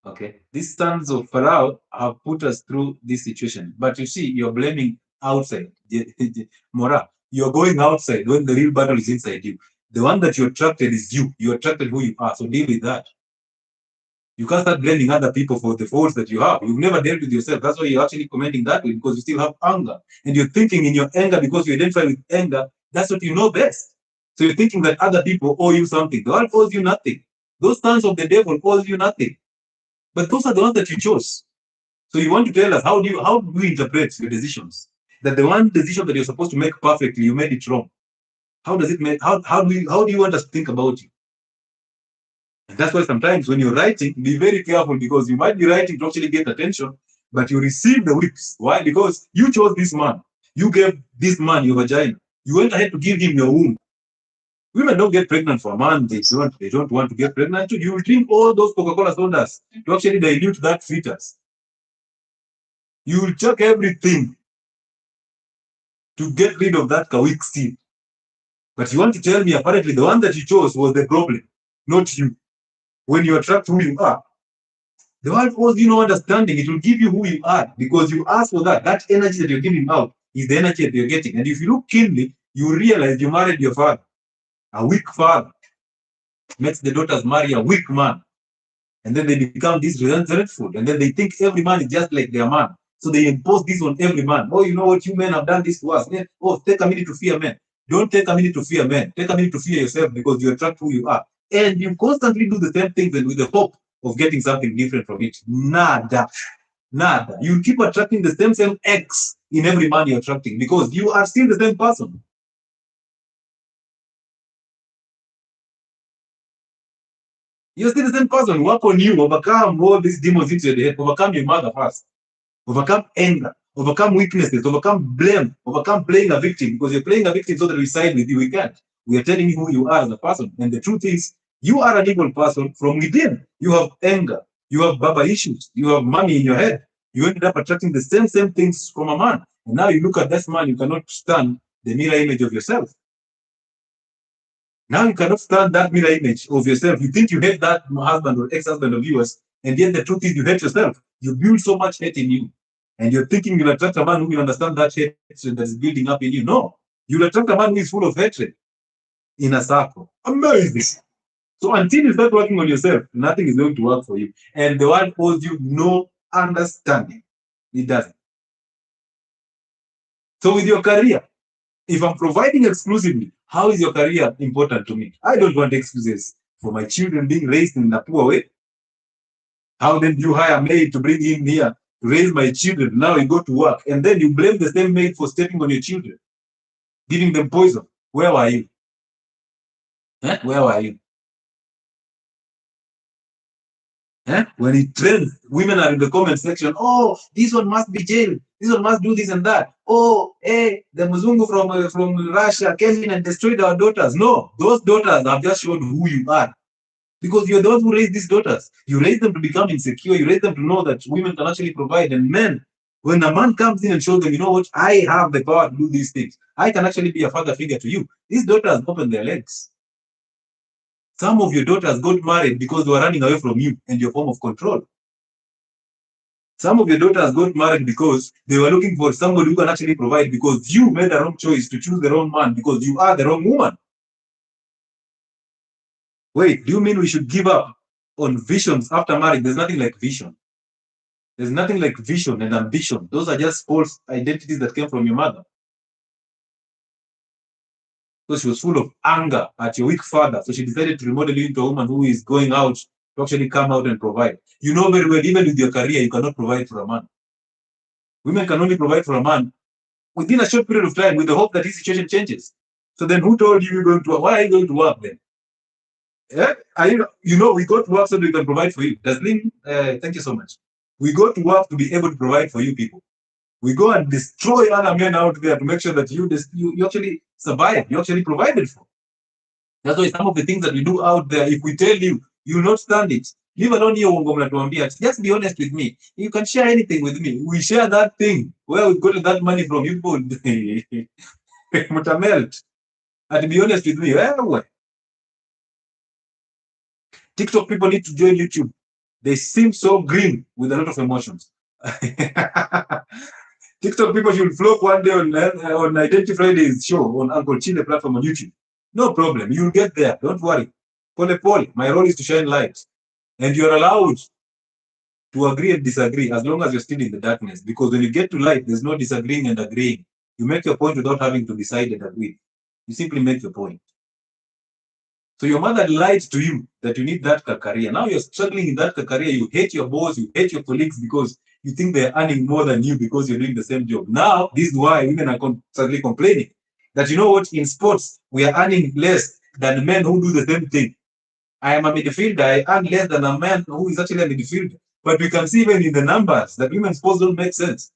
Okay. These sons of Pharaoh have put us through this situation. But you see, you're blaming outside. Mora, you're going outside when the real battle is inside you. The one that you attracted is you. You attracted who you are. So deal with that. You can't start blaming other people for the faults that you have. You've never dealt with yourself. That's why you're actually commenting that way, because you still have anger. And you're thinking in your anger, because you identify with anger, that's what you know best. So you're thinking that other people owe you something. The world owes you nothing. Those sons of the devil owe you nothing. But those are the ones that you chose. So you want to tell us, how do you interpret your decisions? That the one decision that you're supposed to make perfectly, you made it wrong. How does it make, how do you want us to think about you? And that's why sometimes when you're writing, be very careful, because you might be writing to actually get attention, but you receive the whips. Why? Because you chose this man. You gave this man your vagina. You went ahead to give him your womb. Women don't get pregnant for a man they don't want to get pregnant to. You will drink all those Coca-Cola sodas to actually dilute that fetus. You will check everything to get rid of that 𝐂𝐀𝐍'𝐓 seed. But you want to tell me apparently the one that you chose was the problem, not you. When you attract who you are, The world owes you no understanding. It will give you who you are because you ask for that. That energy that you're giving out is the energy that you're getting. And if you look keenly, you realize you married your father. A weak father makes the daughters marry a weak man. And then they become this resentful. And then they think every man is just like their man. So they impose this on every man. Oh, you know what? You men have done this to us. Oh, take a minute to fear men. Don't take a minute to fear men. Take a minute to fear yourself because you attract who you are. And you constantly do the same things and with the hope of getting something different from it. Nada. Nada. You keep attracting the same X in every man you're attracting because you are still the same person. You're still the same person. Work on you. Overcome all these demons into your head. Overcome your mother first. Overcome anger. Overcome weaknesses. Overcome blame. Overcome playing a victim because you're playing a victim so that we side with you. We can't. We are telling you who you are as a person. And the truth is, you are an evil person from within. You have anger. You have baba issues. You have money in your head. You ended up attracting the same things from a man. And now you look at this man, you cannot stand the mirror image of yourself. Now you cannot stand that mirror image of yourself. You think you hate that husband or ex-husband of yours, and yet the truth is you hate yourself. You build so much hate in you. And you're thinking you'll attract a man who will understand that hatred that is building up in you. No. You'll attract a man who is full of hatred in a circle. Amazing. So until you start working on yourself, nothing is going to work for you. And the world owes you no understanding. It doesn't. So with your career, if I'm providing exclusively, how is your career important to me? I don't want excuses for my children being raised in a poor way. How then do you hire a maid to bring in here to raise my children? Now you go to work and then you blame the same maid for stepping on your children, giving them poison. Where were you? Where were you? When it trends, women are in the comment section. Oh, this one must be jailed. This one must do this and that. Oh, hey, the Muzungu from Russia came in and destroyed our daughters. No, those daughters have just shown who you are. Because you're the ones who raise these daughters. You raise them to become insecure. You raise them to know that women can actually provide. And men, when a man comes in and shows them, you know what, I have the power to do these things. I can actually be a father figure to you. These daughters open their legs. Some of your daughters got married because they were running away from you and your form of control. Some of your daughters got married because they were looking for somebody who can actually provide because you made the wrong choice to choose the wrong man because you are the wrong woman. Wait, do you mean we should give up on visions after marriage? There's nothing like vision. There's nothing like vision and ambition. Those are just false identities that came from your mother. So she was full of anger at your weak father. So she decided to remodel you into a woman who is going out to actually come out and provide. You know very well, even with your career, you cannot provide for a man. Women can only provide for a man within a short period of time with the hope that his situation changes. So then who told you you're going to work? Why are you going to work then? Yeah? We go to work so that we can provide for you. Thank you so much. We go to work to be able to provide for you people. We go and destroy other men out there to make sure that you actually survive, you actually provided for. That's why some of the things that we do out there, if we tell you, you will not stand it. Leave alone your just be honest with me. You can share anything with me. We share that thing. Where we got that money from, you people melt. And be honest with me. TikTok people need to join YouTube. They seem so green with a lot of emotions. TikTok people should flock one day on Identity Friday's show on Uncle Chile platform on YouTube. No problem. You'll get there. Don't worry. Pole. My role is to shine light. And you're allowed to agree and disagree as long as you're still in the darkness. Because when you get to light, there's no disagreeing and agreeing. You make your point without having to decide and agree. You simply make your point. So your mother lied to you that you need that career. Now you're struggling in that career. You hate your boss. You hate your colleagues because you think they're earning more than you because you're doing the same job. Now, this is why women are constantly complaining that, you know what, in sports, we are earning less than men who do the same thing. I am a midfielder. I earn less than a man who is actually a midfielder. But we can see even in the numbers that women's sports don't make sense.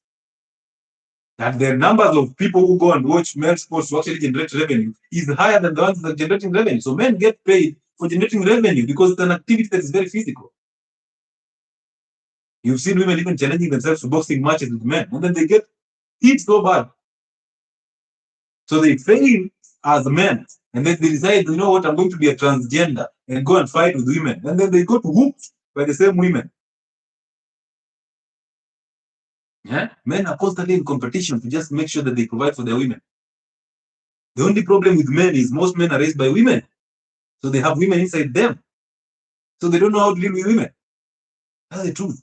That the numbers of people who go and watch men's sports to actually generate revenue is higher than the ones that are generating revenue. So men get paid for generating revenue because it's an activity that is very physical. You've seen women even challenging themselves to boxing matches with men, and then they get hit so bad. So they fail as men, and then they decide, you know what, I'm going to be a transgender and go and fight with women. And then they got whooped by the same women. Yeah? Men are constantly in competition to just make sure that they provide for their women. The only problem with men is most men are raised by women. So they have women inside them. So they don't know how to deal with women. That's the truth.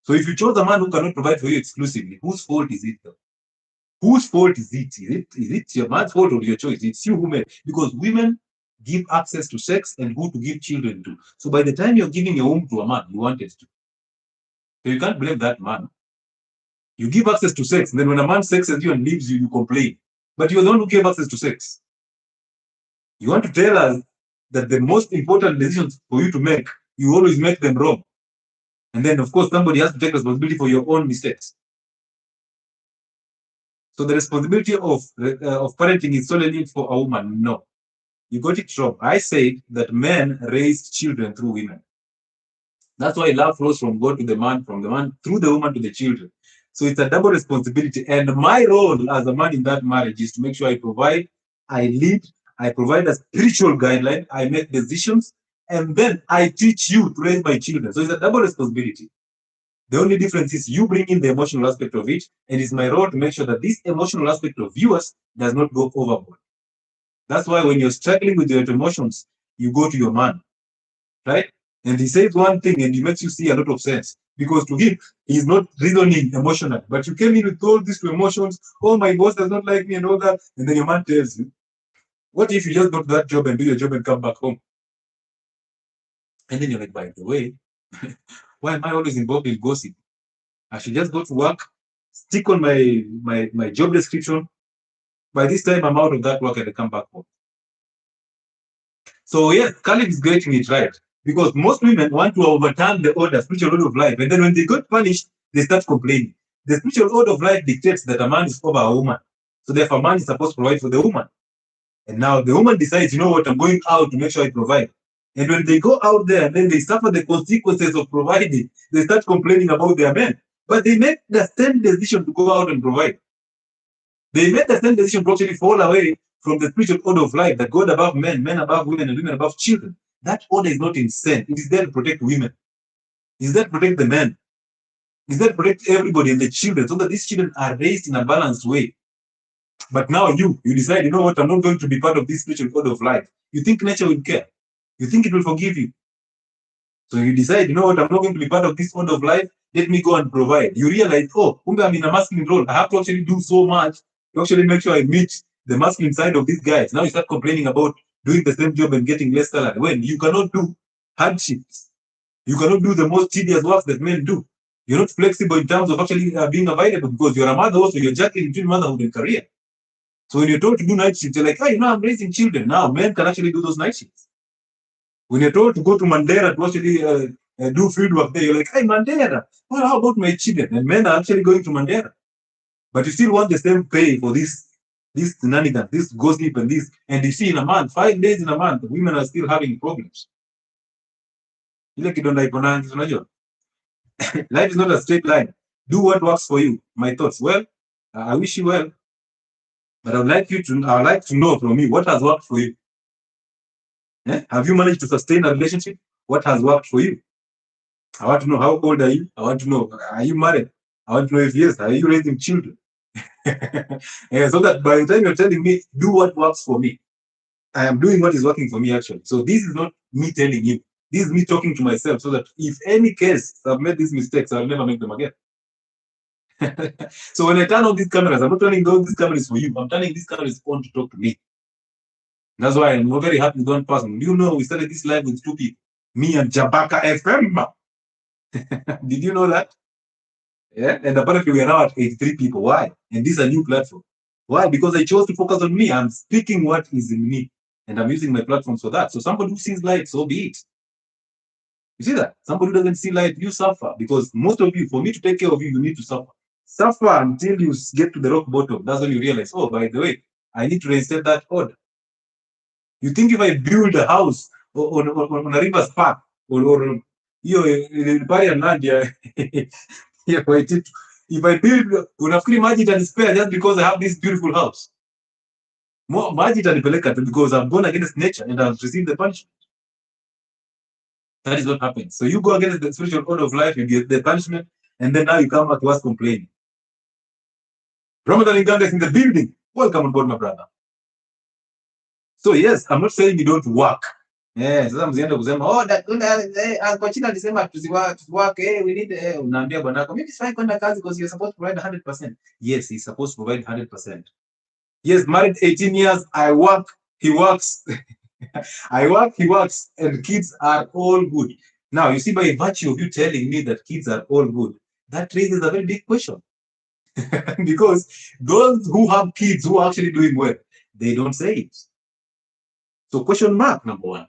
So if you chose a man who cannot provide for you exclusively, whose fault is it though? Whose fault is it? Is it your man's fault or your choice? It's you who made. Because women give access to sex and who to give children to. So by the time you're giving a womb to a man, you wanted to. So you can't blame that man. You give access to sex, and then when a man sexes you and leaves you, you complain. But you're the one who gave access to sex. You want to tell us that the most important decisions for you to make, you always make them wrong. And then, of course, somebody has to take responsibility for your own mistakes. So the responsibility of parenting is solely for a woman. No, you got it wrong. I said that men raise children through women. That's why love flows from God to the man, from the man through the woman to the children. So it's a double responsibility. And my role as a man in that marriage is to make sure I provide, I lead, I provide a spiritual guideline, I make decisions, and then I teach you to raise my children. So it's a double responsibility. The only difference is you bring in the emotional aspect of it, and it's my role to make sure that this emotional aspect of yours does not go overboard. That's why when you're struggling with your emotions, you go to your man, right? And he says one thing and he makes you see a lot of sense. Because to him, he's not reasoning emotional. But you came in with all these emotions, oh, my boss does not like me and all that. And then your man tells you, what if you just go to that job and do your job and come back home? And then you're like, by the way, why am I always involved in gossip? I should just go to work, stick on my job description. By this time, I'm out of that work and I come back home. So yes, 𝐂𝐀𝐍'𝐓 is getting it right. Because most women want to overturn the order, spiritual order of life. And then when they got punished, they start complaining. The spiritual order of life dictates that a man is over a woman. So therefore, a man is supposed to provide for the woman. And now the woman decides, you know what, I'm going out to make sure I provide. And when they go out there and then they suffer the consequences of providing, they start complaining about their men. But they make the same decision to go out and provide. They made the same decision to actually fall away from the spiritual order of life that God above men, men above women, and women above children. That order is not insane. It is there to protect women. It is there to protect the men. It is there to protect everybody and the children so that these children are raised in a balanced way. But now you decide, you know what, I'm not going to be part of this spiritual order of life. You think nature will care. You think it will forgive you. So you decide, you know what, I'm not going to be part of this order of life. Let me go and provide. You realize, oh, I'm in a masculine role. I have to actually do so much to actually make sure I meet the masculine side of these guys. Now you start complaining about doing the same job and getting less salary. When you cannot do hardships, you cannot do the most tedious work that men do. You're not flexible in terms of actually being available because you're a mother also. You're juggling between motherhood and career. So when you're told to do night shifts, you're like, oh, I'm raising children. Now men can actually do those night shifts. When you're told to go to Mandera to actually do field work there, you're like, hey, Mandera, well, how about my children? And men are actually going to Mandera. But you still want the same pay for this shenanigans, this gossip and this. And you see in a month, 5 days in a month, women are still having problems. Life is not a straight line. Do what works for you. My thoughts. Well, I wish you well. But I would like to know from you what has worked for you. Have you managed to sustain a relationship? What has worked for you? I want to know how old are you? I want to know, are you married? I want to know if yes, are you raising children? So that by the time you're telling me, do what works for me, I am doing what is working for me actually. So this is not me telling you. This is me talking to myself so that if any case I've made these mistakes, I'll never make them again. So when I turn on these cameras, I'm not turning on these cameras for you. I'm turning these cameras on to talk to me. That's why I'm not very happy with one person. You know, we started this live with 2 people, me and Jabaka FM. Did you know that? Yeah, and apparently we are now at 83 people. Why? And this is a new platform. Why? Because I chose to focus on me. I'm speaking what is in me, and I'm using my platforms for that. So somebody who sees light, so be it. You see that? Somebody who doesn't see light, you suffer. Because most of you, for me to take care of you, you need to suffer. Suffer until you get to the rock bottom. That's when you realize, oh, by the way, I need to reinstate that order. You think if I build a house on a river's path or riparian land, if I build, unafikiri maji itanispare just because I have this beautiful house? Maji itanipeleka because I've gone against nature and I've received the punishment. That is what happens. So you go against the spiritual order of life, you get the punishment, And then now you come back to us complaining. Ramadan Uganda is in the building. Welcome on board, my brother. So yes, I'm not saying you don't work. Sasa mzienda kusema kwa China alisema tusiwake, we need unaambia bwanako mimi sifai kwenda kazi because you're supposed to provide 100%. Yes, he's supposed to provide 100%. Yes, married 18 years, I work, he works. I work, he works, and kids are all good. Now, you see, by virtue of you telling me that kids are all good, that raises a very big question. Because those who have kids who are actually doing well, they don't say it. So question mark number one.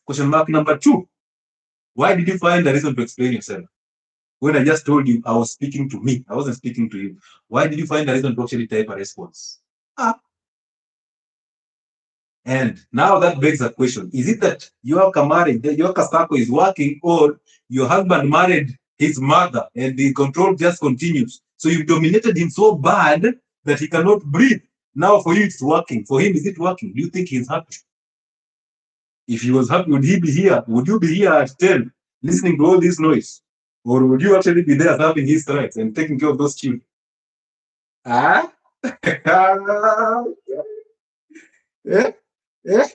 Question mark number two. Why did you find a reason to explain yourself? When I just told you I was speaking to me, I wasn't speaking to you. Why did you find a reason to actually type a response? And now that begs a question. Is it that your marriage, your Kasako is working, or your husband married his mother and the control just continues? So you've dominated him so bad that he cannot breathe. Now for you it's working. For him, is it working? Do you think he's happy? If he was happy, would he be here? Would you be here at 10 listening to all this noise? Or would you actually be there serving his strikes and taking care of those children? Ah? Yeah? Yeah?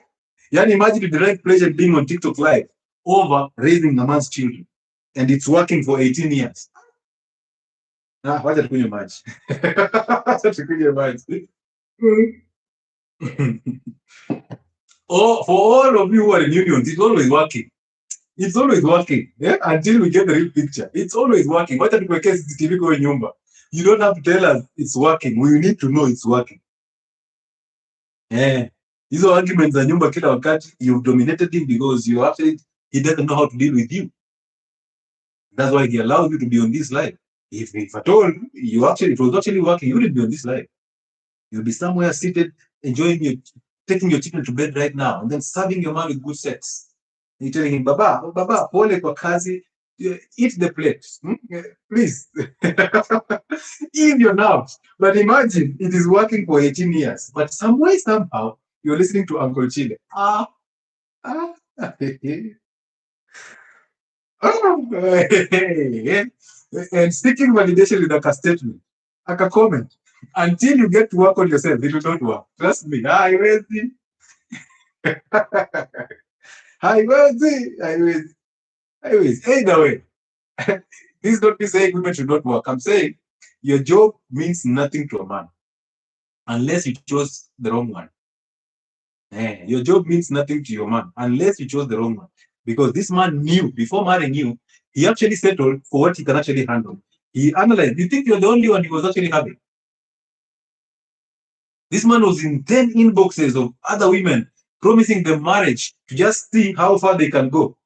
Yani imagine the direct pleasure being on TikTok live over raising a man's children. And it's working for 18 years. Wacha tukunywe maji. Wacha tukunywe maji. Oh, for all of you who are in unions, it's always working. It's always working. Yeah? Until we get the real picture. It's always working. Wacha tukuwekee CCTV kwa nyumba. You don't have to tell us it's working. We need to know it's working. Hizo arguments za nyumba kila wakati, you've dominated him because you actually, he doesn't know how to deal with you. That's why he allows you to be on this live. If at all you actually, it was actually working, you wouldn't be on this live. You'll be somewhere seated, enjoying your, taking your children to bed right now, and then serving your man with good sex. You're telling him, Baba, pole kwa kazi, eat the plate, please. Eat your nerves. But imagine it is working for 18 years, but some way, somehow, you're listening to Uncle Chile. And seeking validation with a statement, a comment. Until you get to work on yourself, it will not work. Trust me. Haiwezi. Either way. This is not me saying women should not work. I'm saying your job means nothing to a man unless you chose the wrong one. Your job means nothing to your man unless you chose the wrong one. Because this man knew, before marrying you, he actually settled for what he can actually handle. He analyzed. You think you're the only one he was actually having? This man was in 10 inboxes of other women promising them marriage to just see how far they can go.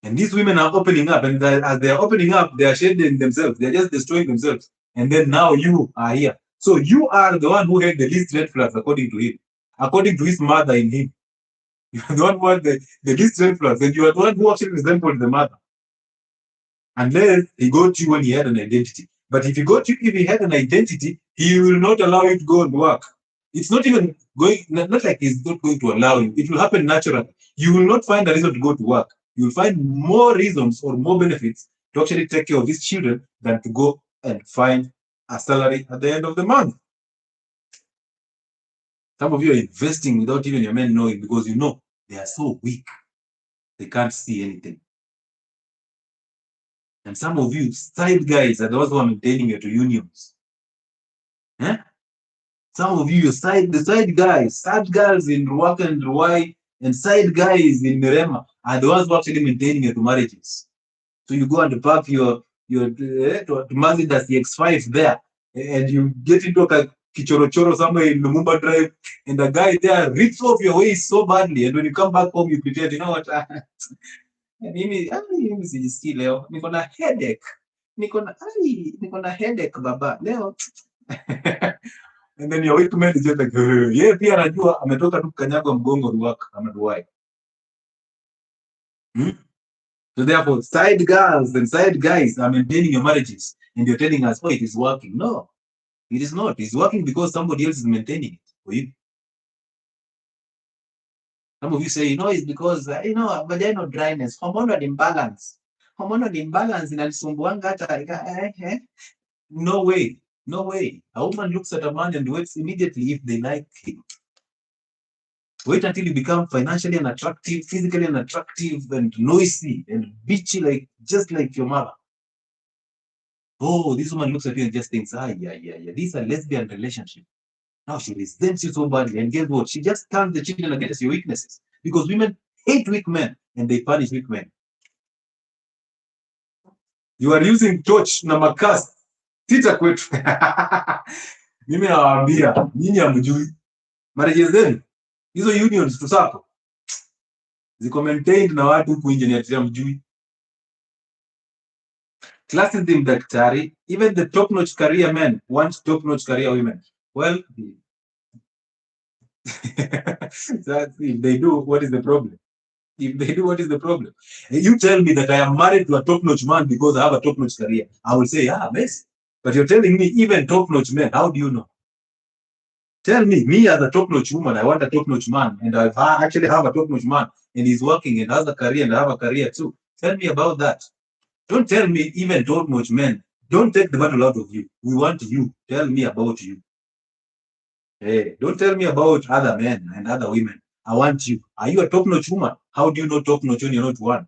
And these women are opening up, and as they are opening up, they are shedding themselves. They are just destroying themselves. And then now you are here. So you are the one who had the least red flags, according to him. According to his mother in him. You are the one who had the least red flags, and you are the one who actually resembled the mother. Unless he got you when he had an identity. But if he got you, if he had an identity, he will not allow you to go and work. It's not even going, not like he's not going to allow you. It will happen naturally. You will not find a reason to go to work. You will find more reasons or more benefits to actually take care of these children than to go and find a salary at the end of the month. Some of you are investing without even your men knowing because you know they are so weak. They can't see anything. And some of you side guys are those who are maintaining your unions. Some of you, the side guys, side girls in Ruaka and Ruai, and side guys in Mirema are the ones who are actually maintaining your marriages. So you go and park your Mazda CX-5 there, and you get into a kichorochoro somewhere in Lumumba Drive, and the guy there rips off your waist so badly, and when you come back home, you pretend, you know what? Mimi sijisikii leo, niko na headache. Niko na headache baba leo. And then your weak man is just like, yeah, pia anajua ametoka tu kanyaga mgongo Ruaka ama Ruai. So therefore, side girls and side guys are maintaining your marriages, and you're telling us, oh, it is working. No, it is not. It's working because somebody else is maintaining it for you. Some of you say, it's because, vaginal dryness, hormonal imbalance. hormonal imbalance inanisumbuanga hata no way. No way. A woman looks at a man and waits immediately if they like him. Wait until you become financially unattractive, physically unattractive, and noisy and bitchy, like just like your mother. Oh, this woman looks at you and just thinks, yeah. This is a lesbian relationship. Now she resents you so badly, and guess what? She just turns the children against your weaknesses. Because women hate weak men and they punish weak men. You are using torch na makasi. Tita kwetu. Mimi nawaambia, nyinyi hamjui. Marriage zenu, hizo unions tusako, ziko maintained na watu huku nje, ni ati hamjui. Classism, daktari, even the top-notch career men want top-notch career women. Well, if they do, what is the problem? If they do, what is the problem? You tell me that I am married to a top-notch man because I have a top-notch career. I will say, best. But you're telling me even top-notch men, how do you know? Tell me as a top-notch woman, I want a top-notch man, and I actually have a top-notch man, and he's working and has a career, and I have a career too. Tell me about that. Don't tell me even top-notch men. Don't take the battle out of you. We want you. Tell me about you. Hey, don't tell me about other men and other women. I want you. Are you a top-notch woman? How do you know top-notch when you're not one?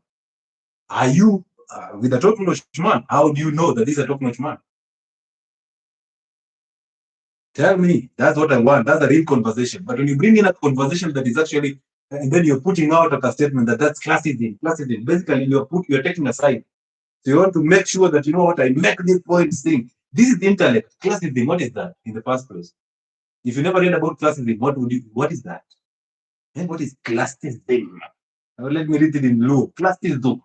Are you with a top-notch man? How do you know that this is a top-notch man? Tell me. That's what I want. That's a real conversation. But when you bring in a conversation that is actually, and then you're putting out a statement that's classism. Basically, you're taking a side. So you want to make sure that, you know what, I make this point thing. This is intellect. Classism, what is that in the first place? If you never read about classism, what is that? And what is classism? Now, let me read it in low. Classism.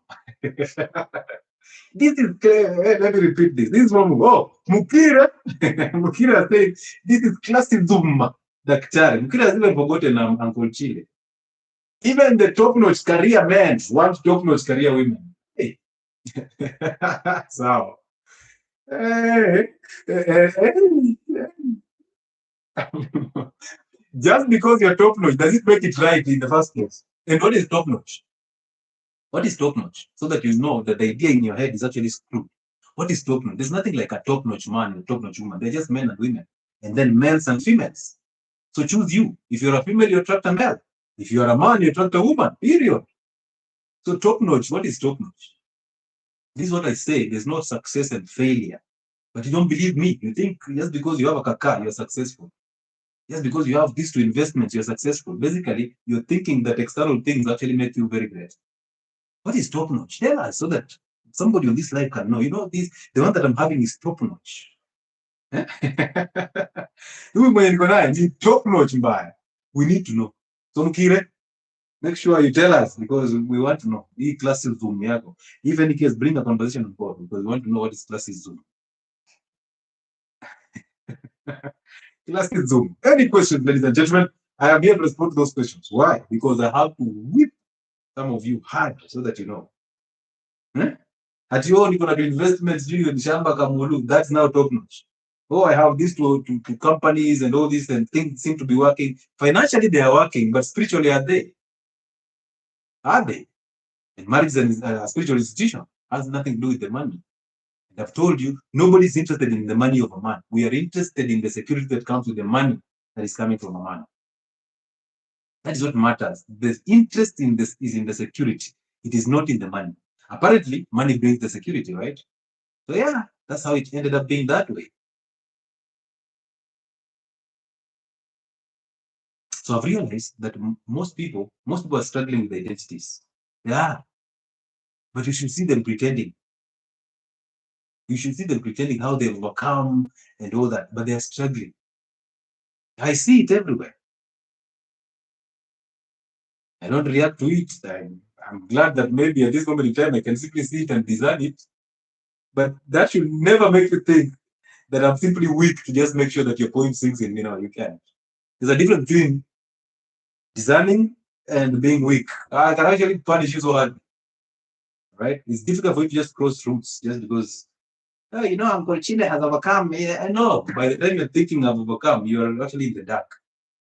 This is, let me repeat this. This is from, Mukira. Mukira said, this is classism. Daktari. Mukira has even forgotten Uncle Chile. Even the top-notch career men want top-notch career women. Hey. So, just because you're top-notch, does it make it right in the first place? And what is top-notch? What is top-notch? So that you know that the idea in your head is actually screwed. What is top-notch? There's nothing like a top-notch man and a top-notch woman. They're just men and women. And then males and females. So choose you. If you're a female, you attract a male. If you're a man, you attract a woman. Period. So top-notch, what is top-notch? This is what I say. There's no success and failure. But you don't believe me. You think just because you have a car, you're successful. Just because you have these two investments, you're successful. Basically, you're thinking that external things actually make you very great. What is top-notch? Tell us so that somebody on this life can know. You know, the one that I'm having is top-notch. Top-notch, we need to know. So, Mkire, make sure you tell us because we want to know. Hii classism Zoom yako. If any case, bring a conversation on board because we want to know what is classism. Classism. Any questions, ladies and gentlemen? I am here to respond to those questions. Why? Because I have to whip some of you hard so that you know. At your own, you're going to do investments, do in Shamba Kamulu. That's now top-notch. Oh, I have these to companies and all this, and things seem to be working. Financially, they are working, but spiritually, are they? Are they? And marriage is a spiritual institution. Has nothing to do with the money. And I've told you, nobody's interested in the money of a man. We are interested in the security that comes with the money that is coming from a man. That is what matters. The interest in this is in the security. It is not in the money. Apparently, money brings the security, right? So yeah, that's how it ended up being that way. So I've realized that most people are struggling with identities. Yeah, but you should see them pretending. You should see them pretending how they overcome and all that, but they are struggling. I see it everywhere. I don't react to it. I'm glad that maybe at this moment in time I can simply see it and design it. But that should never make you think that I'm simply weak to just make sure that your point sinks in. You can. There's a difference between designing and being weak. I can actually punish you so hard. Right? It's difficult for you to just cross roots just because, Uncle Chile has overcome. I know. By the time you're thinking of overcome, you're actually in the dark.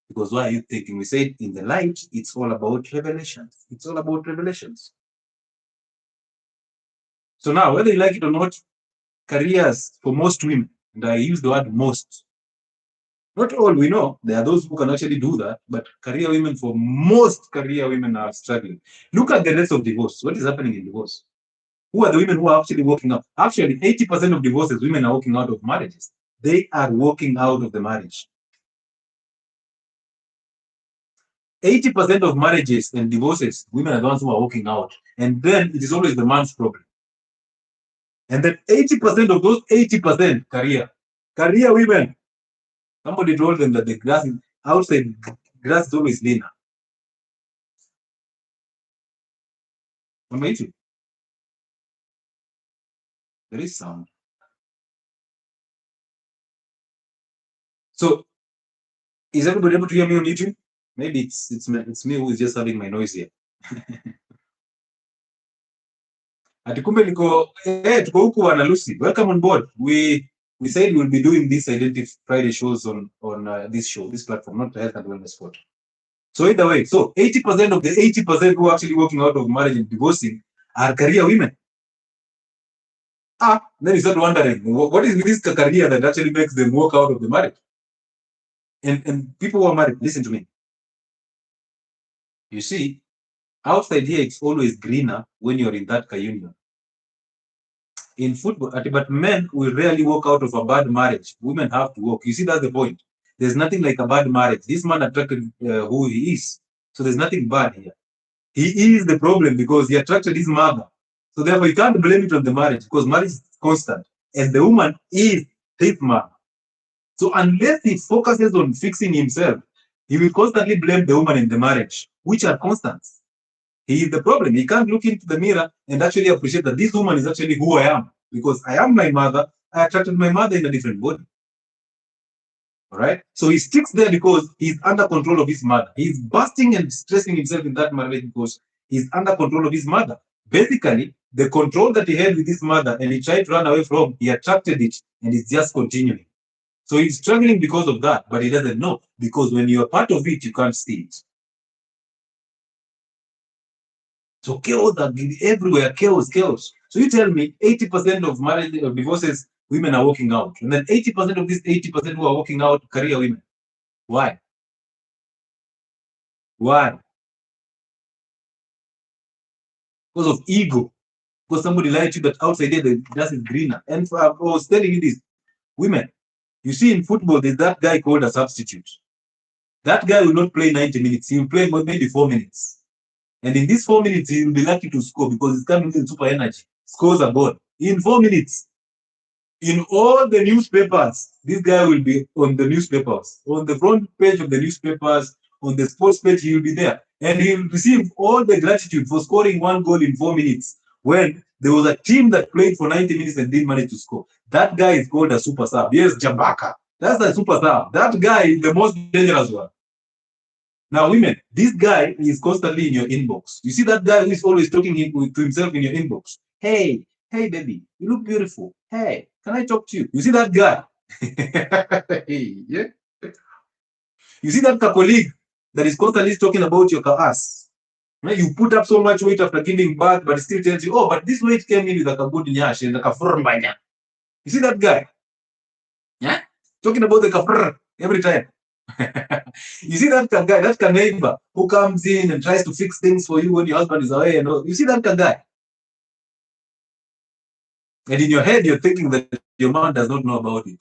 Because why are you thinking? We said in the light, it's all about revelations. It's all about revelations. So now, whether you like it or not, careers for most women, and I use the word most, not all, we know there are those who can actually do that, but career women, for most career women, are struggling. Look at the rest of divorce. What is happening in divorce? Who are the women who are actually walking out? Actually, 80% of divorces, women are walking out of marriages. They are walking out of the marriage. 80% of marriages and divorces, women are the ones who are walking out. And then it is always the man's problem. And then 80% of those 80% career women. Somebody told them that the grass outside grass is always greener. On my YouTube, there is sound. So is everybody able to hear me on YouTube? Maybe it's me who is just having my noise here. Atikumbe tuko huku wana Lucy. Welcome on board. We said we'll be doing these Identity Friday shows on this platform, not Health and Wellness Sport. So either way, so 80% of the 80% who are actually walking out of marriage and divorcing are career women. Then you start wondering, what is with this career that actually makes them walk out of the marriage? And people who are married, listen to me. You see, outside here, it's always greener when you're in that union. In football, but men will rarely walk out of a bad marriage. Women have to walk. You see, that's the point. There's nothing like a bad marriage. This man attracted who he is. So there's nothing bad here. He is the problem because he attracted his mother. So therefore, you can't blame it on the marriage because marriage is constant. And the woman is his mother. So unless he focuses on fixing himself, he will constantly blame the woman in the marriage, which are constants. He is the problem. He can't look into the mirror and actually appreciate that this woman is actually who I am. Because I am my mother. I attracted my mother in a different body. All right? So he sticks there because he's under control of his mother. He's busting and stressing himself in that marriage because he's under control of his mother. Basically, the control that he had with his mother and he tried to run away from, he attracted it and it's just continuing. So he's struggling because of that, but he doesn't know. Because when you're part of it, you can't see it. So chaos everywhere, chaos. So you tell me 80% of marriage or divorces, women are walking out. And then 80% of these 80% who are walking out, career women. Why? Why? Because of ego. Because somebody lied to you that outside there, the grass is greener. And I was telling you this, women, you see in football, there's that guy called a substitute. That guy will not play 90 minutes. He will play maybe 4 minutes. And in these 4 minutes, he will be lucky to score because he's coming in super energy. Scores a goal. In 4 minutes. In all the newspapers, this guy will be on the newspapers. On the front page of the newspapers, on the sports page, he will be there. And he will receive all the gratitude for scoring 1 goal in 4 minutes. When there was a team that played for 90 minutes and didn't manage to score. That guy is called a super sub. Yes, Jabaka. That's the super sub. That guy is the most dangerous one. Now, women, this guy is constantly in your inbox. You see that guy who is always talking to himself in your inbox. Hey, baby, you look beautiful. Hey, can I talk to you? You see that guy? Yeah. You see that colleague that is constantly talking about your ass. Right? You put up so much weight after giving birth, but it still tells you, oh, but this weight came in with a good nyash and a kafurmbanya. You see that guy? Yeah? Talking about the kafur every time. You see that guy, that neighbor who comes in and tries to fix things for you when your husband is away, and all. You see that guy. And in your head, you're thinking that your man does not know about it.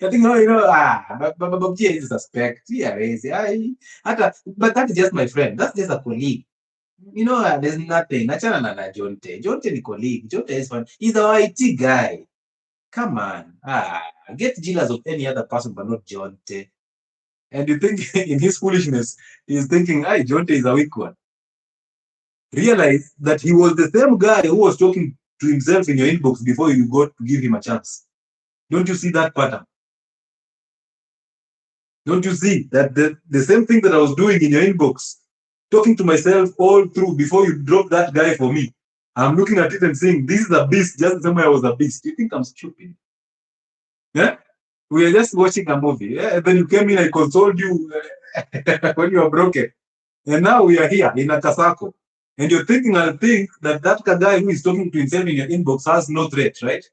You're thinking, but is a suspect. But that's just my friend. That's just a colleague. There's nothing. Jonte. Jonte is colleague. Jonte is fun. He's our IT guy. Come on. Get jealous of any other person, but not Jonte. And you think in his foolishness, he's thinking, Jonte is a weak one. Realize that he was the same guy who was talking to himself in your inbox before you got to give him a chance. Don't you see that pattern? Don't you see that the same thing that I was doing in your inbox, talking to myself all through before you dropped that guy for me? I'm looking at it and saying, this is a beast, just the same way I was a beast. You think I'm stupid? Yeah? We are just watching a movie. Yeah? Then you came in, I consoled you when you were broken. And now we are here in Akasako. And you're thinking, I think that guy who is talking to himself in your inbox has no threat, right?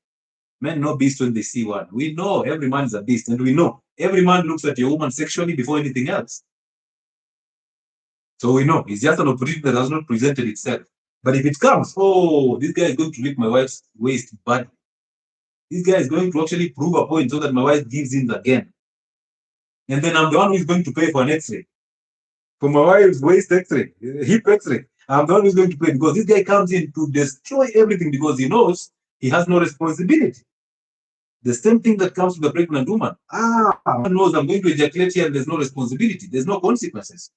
Men know beast when they see one. We know every man is a beast, and we know every man looks at your woman sexually before anything else. So we know it's just an opportunity that has not presented itself. But if it comes, oh, this guy is going to lick my wife's waist badly. This guy is going to actually prove a point so that my wife gives in again. And then I'm the one who is going to pay for an x-ray. For my wife's waist x-ray, hip x-ray. I'm the one who's going to pay because this guy comes in to destroy everything because he knows he has no responsibility. The same thing that comes to the pregnant woman. Man knows I'm going to ejaculate here and there's no responsibility. There's no consequences.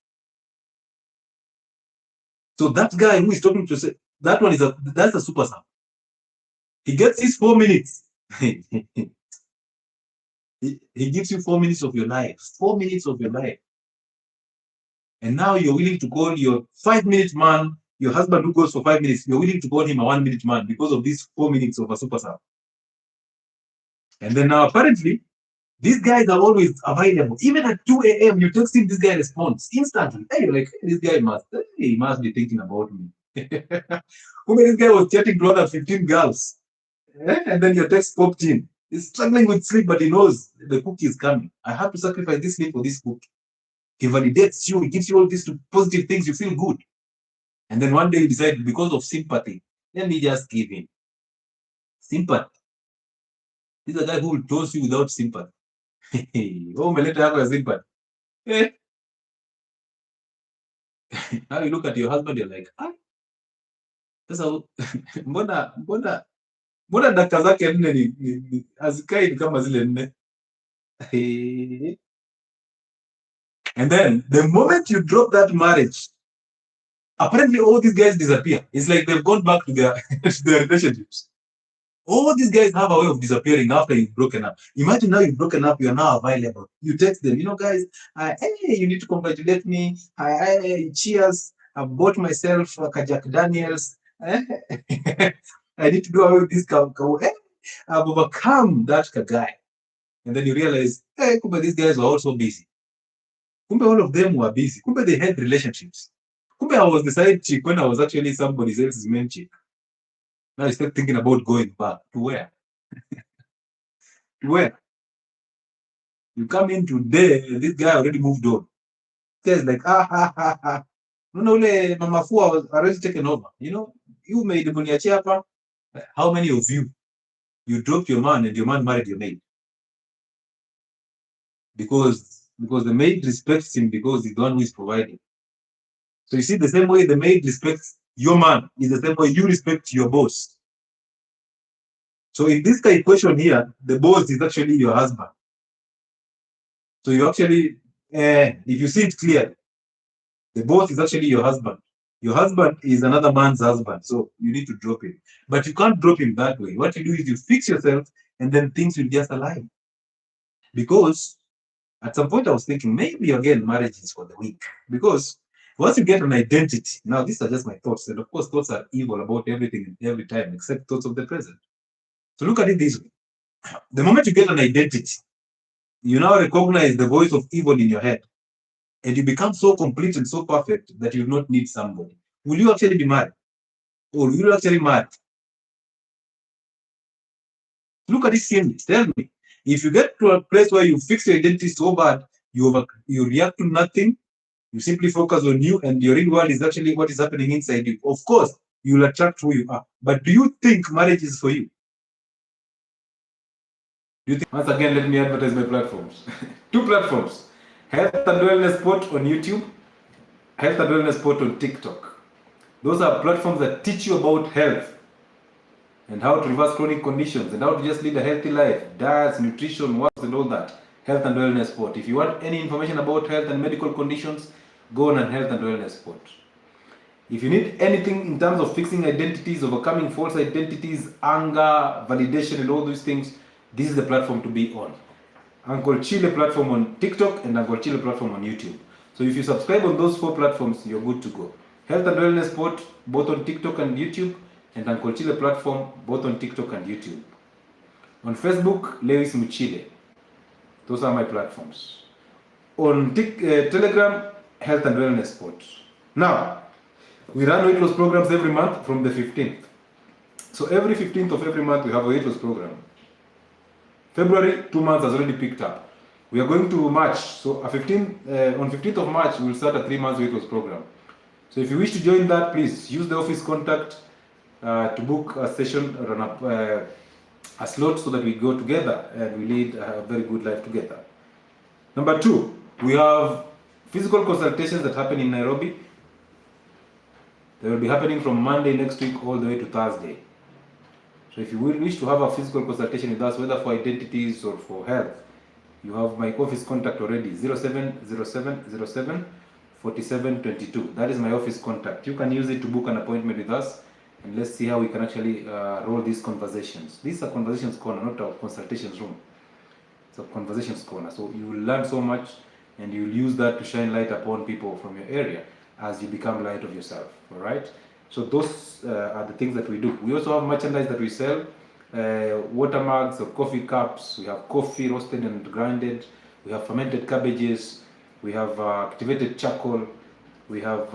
So that guy who is talking to say, that one that's a super sub. He gets his 4 minutes. he gives you 4 minutes of your life. 4 minutes of your life. And now you're willing to call your 5-minute man, your husband who goes for 5 minutes, you're willing to call him a 1-minute man because of these 4 minutes of a super sub. And then now apparently, these guys are always available. Even at 2 a.m., you text him, this guy responds instantly. Hey, you're like, this guy must be thinking about me. This guy was chatting to other 15 girls. And then your text popped in. He's struggling with sleep, but he knows the cookie is coming. I have to sacrifice this sleep for this cookie. He validates you. He gives you all these positive things. You feel good. And then one day you decide, because of sympathy, let me just give him. Sympathy. This is a guy who will toss you without sympathy. Oh, umeleta yako ya sympathy. Now you look at your husband, you're like, sasa mbona dakika zake 4 ni hazikai kama zile 4. And then the moment you drop that marriage, apparently all these guys disappear. It's like they've gone back to their to their relationships. All these guys have a way of disappearing after you've broken up. Imagine now you've broken up, you're now available. You text them, guys, hey, you need to congratulate me. Cheers. I bought myself a 𝐏𝐀𝐑𝐓. I need to do away with this cow. I've overcome that guy. And then you realize, hey, kumbe these guys were also busy. Kumbe all of them were busy. Kumbe they had relationships. Kumbe I was the side chick when I was actually somebody else's main chick. Now you start thinking about going back. To where? To where? You come in today, this guy already moved on. This guy's like, no, Mama Fu was already taken over. You made the money hapa. How many of you dropped your man and your man married your maid? Because the maid respects him because he's the one who is providing. So you see, the same way the maid respects your man is the same way you respect your boss. So in this kind of question here, the boss is actually your husband. So you actually, if you see it clearly, the boss is actually your husband. Your husband is another man's husband. So you need to drop him. But you can't drop him that way. What you do is you fix yourself and then things will just align. Because at some point I was thinking, maybe again, marriage is for the weak. Because once you get an identity, now these are just my thoughts. And of course, thoughts are evil about everything and every time, except thoughts of the present. So look at it this way. The moment you get an identity, you now recognize the voice of evil in your head. And you become so complete and so perfect that you do not need somebody. Will you actually be married? Or will you actually marry? Look at this scene. Tell me. If you get to a place where you fix your identity so bad, you react to nothing, you simply focus on you, and your real world is actually what is happening inside you. Of course, you will attract who you are. But do you think marriage is for you? Once again, let me advertise my platforms. 2 platforms. Health and Wellness Spot on YouTube. Health and Wellness Spot on TikTok. Those are platforms that teach you about health and how to reverse chronic conditions and how to just lead a healthy life, diets, nutrition, works, and all that. Health and Wellness Spot. If you want any information about health and medical conditions, go on Health and Wellness Spot. If you need anything in terms of fixing identities, overcoming false identities, anger, validation, and all those things, this is the platform to be on. Uncle Chile platform on TikTok and Uncle Chile platform on YouTube. So if you subscribe on those 4 platforms, you're good to go. Health and Wellness Spot, both on TikTok and YouTube, and Uncle Chile platform, both on TikTok and YouTube. On Facebook, Lewis Muchile. Those are my platforms. On Telegram, Health and Wellness Spot. Now, We run weight loss programs every month from the 15th. So every 15th of every month we have a weight loss program. February, 2 months has already picked up. We are going to March. So on 15th of March, we will start a 3-month weight loss program. So if you wish to join that, please use the office contact to book a session or a slot so that we go together and we lead a very good life together. Number 2, we have physical consultations that happen in Nairobi. They will be happening from Monday next week all the way to Thursday. So if you wish to have a physical consultation with us, whether for identities or for health, you have my office contact already, 070707 4722. That is my office contact. You can use it to book an appointment with us, and let's see how we can actually roll these conversations. These are conversations corner, not a consultations room. It's a conversations corner. So you will learn so much, and you will use that to shine light upon people from your area as you become light of yourself. All right. So those are the things that we do. We also have merchandise that we sell, water mugs or coffee cups. We have coffee roasted and grinded. We have fermented cabbages. We have activated charcoal. We have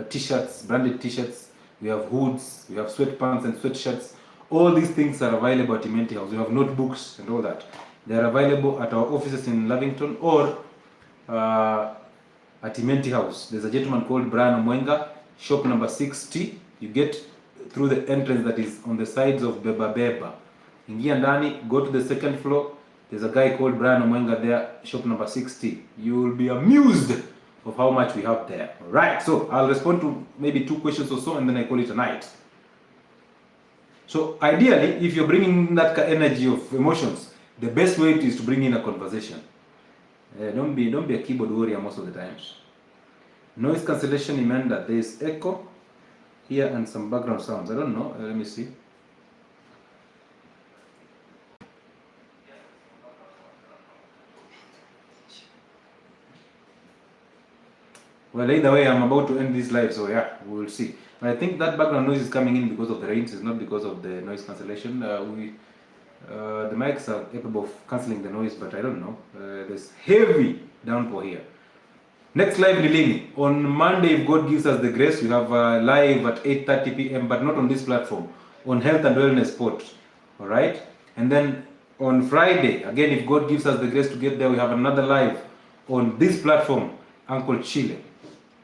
t-shirts, branded t-shirts. We have hoods. We have sweatpants and sweatshirts. All these things are available at 𝐏𝐀𝐍'𝐓 House. We have notebooks and all that. They are available at our offices in Lavington or at 𝐏𝐀𝐍'𝐓 House. There's a gentleman called Brian Omwenga, shop number 60. You get through the entrance that is on the sides of Beba Beba. Ingia ndani, go to the second floor. There's a guy called Brian Omwenga there, shop number 60. You will be amused of how much we have there. All right, so I'll respond to maybe 2 questions or so, and then I call it a night. So ideally, if you're bringing that energy of emotions, the best way is to bring in a conversation. Don't be a keyboard warrior most of the times. Noise cancellation emenda. There is echo here and some background sounds. I don't know. Let me see. Well, either way, I'm about to end this live, so yeah, we will see. But I think that background noise is coming in because of the rains. It's not because of the noise cancellation. The mics are capable of cancelling the noise, but I don't know. There's heavy downpour here. Next live Lilini. On Monday, if God gives us the grace, we have live at 8:30 p.m., but not on this platform, on Health and Wellness Sport. All right? And then on Friday, again, if God gives us the grace to get there, we have another live on this platform, 𝐂𝐀𝐍'𝐶,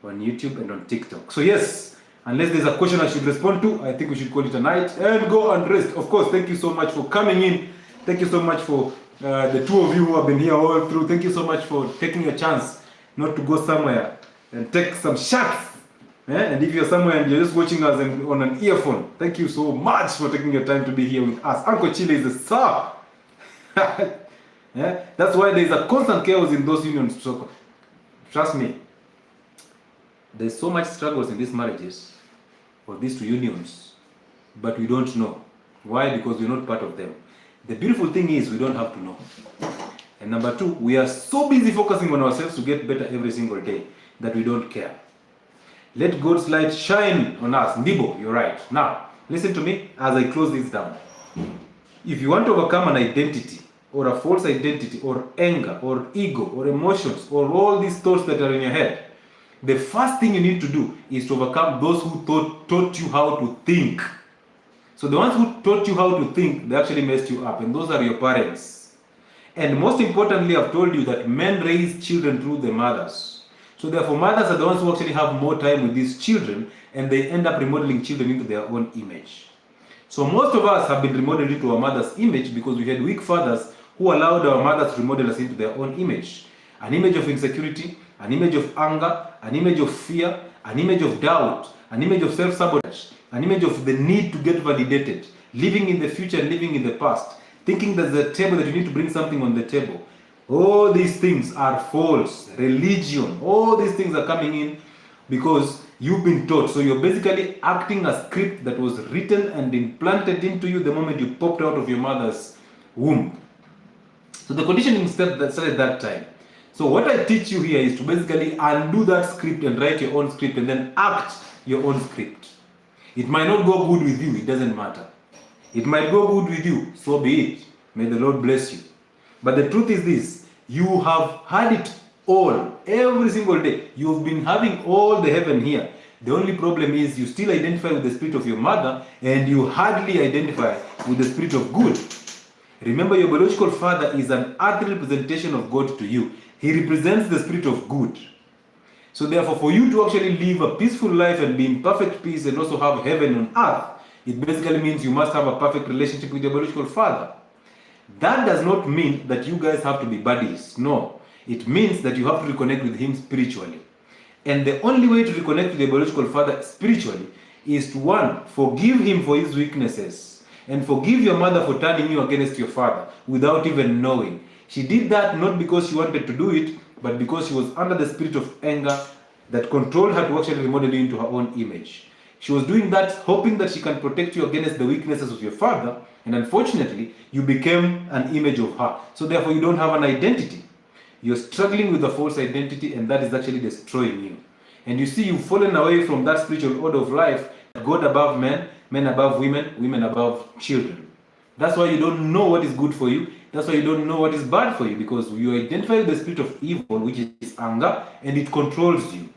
on YouTube and on TikTok. So yes, unless there's a question I should respond to, I think we should call it a night and go and rest. Of course, thank you so much for coming in. Thank you so much for the 2 of you who have been here all through. Thank you so much for taking a chance not to go somewhere and take some shots. And if you're somewhere and you're just watching us on an earphone, thank you so much for taking your time to be here with us. 𝐂𝐀𝐍'𝐶 is a star. That's why there's a constant chaos in those unions. So, trust me, there's so much struggles in these marriages or these 2 unions, but we don't know. Why? Because we're not part of them. The beautiful thing is we don't have to know. And number 2, we are so busy focusing on ourselves to get better every single day that we don't care. Let God's light shine on us. Ndibo, you're right. Now, listen to me as I close this down. If you want to overcome an identity or a false identity or anger or ego or emotions or all these thoughts that are in your head, the first thing you need to do is to overcome those who taught you how to think. So the ones who taught you how to think, they actually messed you up, and those are your parents. And most importantly, I've told you that men raise children through their mothers. So therefore, mothers are the ones who actually have more time with these children, and they end up remodeling children into their own image. So most of us have been remodeled into our mother's image because we had weak fathers who allowed our mothers to remodel us into their own image. An image of insecurity, an image of anger, an image of fear, an image of doubt, an image of self-sabotage, an image of the need to get validated, living in the future and living in the past, thinking there's a table that you need to bring something on the table. All these things are false. Religion, all these things are coming in because you've been taught. So you're basically acting a script that was written and implanted into you the moment you popped out of your mother's womb. So the conditioning step that started that time. So what I teach you here is to basically undo that script and write your own script and then act your own script. It might not go good with you, it doesn't matter. It might go good with you, so be it. May the Lord bless you. But the truth is this, you have had it all every single day. You've been having all the heaven here. The only problem is you still identify with the spirit of your mother and you hardly identify with the spirit of good. Remember, your biological father is an earthly representation of God to you. He represents the spirit of good. So therefore, for you to actually live a peaceful life and be in perfect peace and also have heaven on earth, it basically means you must have a perfect relationship with your biological father. That does not mean that you guys have to be buddies. No. It means that you have to reconnect with him spiritually. And the only way to reconnect with your biological father spiritually is to, one, forgive him for his weaknesses and forgive your mother for turning you against your father without even knowing. She did that not because she wanted to do it, but because she was under the spirit of anger that controlled her to actually remodel you into her own image. She was doing that hoping that she can protect you against the weaknesses of your father, and unfortunately, you became an image of her. So therefore, you don't have an identity. You're struggling with a false identity, and that is actually destroying you. And you see, you've fallen away from that spiritual order of life, God above men, men above women, women above children. That's why you don't know what is good for you. That's why you don't know what is bad for you, because you identify with the spirit of evil, which is anger, and it controls you.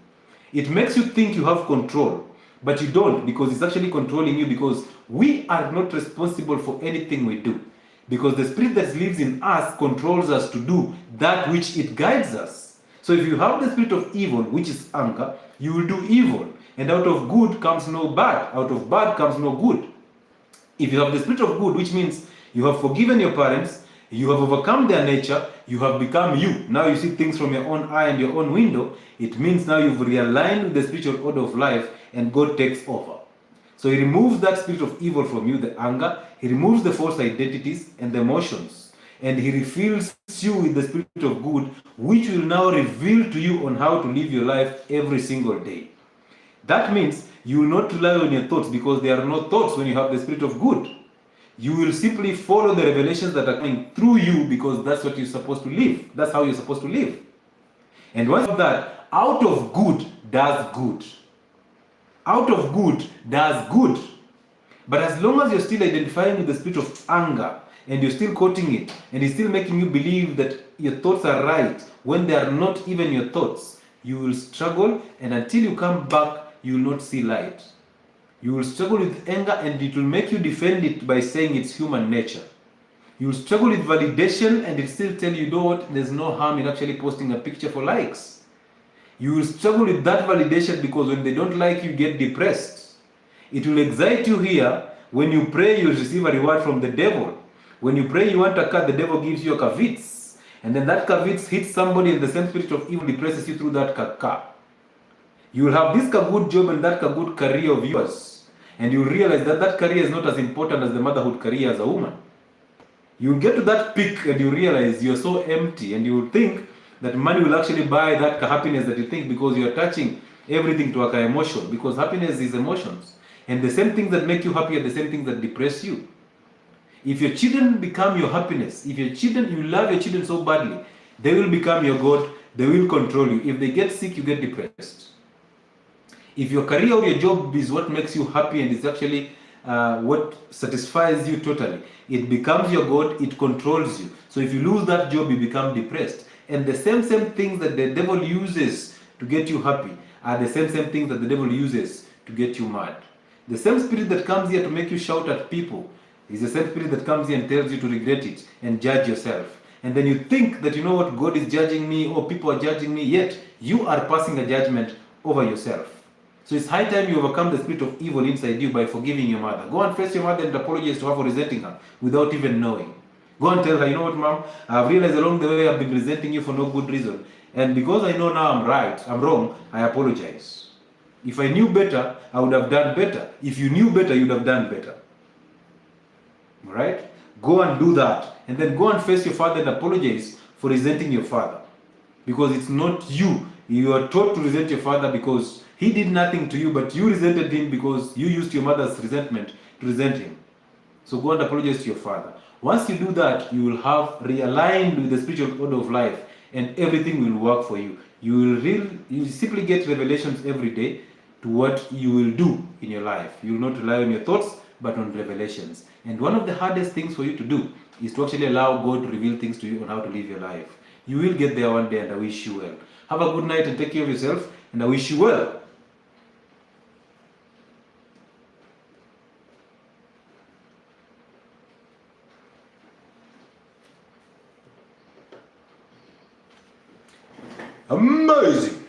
It makes you think you have control, but you don't, because it's actually controlling you, because we are not responsible for anything we do. Because the spirit that lives in us controls us to do that which it guides us. So if you have the spirit of evil, which is anger, you will do evil. And out of good comes no bad. Out of bad comes no good. If you have the spirit of good, which means you have forgiven your parents, you have overcome their nature, you have become you. Now you see things from your own eye and your own window. It means now you've realigned with the spiritual order of life and God takes over. So he removes that spirit of evil from you, the anger. He removes the false identities and the emotions. And he refills you with the spirit of good, which will now reveal to you on how to live your life every single day. That means you will not rely on your thoughts, because there are no thoughts when you have the spirit of good. You will simply follow the revelations that are coming through you, because that's what you're supposed to live. That's how you're supposed to live. And once you have that, out of good does good. Out of good does good. But as long as you're still identifying with the spirit of anger, and you're still quoting it, and it's still making you believe that your thoughts are right when they are not even your thoughts, you will struggle, and until you come back, you will not see light. You will struggle with anger, and it will make you defend it by saying it's human nature. You will struggle with validation, and it still tell you, know what, there's no harm in actually posting a picture for likes. You will struggle with that validation, because when they don't like you, get depressed. It will excite you here. When you pray, you receive a reward from the devil. When you pray you want a car, the devil gives you a 𝐂𝐀𝐍'𝐓. And then that 𝐂𝐂𝐍'𝐓 hits somebody, and the same spirit of evil depresses you through that car. You will have this good job and that good career of yours. And you realize that that career is not as important as the motherhood career as a woman. You get to that peak and you realize you're so empty, and you will think that money will actually buy that happiness that you think, because you're attaching everything to a emotion, because happiness is emotions. And the same things that make you happy are the same things that depress you. If your children become your happiness, if your children, you love your children so badly, they will become your God, they will control you. If they get sick, you get depressed. If your career or your job is what makes you happy and is actually what satisfies you totally, it becomes your God, it controls you. So if you lose that job, you become depressed. And the same things that the devil uses to get you happy are the same things that the devil uses to get you mad. The same spirit that comes here to make you shout at people is the same spirit that comes here and tells you to regret it and judge yourself. And then you think that, you know what, God is judging me or people are judging me, yet you are passing a judgment over yourself. So it's high time you overcome the spirit of evil inside you by forgiving your mother. Go and face your mother and apologize to her for resenting her without even knowing. Go and tell her, you know what, mom, I've realized along the way I've been resenting you for no good reason. And because I know now I'm wrong, I apologize. If I knew better, I would have done better. If you knew better, you'd have done better. All right? Go and do that. And then go and face your father and apologize for resenting your father. Because it's not you. You are taught to resent your father because he did nothing to you, but you resented him because you used your mother's resentment to resent him. So go and apologize to your father. Once you do that, you will have realigned with the spiritual order of life, and everything will work for you. You will simply get revelations every day to what you will do in your life. You will not rely on your thoughts, but on revelations. And one of the hardest things for you to do is to actually allow God to reveal things to you on how to live your life. You will get there one day, and I wish you well. Have a good night and take care of yourself, and I wish you well. Amazing.